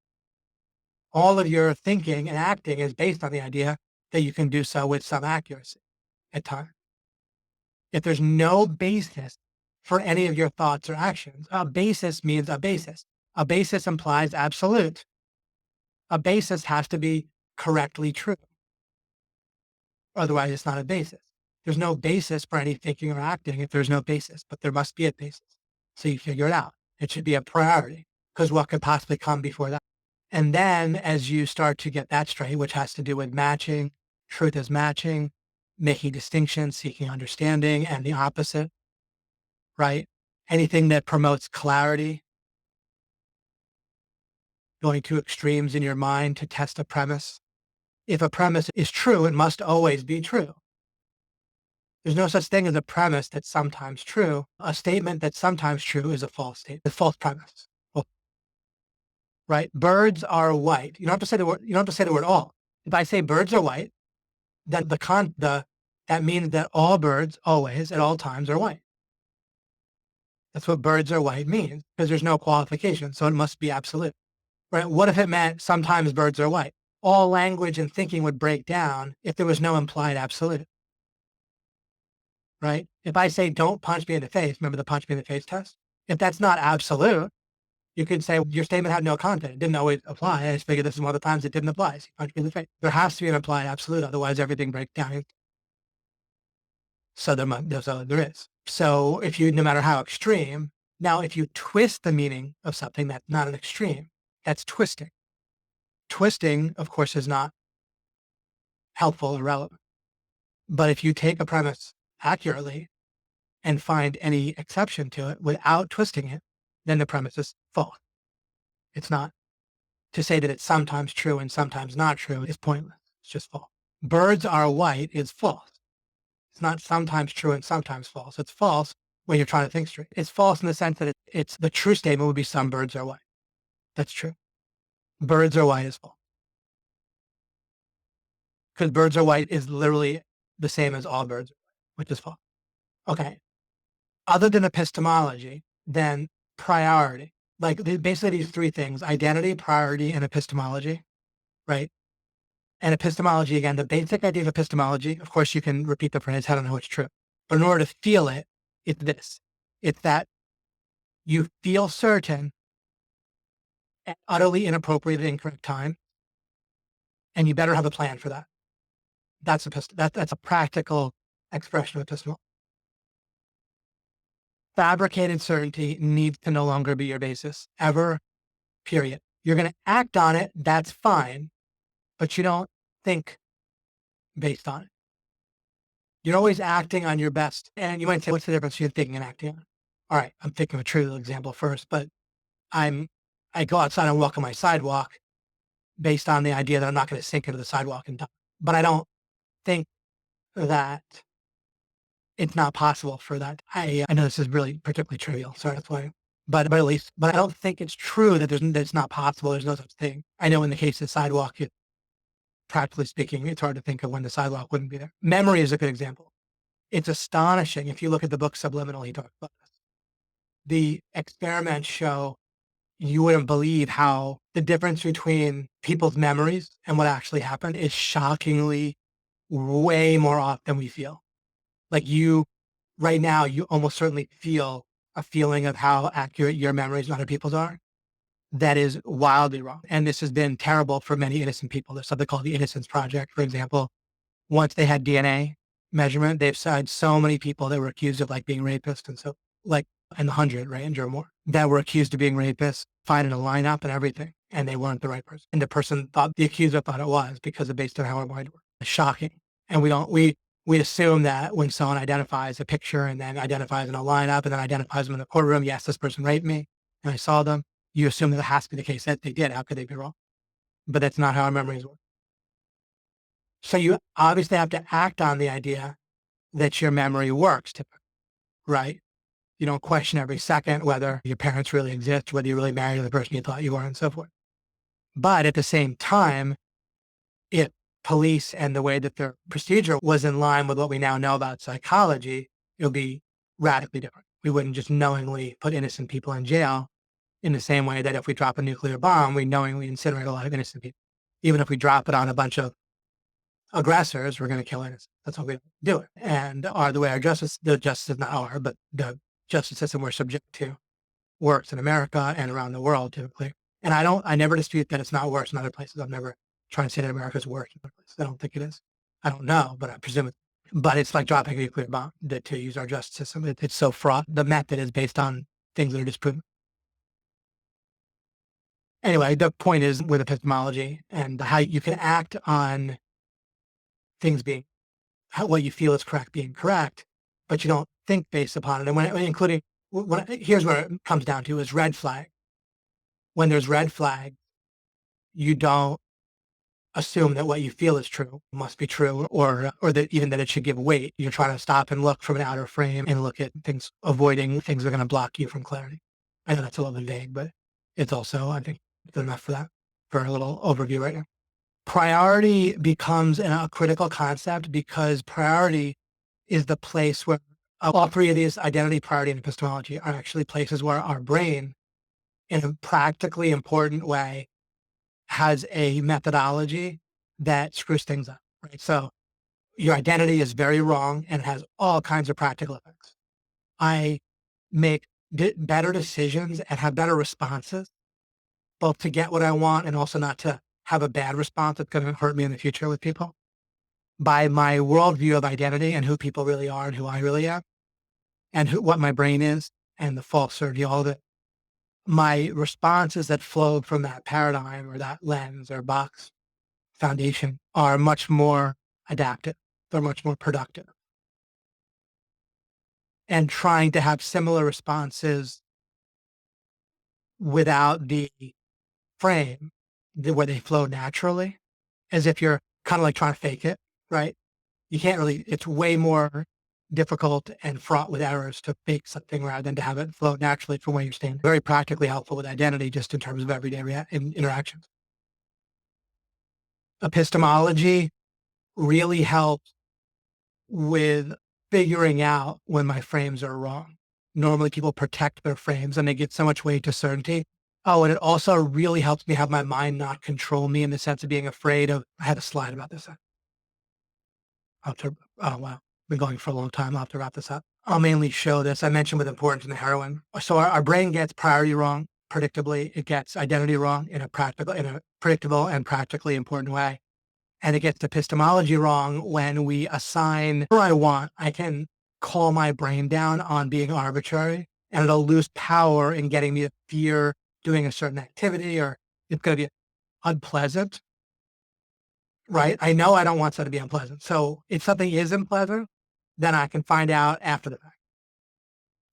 All of your thinking and acting is based on the idea that you can do so with some accuracy at times. If there's no basis for any of your thoughts or actions, a basis means a basis. A basis implies absolute. A basis has to be correctly true. Otherwise, it's not a basis. There's no basis for any thinking or acting if there's no basis, but there must be a basis. So you figure it out. It should be a priority, because what could possibly come before that? And then as you start to get that straight, which has to do with matching, truth is matching, making distinctions, seeking understanding, and the opposite, right? Anything that promotes clarity, going to extremes in your mind to test a premise. If a premise is true, it must always be true. There's no such thing as a premise that's sometimes true. A statement that's sometimes true is a false statement, a false premise. Well, right? Birds are white. You don't have to say the word. You don't have to say the word all. If I say birds are white, then that means that all birds always at all times are white. That's what birds are white means because there's no qualification, so it must be absolute. Right? What if it meant sometimes birds are white? All language and thinking would break down if there was no implied absolute. Right? If I say don't punch me in the face, remember the punch me in the face test? If that's not absolute, you could say your statement had no content. It didn't always apply. I just figured this is one of the times it didn't apply. So you punch me in the face. There has to be an implied absolute, otherwise everything breaks down. So there is. So if you, no matter how extreme, now if you twist the meaning of something that's not an extreme, that's twisting. Twisting, of course, is not helpful or relevant. But if you take a premise accurately and find any exception to it without twisting it, then the premise is false. It's not. To say that it's sometimes true and sometimes not true is pointless. It's just false. Birds are white is false. It's not sometimes true and sometimes false. It's false when you're trying to think straight. It's false in the sense that it's the true statement would be some birds are white. That's true. Birds are white is false. Because birds are white is literally the same as all birds, which is false. Okay. Other than epistemology, then priority. Like basically these three things: identity, priority, and epistemology, right? And epistemology, again, the basic idea of epistemology, of course, you can repeat the phrase, I don't know it's true. But in order to feel it, it's this. It's that you feel certain at utterly inappropriate and incorrect time, and you better have a plan for that. That's a practical expression of epistemology. Fabricated certainty needs to no longer be your basis, ever, period. You're going to act on it, that's fine, but you don't think based on it. You're always acting on your best. And you might say, what's the difference between thinking and acting on it? All right, I'm thinking of a trivial example first, but I go outside and walk on my sidewalk based on the idea that I'm not going to sink into the sidewalk and die. But I don't think that it's not possible for that. I know this is really particularly trivial, sorry, that's why. But I don't think it's true that it's not possible. There's no such thing. I know in the case of the sidewalk, practically speaking, it's hard to think of when the sidewalk wouldn't be there. Memory is a good example. It's astonishing. If you look at the book Subliminal, he talks about this. The experiments show you wouldn't believe how the difference between people's memories and what actually happened is shockingly way more off than we feel. Like right now, you almost certainly feel a feeling of how accurate your memories and other people's are. That is wildly wrong. And this has been terrible for many innocent people. There's something called the Innocence Project, for example. Once they had DNA measurement, they've cited so many people that were accused of being rapists and so in the 100 range or more that were accused of being rapists, finding a lineup and everything. And they weren't the right person. And the person the accuser thought it was because of based on how our mind works. Shocking. And we assume that when someone identifies a picture and then identifies in a lineup and then identifies them in the courtroom, yes, this person raped me and I saw them, you assume that it has to be the case that they did. How could they be wrong? But that's not how our memories work. So you obviously have to act on the idea that your memory works, typically, right? You don't question every second whether your parents really exist, whether you really married the person you thought you were, and so forth. But at the same time, if police and the way that their procedure was in line with what we now know about psychology, it would be radically different. We wouldn't just knowingly put innocent people in jail in the same way that if we drop a nuclear bomb, we knowingly incinerate a lot of innocent people. Even if we drop it on a bunch of aggressors, we're going to kill innocents. That's how we do it. And the way the justice is not our, but the justice system we're subject to works in America and around the world typically. And I never dispute that it's not worse in other places. I've never tried to say that America's worse in other places. I don't think it is. I don't know, but I presume it. But it's like dropping a nuclear bomb to use our justice system. It's so fraught. The method is based on things that are disproven. Anyway, the point is with epistemology and how you can act on things being what you feel is correct being correct, but you don't think based upon it. And here's where it comes down to is red flag. When there's red flag, you don't assume that what you feel is true must be true, or that even that it should give weight. You're trying to stop and look from an outer frame and look at things, avoiding things that are going to block you from clarity. I know that's a little bit vague, but it's also, I think, good enough for that, for a little overview right now. Priority becomes a critical concept because priority is the place where all three of these, identity, priority, and epistemology, are actually places where our brain, in a practically important way, has a methodology that screws things up, right? So your identity is very wrong and has all kinds of practical effects. I make better decisions and have better responses, both to get what I want and also not to have a bad response that's going to hurt me in the future with people, by my worldview of identity and who people really are and who I really am, and what my brain is, and the falsity, all of it. My responses that flow from that paradigm or that lens or box foundation are much more adaptive. They're much more productive. And trying to have similar responses without the frame, where they flow naturally, as if you're kind of like trying to fake it, right? You can't really, it's way more difficult and fraught with errors to fake something rather than to have it flow naturally from where you're standing. Very practically helpful with identity, just in terms of everyday interactions. Epistemology really helps with figuring out when my frames are wrong. Normally people protect their frames and they give so much weight to certainty. Oh, and it also really helps me have my mind not control me, in the sense of being afraid of, I had a slide about this. I'll have to, oh wow, been going for a long time. I'll have to wrap this up. I'll mainly show this. I mentioned with importance in the heroine. So our brain gets priority wrong, predictably. It gets identity wrong in a predictable and practically important way. And it gets epistemology wrong when we assign whatever I want. I can calm my brain down on being arbitrary, and it'll lose power in getting me to fear doing a certain activity, or it's going to be unpleasant, right? I know I don't want something to be unpleasant. So if something is unpleasant, then I can find out after the fact.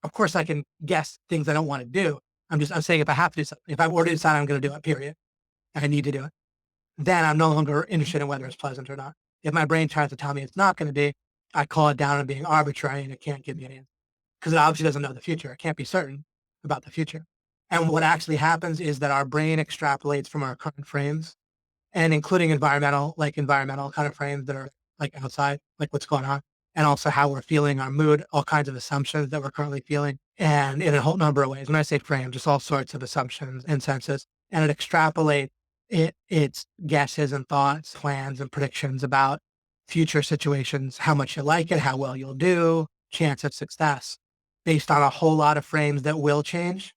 Of course, I can guess things I don't want to do. I'm saying, if I have to do something, if I've already decided I'm going to do it, period, I need to do it, then I'm no longer interested in whether it's pleasant or not. If my brain tries to tell me it's not going to be, I call it down on being arbitrary, and it can't give me an answer because it obviously doesn't know the future. It can't be certain about the future. And what actually happens is that our brain extrapolates from our current frames, and including environmental kind of frames that are like outside, like what's going on, and also how we're feeling, our mood, all kinds of assumptions that we're currently feeling, and in a whole number of ways. When I say frame, just all sorts of assumptions and senses, and it extrapolates its guesses and thoughts, plans and predictions about future situations, how much you like it, how well you'll do, chance of success, based on a whole lot of frames that will change,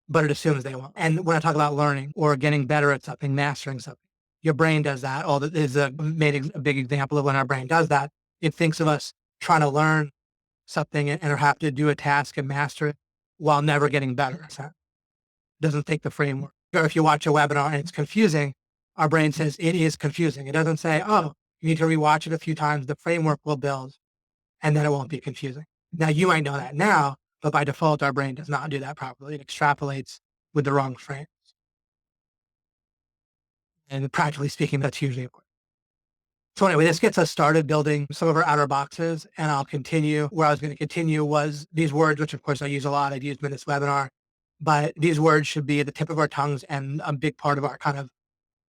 but it assumes they won't. And when I talk about learning or getting better at something, mastering something, your brain does that. All that is a big example of when our brain does that. It thinks of us trying to learn something and have to do a task and master it while never getting better. So it doesn't think the framework. Or if you watch a webinar and it's confusing, our brain says it is confusing. It doesn't say, oh, you need to rewatch it a few times. The framework will build, and then it won't be confusing. Now, you might know that now, but by default, our brain does not do that properly. It extrapolates with the wrong frame. And practically speaking, that's usually important. So anyway, this gets us started building some of our outer boxes, and I'll continue. Where I was going to continue was these words, which of course I use a lot. I've used them in this webinar, but these words should be at the tip of our tongues and a big part of our kind of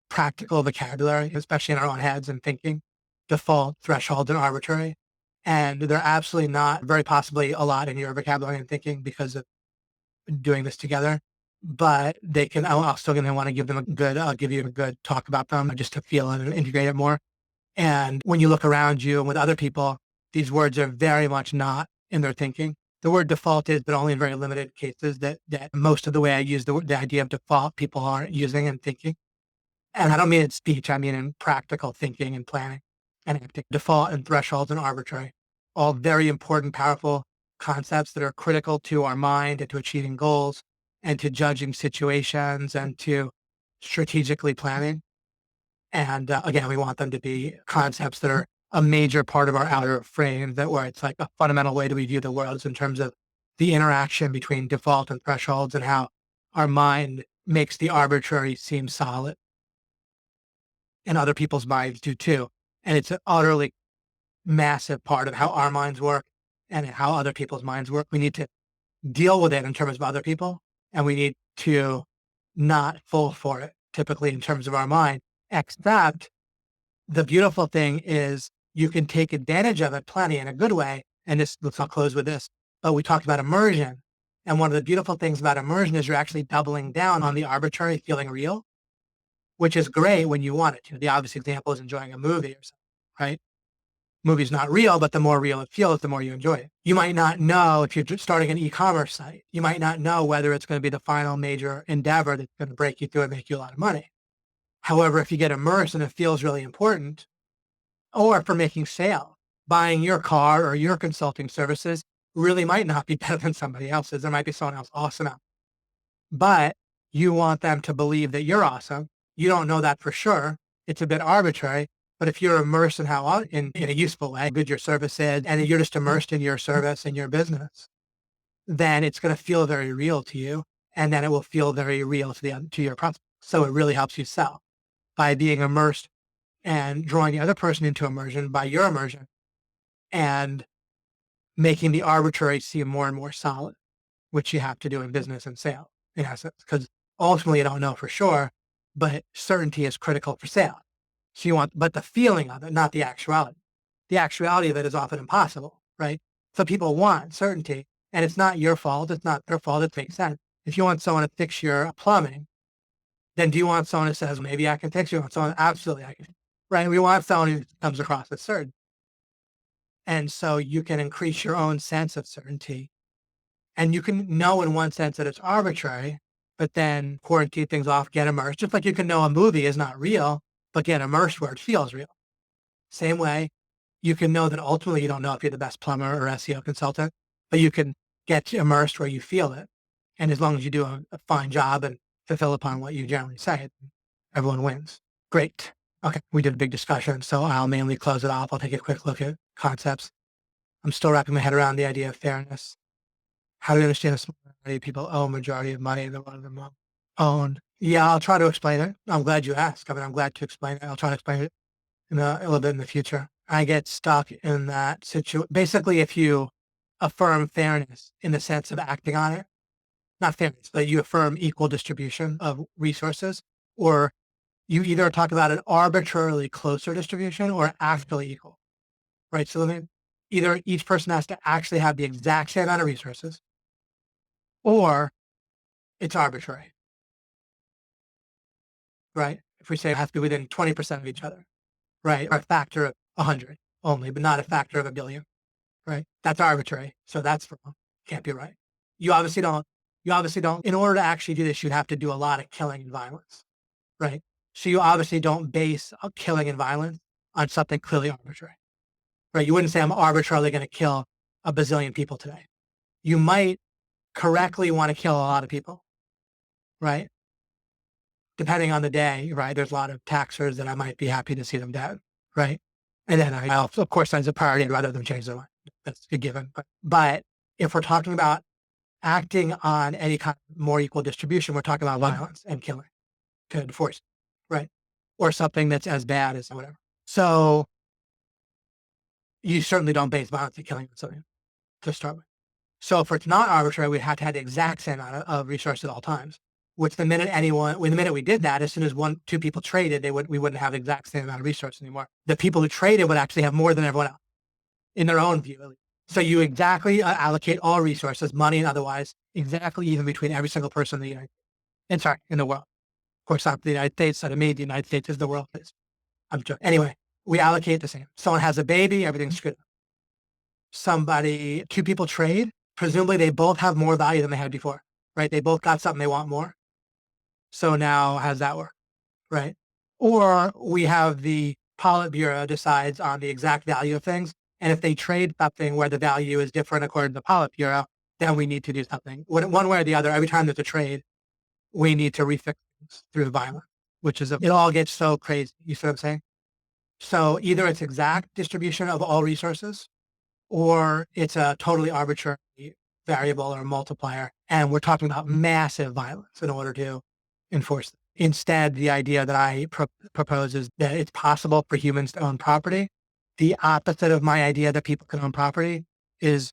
practical vocabulary, especially in our own heads and thinking. Default, threshold, and arbitrary. And they're absolutely not, very possibly a lot in your vocabulary and thinking because of doing this together. But they can, I'm still going to want to give them I'll give you a good talk about them just to feel it and integrate it more. And when you look around you and with other people, these words are very much not in their thinking. The word default is, but only in very limited cases, that most of the way I use the idea of default, people aren't using and thinking. And I don't mean in speech, I mean in practical thinking and planning and acting. Default and thresholds and arbitrary, all very important, powerful concepts that are critical to our mind and to achieving goals and to judging situations and to strategically planning. And again, we want them to be concepts that are a major part of our outer frame, that where it's like a fundamental way that we view the world in terms of the interaction between default and thresholds and how our mind makes the arbitrary seem solid. and other people's minds do too. And it's an utterly massive part of how our minds work and how other people's minds work. We need to deal with it in terms of other people, and we need to not fall for it typically in terms of our mind, except the beautiful thing is you can take advantage of it plenty in a good way. And this, I'll close with this, but we talked about immersion. And one of the beautiful things about immersion is you're actually doubling down on the arbitrary feeling real, which is great when you want it to. The obvious example is enjoying a movie or something, right? Movie's not real, but the more real it feels, the more you enjoy it. You might not know if you're starting an e-commerce site, you might not know whether it's going to be the final major endeavor that's going to break you through and make you a lot of money. However, if you get immersed and it feels really important, or for making sale, buying your car or your consulting services really might not be better than somebody else's. There might be someone else awesome out, but you want them to believe that you're awesome. You don't know that for sure. It's a bit arbitrary, but if you're immersed in how in a useful way, good your service is, and you're just immersed in your service and your business, then it's going to feel very real to you, and then it will feel very real to your prospect. So it really helps you sell by being immersed and drawing the other person into immersion by your immersion and making the arbitrary seem more and more solid, which you have to do in business and sales in essence, because ultimately you don't know for sure, but certainty is critical for sale. So you want, but the feeling of it, not the actuality. The actuality of it is often impossible, right? So people want certainty, and it's not your fault. It's not their fault. It makes sense. If you want someone to fix your plumbing, then do you want someone who says, maybe I can fix you? Want someone, absolutely I can, right? We want someone who comes across as certain. And so you can increase your own sense of certainty. And you can know in one sense that it's arbitrary, but then quarantine things off, get immersed. Just like you can know a movie is not real, but get immersed where it feels real. Same way, you can know that ultimately you don't know if you're the best plumber or SEO consultant, but you can get immersed where you feel it. And as long as you do a fine job and fulfill upon what you generally say, everyone wins. Great. Okay, we did a big discussion, so I'll mainly close it off. I'll take a quick look at concepts. I'm still wrapping my head around the idea of fairness. How do we understand a small majority of people own majority of money that one of them own? Yeah, I'll try to explain it. I'm glad you asked. I mean, I'm glad to explain it. I'll try to explain it in a little bit in the future. I get stuck in that situation. Basically, if you affirm fairness in the sense of acting on it, not fairness, but you affirm equal distribution of resources, or you either talk about an arbitrarily closer distribution or actually equal, right? So then either each person has to actually have the exact same amount of resources, or it's arbitrary, right? If we say it has to be within 20% of each other, right? Or a factor of 100 only, but not a factor of a billion, right? That's arbitrary. So that's wrong. Can't be right. You obviously don't, in order to actually do this, you'd have to do a lot of killing and violence, right? So you obviously don't base killing and violence on something clearly arbitrary, right? You wouldn't say I'm arbitrarily going to kill a bazillion people today. You might correctly want to kill a lot of people, right? Depending on the day, right? There's a lot of taxers that I might be happy to see them dead, right? And then I also, of course, as a priority, I'd rather them change their mind. That's a given. But if we're talking about acting on any kind of more equal distribution, we're talking about violence and killing to enforce, right? Or something that's as bad as whatever. So you certainly don't base violence and killing on something to start with. So if it's not arbitrary, we have to have the exact same amount of resources at all times. Which the minute we did that, as soon as two people traded, we wouldn't have the exact same amount of resources anymore. The people who traded would actually have more than everyone else in their own view. At least. So you exactly allocate all resources, money and otherwise, exactly even between every single person in the United States. In the world. Of course, not the United States. So to me, the United States is the world. I'm joking. Anyway, we allocate the same. Someone has a baby, everything's screwed up. Two people trade, presumably they both have more value than they had before, right? They both got something they want more. So now how does that work, right? Or we have the Politburo decides on the exact value of things. And if they trade something where the value is different according to the Politburo, then we need to do something. One way or the other, every time there's a trade, we need to refix things through violence, it all gets so crazy. You see what I'm saying? So either it's exact distribution of all resources, or it's a totally arbitrary variable or multiplier. And we're talking about massive violence in order to enforce it. Instead, the idea that I propose is that it's possible for humans to own property. The opposite of my idea that people can own property is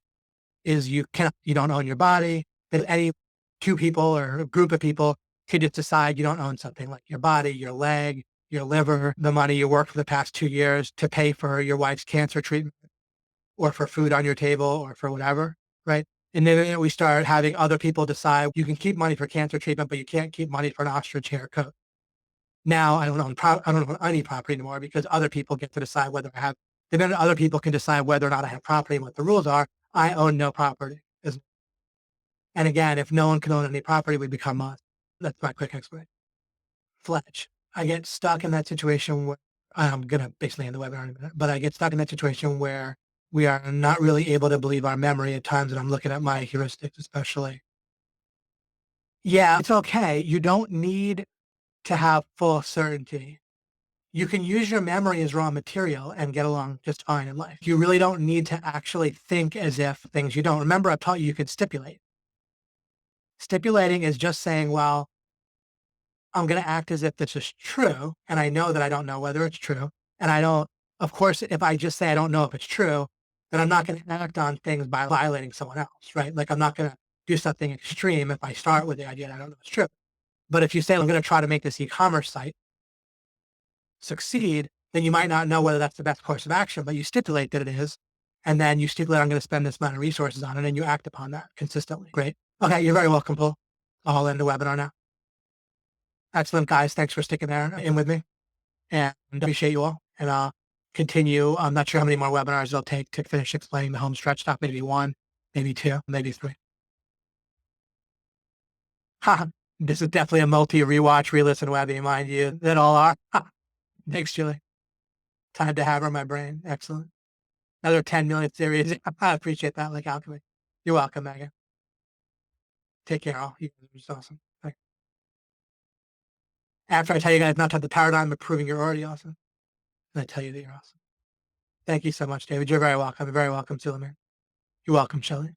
you don't own your body. That any two people or a group of people could just decide you don't own something like your body, your leg, your liver, the money you worked for the past 2 years to pay for your wife's cancer treatment or for food on your table or for whatever, right? And then we start having other people decide you can keep money for cancer treatment, but you can't keep money for an ostrich haircut. Now I don't own any property anymore because other people get to decide whether I have. Then other people can decide whether or not I have property and what the rules are. I own no property. And again, if no one can own any property, we become us. That's my quick explanation. Fletch. I get stuck in that situation where I'm gonna basically end the webinar in a minute, but I get stuck in that situation where we are not really able to believe our memory at times, and I'm looking at my heuristics, especially. Yeah, it's okay. You don't need to have full certainty. You can use your memory as raw material and get along just fine in life. You really don't need to actually think as if things you don't remember. I've taught you could stipulate. Stipulating is just saying, well, I'm going to act as if this is true. And I know that I don't know whether it's true. And I don't, of course, if I just say I don't know if it's true, then I'm not going to act on things by violating someone else, right? Like I'm not going to do something extreme if I start with the idea that I don't know it's true. But if you say, I'm going to try to make this e-commerce site succeed, then you might not know whether that's the best course of action, but you stipulate that it is. And then you stipulate, I'm going to spend this amount of resources on it, and you act upon that consistently. Great. Okay. You're very welcome, Paul. I'll end the webinar now. Excellent, guys. Thanks for sticking there in with me, and appreciate you all. And I'll continue. I'm not sure how many more webinars it'll take to finish explaining the home stretch stuff. Maybe one, maybe two, maybe three. Ha! This is definitely a multi-rewatch, re-listen webby, mind you. That all are. Ha. Thanks, Julie. Time to have her in my brain. Excellent. Another 10 million series. I appreciate that, like alchemy. You're welcome, Megan. Take care, all. You're just awesome. Thanks. After I tell you guys not to have the paradigm of proving you're already awesome, and I tell you that you're awesome. Thank you so much, David. You're very welcome. You're very welcome, Suleiman. You're welcome, Shelley.